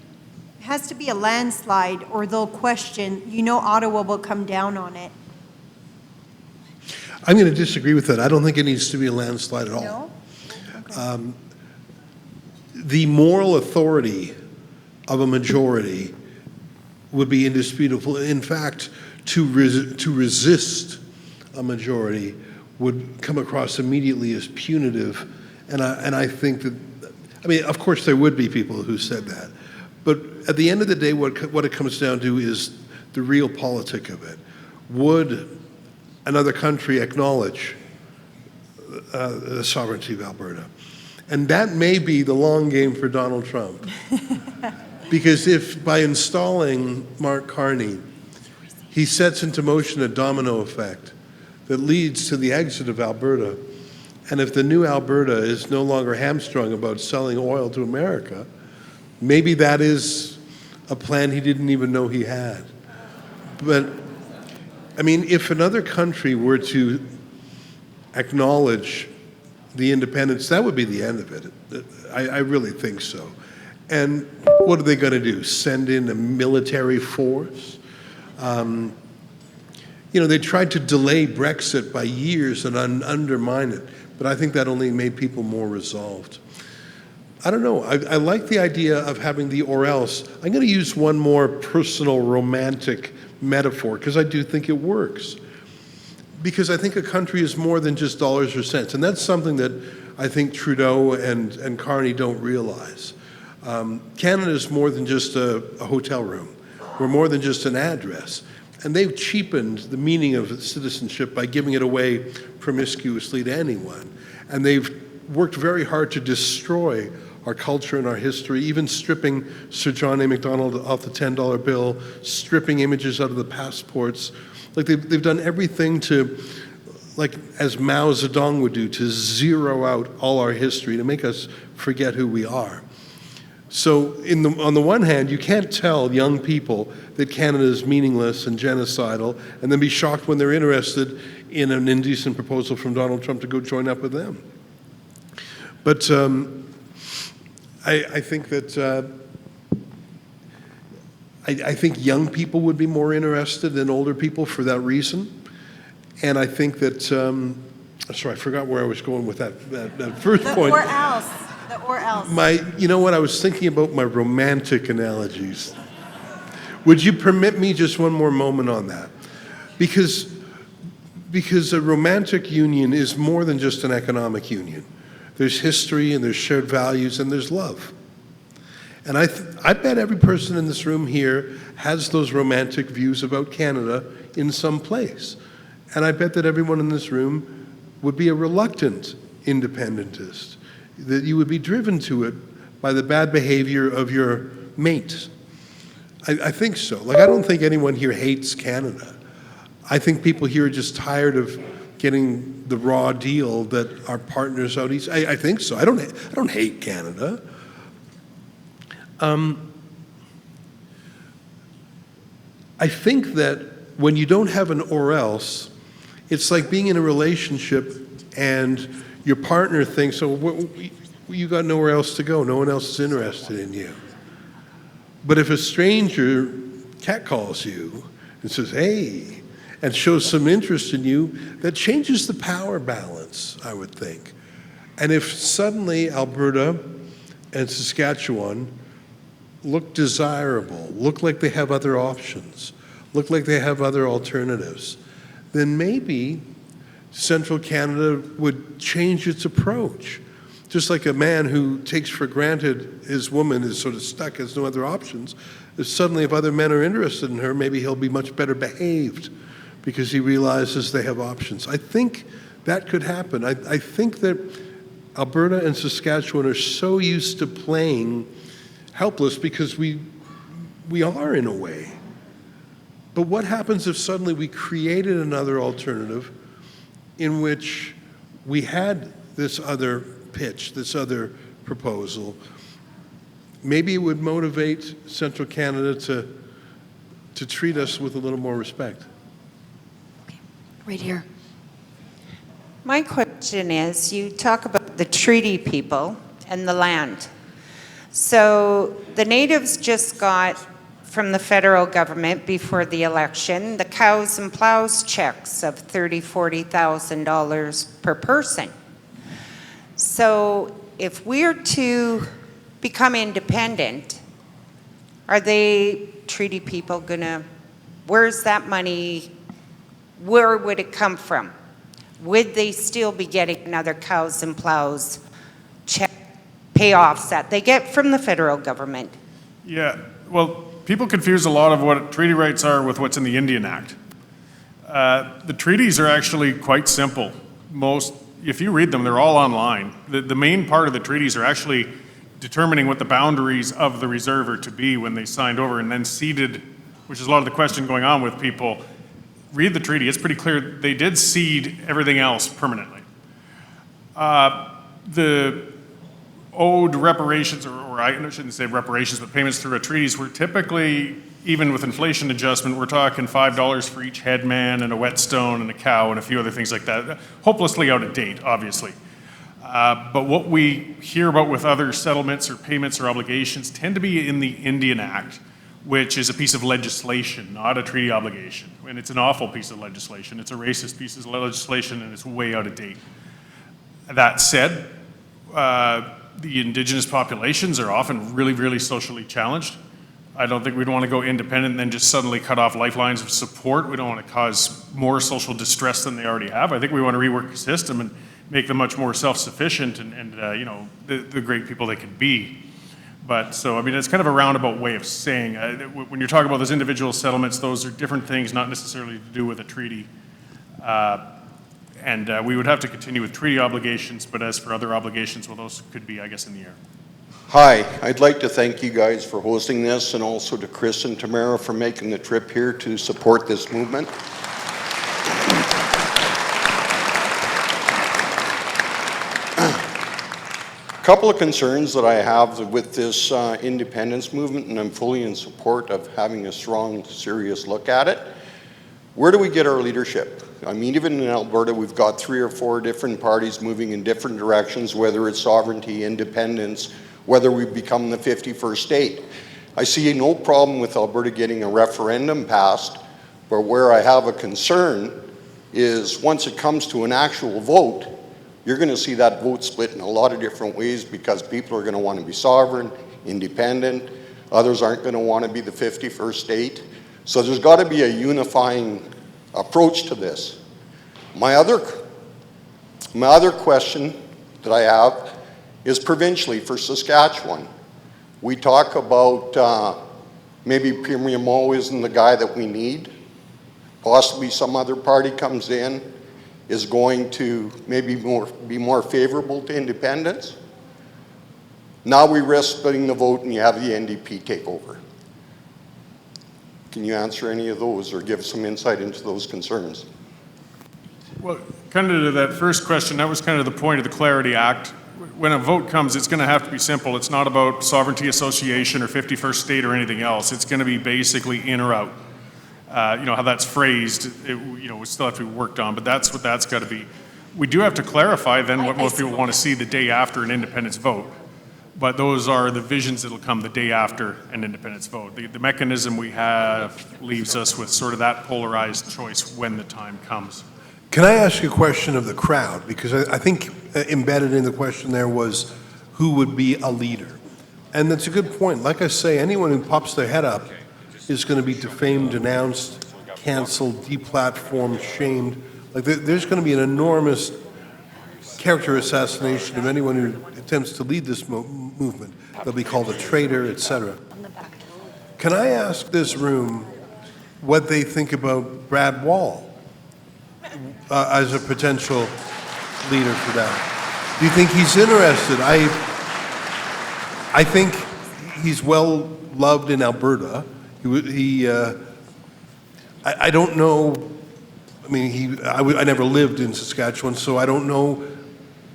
has to be a landslide, or they'll question, Ottawa will come down on it. I'm going to disagree with that. I don't think it needs to be a landslide at all. No? Okay. The moral authority of a majority would be indisputable. In fact, to resist a majority would come across immediately as punitive. And I think that, of course there would be people who said that. But at the end of the day, what it comes down to is the real politic of it. Would another country acknowledge the sovereignty of Alberta? And that may be the long game for Donald Trump. Because if by installing Mark Carney, he sets into motion a domino effect that leads to the exit of Alberta, and if the new Alberta is no longer hamstrung about selling oil to America, maybe that is a plan he didn't even know he had. But if another country were to acknowledge the independence, that would be the end of it. I really think so. And what are they going to do? Send in a military force? They tried to delay Brexit by years and undermine it, but I think that only made people more resolved. I don't know. I like the idea of having the or else. I'm going to use one more personal, romantic metaphor because I do think it works. Because I think a country is more than just dollars or cents, and that's something that I think Trudeau and Carney don't realize. Canada is more than just a hotel room. We're more than just an address. And they've cheapened the meaning of citizenship by giving it away promiscuously to anyone. And they've worked very hard to destroy our culture and our history, even stripping Sir John A. Macdonald off the $10 bill, stripping images out of the passports. Like they've done everything to, like as Mao Zedong would do, to zero out all our history, to make us forget who we are. So on the one hand, you can't tell young people that Canada is meaningless and genocidal and then be shocked when they're interested in an indecent proposal from Donald Trump to go join up with them. But I think that I think young people would be more interested than older people for that reason. And I think that, sorry, I forgot where I was going with that first point. Or else. Or else. You know what, I was thinking about my romantic analogies. Would you permit me just one more moment on that? Because a romantic union is more than just an economic union. There's history and there's shared values and there's love. And I bet every person in this room here has those romantic views about Canada in some place. And I bet that everyone in this room would be a reluctant independentist, that you would be driven to it by the bad behavior of your mates. I think so. Like, I don't think anyone here hates Canada. I think people here are just tired of getting the raw deal that our partners out east. I think so. I don't hate Canada. I think that when you don't have an or else, it's like being in a relationship and your partner thinks, oh, you got nowhere else to go. No one else is interested in you. But if a stranger catcalls you and says, hey, and shows some interest in you, that changes the power balance, I would think. And if suddenly Alberta and Saskatchewan look desirable, look like they have other options, look like they have other alternatives, then maybe Central Canada would change its approach. Just like a man who takes for granted his woman is sort of stuck, has no other options, suddenly if other men are interested in her, maybe he'll be much better behaved because he realizes they have options. I think that could happen. I think that Alberta and Saskatchewan are so used to playing helpless because we are in a way. But what happens if suddenly we created another alternative in which we had this other pitch, this other proposal? Maybe it would motivate Central Canada to treat us with a little more respect. Right here. My question is, you talk about the treaty people and the land. So the natives just got from the federal government before the election the cows and plows checks of $30,000, $40,000 per person. So if we're to become independent, are they treaty people gonna, where's that money, where would it come from? Would they still be getting another cows and plows check payoffs that they get from the federal government? Yeah, well, people confuse a lot of what treaty rights are with what's in the Indian Act. The treaties are actually quite simple. If you read them, they're all online. The main part of the treaties are actually determining what the boundaries of the reserve are to be when they signed over and then ceded, which is a lot of the question going on with people. Read the treaty, it's pretty clear they did cede everything else permanently. The owed reparations, or I shouldn't say reparations, but payments through a treaties were typically, even with inflation adjustment, we're talking $5 for each headman and a whetstone and a cow and a few other things like that. Hopelessly out of date, obviously. But what we hear about with other settlements or payments or obligations tend to be in the Indian Act, which is a piece of legislation, not a treaty obligation. And it's an awful piece of legislation. It's a racist piece of legislation, and it's way out of date. That said, the indigenous populations are often really, really socially challenged. I don't think we'd want to go independent and then just suddenly cut off lifelines of support. We don't want to cause more social distress than they already have. I think we want to rework the system and make them much more self-sufficient and you know, the great people they can be. But so, I mean, it's kind of a roundabout way of saying, when you're talking about those individual settlements, those are different things, not necessarily to do with a treaty. And we would have to continue with treaty obligations, but as for other obligations, well, those could be, I guess, in the air. Hi, I'd like to thank you guys for hosting this, and also to Chris and Tamara for making the trip here to support this movement. A couple of concerns that I have with this independence movement, and I'm fully in support of having a strong, serious look at it. Where do we get our leadership? I mean, even in Alberta, we've got 3 or 4 different parties moving in different directions, whether it's sovereignty, independence, whether we become the 51st state. I see no problem with Alberta getting a referendum passed, but where I have a concern is once it comes to an actual vote, you're going to see that vote split in a lot of different ways because people are going to want to be sovereign, independent. Others aren't going to want to be the 51st state. So there's got to be a unifying approach to this. My other question that I have is provincially for Saskatchewan. We talk about maybe Premier Mo isn't the guy that we need. Possibly some other party comes in, is going to maybe be more favorable to independence. Now we risk splitting the vote and you have the NDP take over. Can you answer any of those or give some insight into those concerns? Well, kind of to that first question, that was kind of the point of the Clarity Act. When a vote comes, it's going to have to be simple. It's not about sovereignty association or 51st state or anything else. It's going to be basically in or out. You know, how that's phrased, you know, we still have to be worked on, but that's what that's got to be. We do have to clarify then what most people want to see the day after an independence vote. but those are the visions that'll come the day after an independence vote. The mechanism we have leaves us with sort of that polarized choice when the time comes. Can I ask you a question of the crowd? Because I think embedded in the question there was who would be a leader. And that's a good point. Like I say, anyone who pops their head up is going to be defamed, denounced, canceled, deplatformed, shamed. Like there's going to be an enormous character assassination of anyone who attempts to lead this movement. They'll be called a traitor, etc. Can I ask this room what they think about Brad Wall as a potential leader for that? Do you think he's interested? I think he's well loved in Alberta. I don't know. I mean, I never lived in Saskatchewan, so I don't know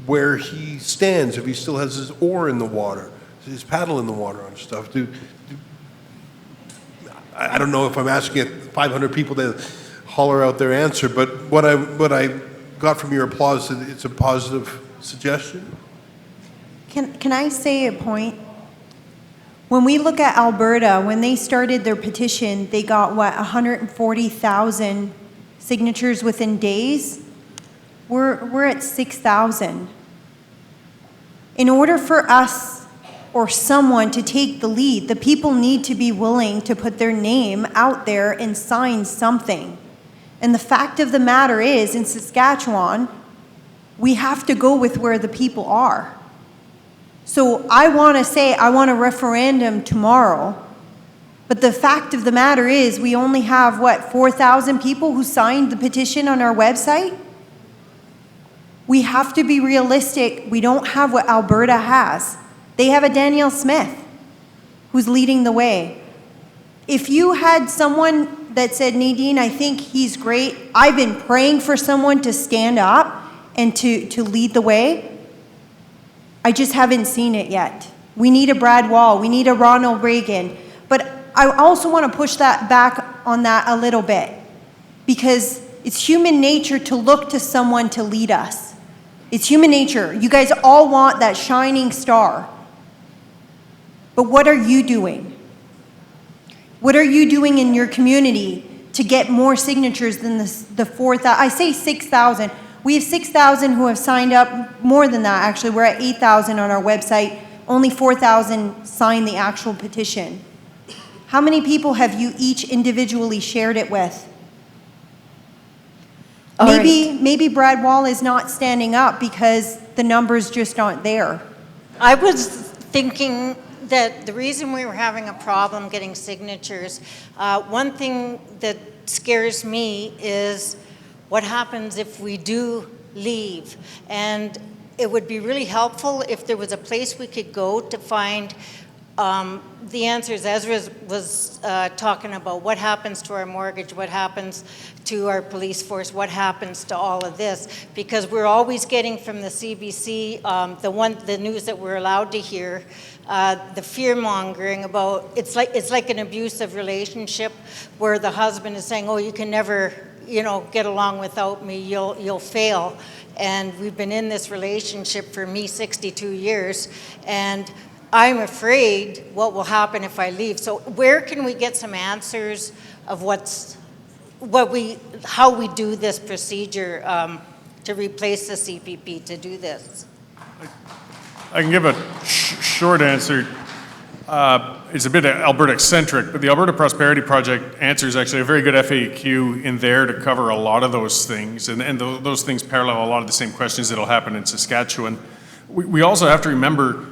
where he stands, if he still has his oar in the water, his paddle in the water and stuff. I don't know if I'm asking 500 people to holler out their answer, but what I got from your applause, it's a positive suggestion. Can I say a point? When we look at Alberta, when they started their petition, they got, 140,000 signatures within days? We're at 6,000. In order for us or someone to take the lead, the people need to be willing to put their name out there and sign something. And the fact of the matter is, in Saskatchewan, we have to go with where the people are. So I want to say I want a referendum tomorrow, but the fact of the matter is we only have, 4,000 people who signed the petition on our website? We have to be realistic. We don't have what Alberta has. They have a Danielle Smith who's leading the way. If you had someone that said, Nadine, I think he's great, I've been praying for someone to stand up and to lead the way, I just haven't seen it yet. We need a Brad Wall. We need a Ronald Reagan. But I also want to push that back on that a little bit, because it's human nature to look to someone to lead us. It's human nature. You guys all want that shining star. But what are you doing? What are you doing in your community to get more signatures than the 4,000? I say 6,000. We have 6,000 who have signed up, more than that actually. We're at 8,000 on our website. Only 4,000 signed the actual petition. How many people have you each individually shared it with? Maybe Brad Wall is not standing up because the numbers just aren't there. I was thinking that the reason we were having a problem getting signatures, one thing that scares me is what happens if we do leave. And it would be really helpful if there was a place we could go to find the answers. Ezra was talking about what happens to our mortgage, what happens to our police force, what happens to all of this, because we're always getting from the CBC, the news that we're allowed to hear, the fear-mongering about, it's like an abusive relationship where the husband is saying, oh, you can never, get along without me, you'll fail. And we've been in this relationship for me 62 years, and I'm afraid what will happen if I leave. So where can we get some answers of how we do this procedure to replace the CPP to do this? I can give a short answer. It's a bit Alberta-centric, but the Alberta Prosperity Project answers actually a very good FAQ in there to cover a lot of those things, and those things parallel a lot of the same questions that will happen in Saskatchewan. We also have to remember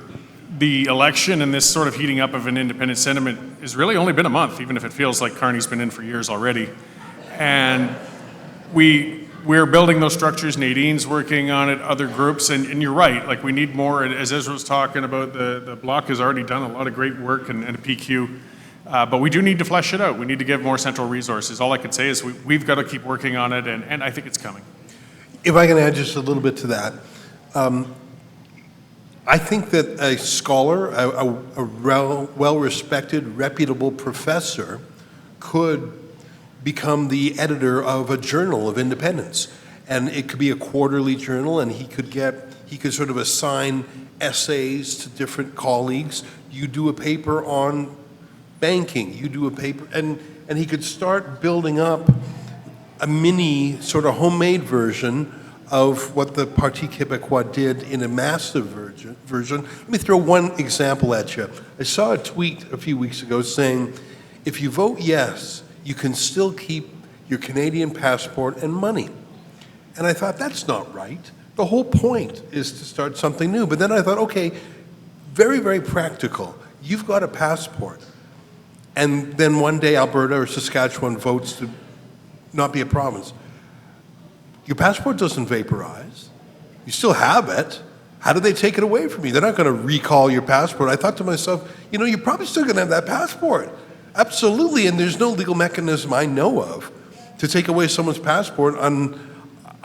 the election and this sort of heating up of an independent sentiment has really only been a month, even if it feels like Carney's been in for years already. And we're building those structures. Nadine's working on it, other groups, and you're right, like we need more. As Ezra was talking about, the Bloc has already done a lot of great work and a PQ, but we do need to flesh it out. We need to give more central resources. All I can say is we've got to keep working on it, and I think it's coming. If I can add just a little bit to that, I think that a scholar, a well-respected, reputable professor could become the editor of a journal of independence. And it could be a quarterly journal, and he he could sort of assign essays to different colleagues. You do a paper on banking, you do a paper, and he could start building up a mini sort of homemade version of what the Parti Québécois did in a massive version. Let me throw one example at you. I saw a tweet a few weeks ago saying, if you vote yes, you can still keep your Canadian passport and money. And I thought, that's not right. The whole point is to start something new. But then I thought, okay, very, very practical. You've got a passport. And then one day Alberta or Saskatchewan votes to not be a province. Your passport doesn't vaporize. You still have it. How do they take it away from you? They're not going to recall your passport. I thought to myself, you know, you're probably still going to have that passport. Absolutely, and there's no legal mechanism I know of to take away someone's passport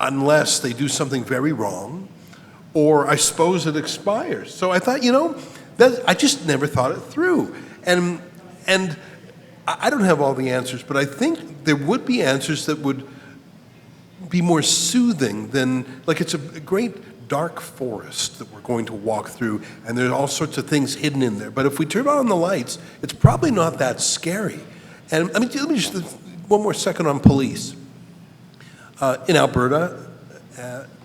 unless they do something very wrong, or I suppose it expires. So I thought, you know, I just never thought it through. And I don't have all the answers, but I think there would be answers that would be more soothing than, like, it's a great dark forest that we're going to walk through, and there's all sorts of things hidden in there. But if we turn on the lights, it's probably not that scary. And I mean, let me just, one more second on police. In Alberta,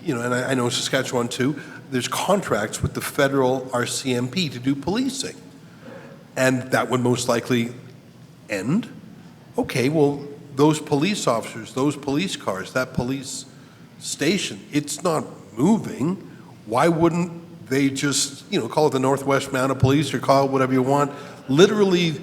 you know, and I know Saskatchewan too, there's contracts with the federal RCMP to do policing. And that would most likely end. Okay, well, those police officers, those police cars, that police station, it's not moving. Why wouldn't they just, you know, call it the Northwest Mounted Police or call it whatever you want? Literally,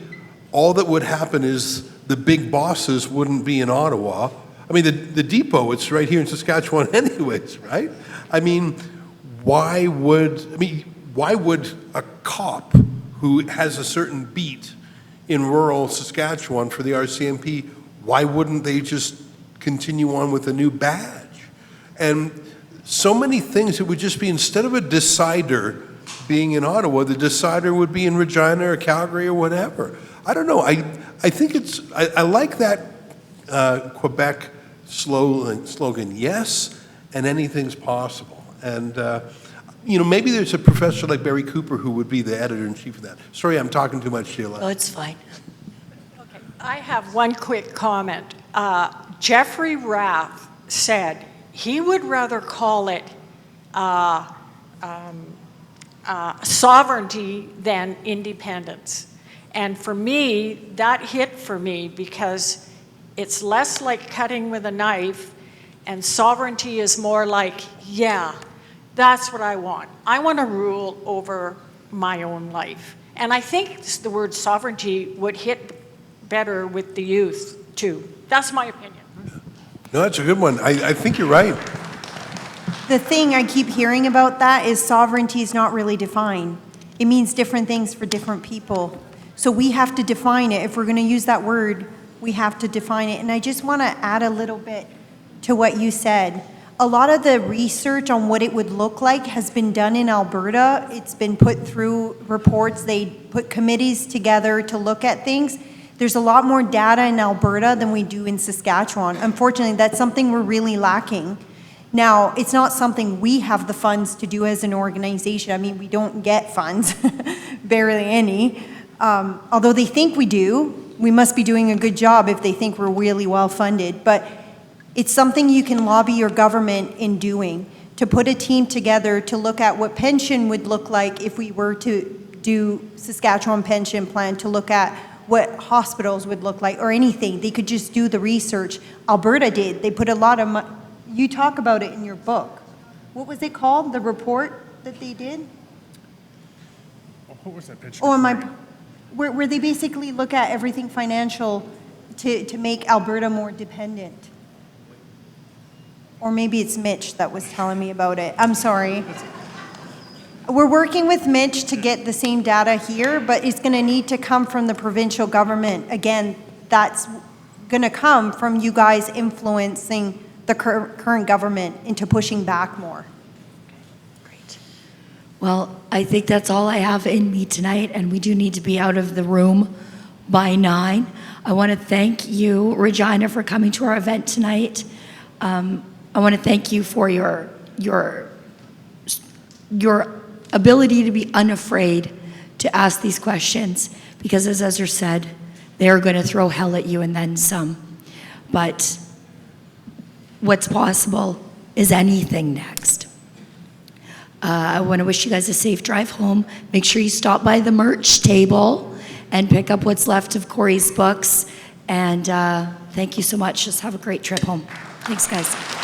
all that would happen is the big bosses wouldn't be in Ottawa. I mean, the depot, it's right here in Saskatchewan anyways, right? I mean, why would a cop who has a certain beat in rural Saskatchewan for the RCMP, why wouldn't they just continue on with a new badge? And so many things, it would just be, instead of a decider being in Ottawa, the decider would be in Regina or Calgary or whatever. I don't know. I think I like that Quebec slogan, yes, and anything's possible. And, you know, maybe there's a professor like Barry Cooper who would be the editor-in-chief of that. Sorry, I'm talking too much, Sheila. Oh, it's fine. I have one quick comment. Jeffrey Rath said he would rather call it sovereignty than independence. And for me, that hit for me because it's less like cutting with a knife, and sovereignty is more like, yeah, that's what I want. I want to rule over my own life. And I think the word sovereignty would hit better with the youth, too. That's my opinion. No, that's a good one. I think you're right. The thing I keep hearing about that is sovereignty is not really defined. It means different things for different people. So we have to define it. If we're going to use that word, we have to define it. And I just want to add a little bit to what you said. A lot of the research on what it would look like has been done in Alberta. It's been put through reports. They put committees together to look at things. There's a lot more data in Alberta than we do in Saskatchewan. Unfortunately, that's something we're really lacking. Now, it's not something we have the funds to do as an organization. I mean, we don't get funds, barely any. Although they think we do. We must be doing a good job if they think we're really well funded. But it's something you can lobby your government in doing, to put a team together to look at what pension would look like if we were to do Saskatchewan pension plan, to look at what hospitals would look like or anything. They could just do the research. Alberta did. They put a lot of money. You talk about it in your book. What was it called, the report that they did? What was that pension? Oh, where they basically look at everything financial to make Alberta more dependent. Or maybe it's Mitch that was telling me about it. I'm sorry. We're working with Mitch to get the same data here, but it's going to need to come from the provincial government. Again, that's going to come from you guys influencing the current government into pushing back more. Great. Well, I think that's all I have in me tonight, and we do need to be out of the room by 9. I want to thank you, Regina, for coming to our event tonight. I want to thank you for your your ability to be unafraid to ask these questions, because as Ezra said, they're going to throw hell at you and then some. But what's possible is anything next. I want to wish you guys a safe drive home. Make sure you stop by the merch table and pick up what's left of Cory's books. And thank you so much. Just have a great trip home. Thanks, guys.